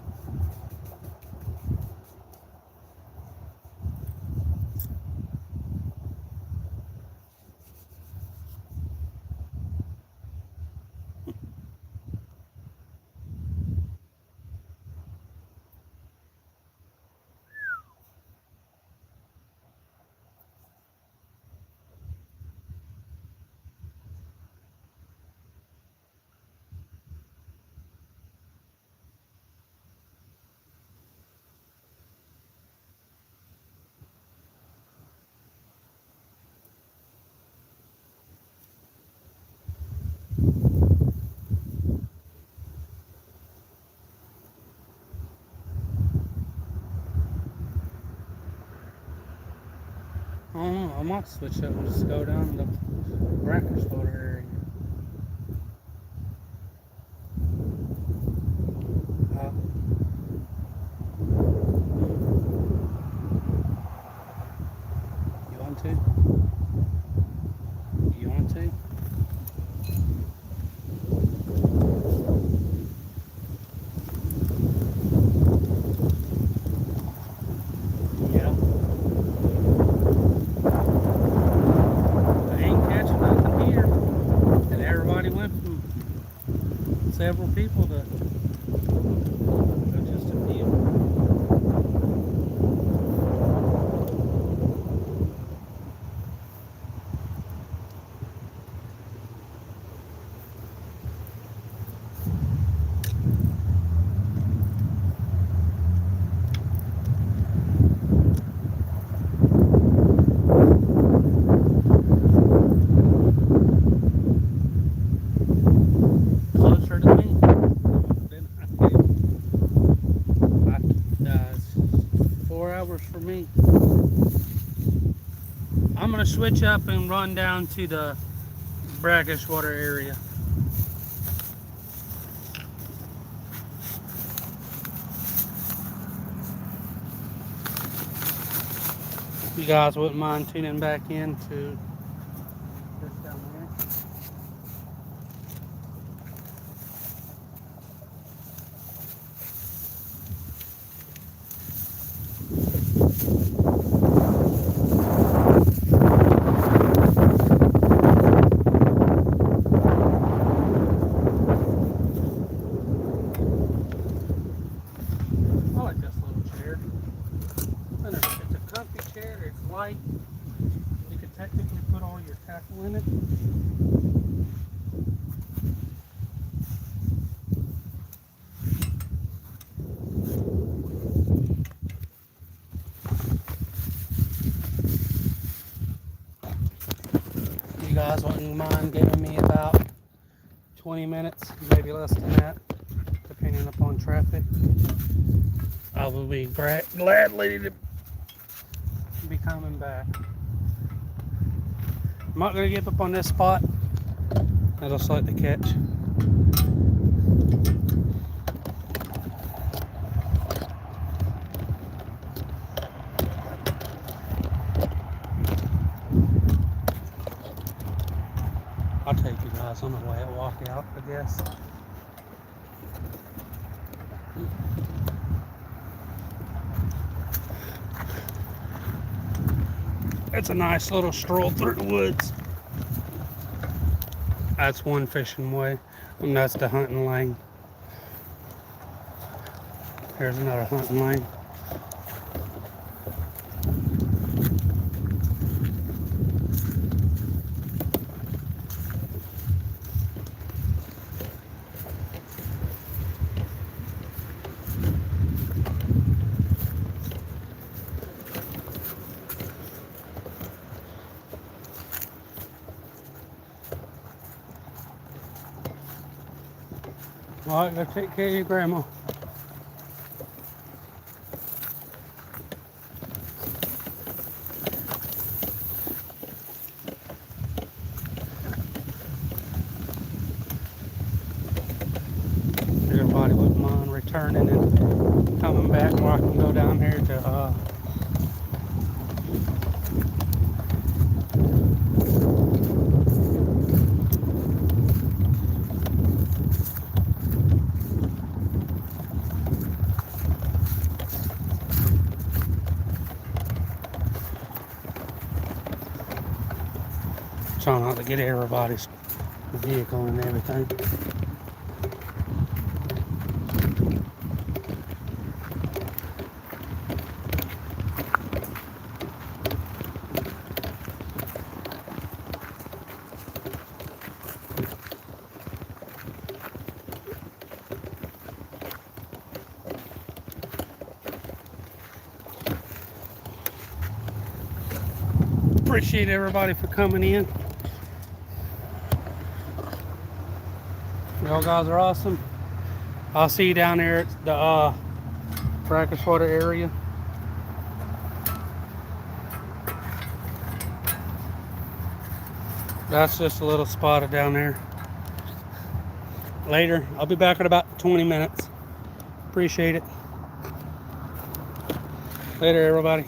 I don't know. I might switch up and just go down the Brackerswater area. You want to? You want to? Yeah. I ain't catching nothing here. And everybody went from several people to just a few. Closer to me. switch up and run down to the brackish water area. You guys wouldn't mind tuning back into this down there. I like this little chair. And it's a comfy chair, it's light. You could technically put all your tackle in it. You guys wouldn't mind giving me about 20 minutes, maybe less than that, depending upon traffic. I will be gladly to be coming back. I'm not going to give up on this spot. I just like the catch. I'll take you guys on the way I walk out, I guess. It's a nice little stroll through the woods. That's one fishing way, and that's the hunting lane. Here's another hunting lane. All right, go take care of your grandma. Everybody wouldn't mind returning and coming back where I can go down here to trying not to get everybody's vehicle and everything. Appreciate everybody for coming in. Y'all guys are awesome. I'll see you down there at the brackish water area. That's just a little spotted down there. Later. I'll be back in about 20 minutes. Appreciate it. Later, everybody.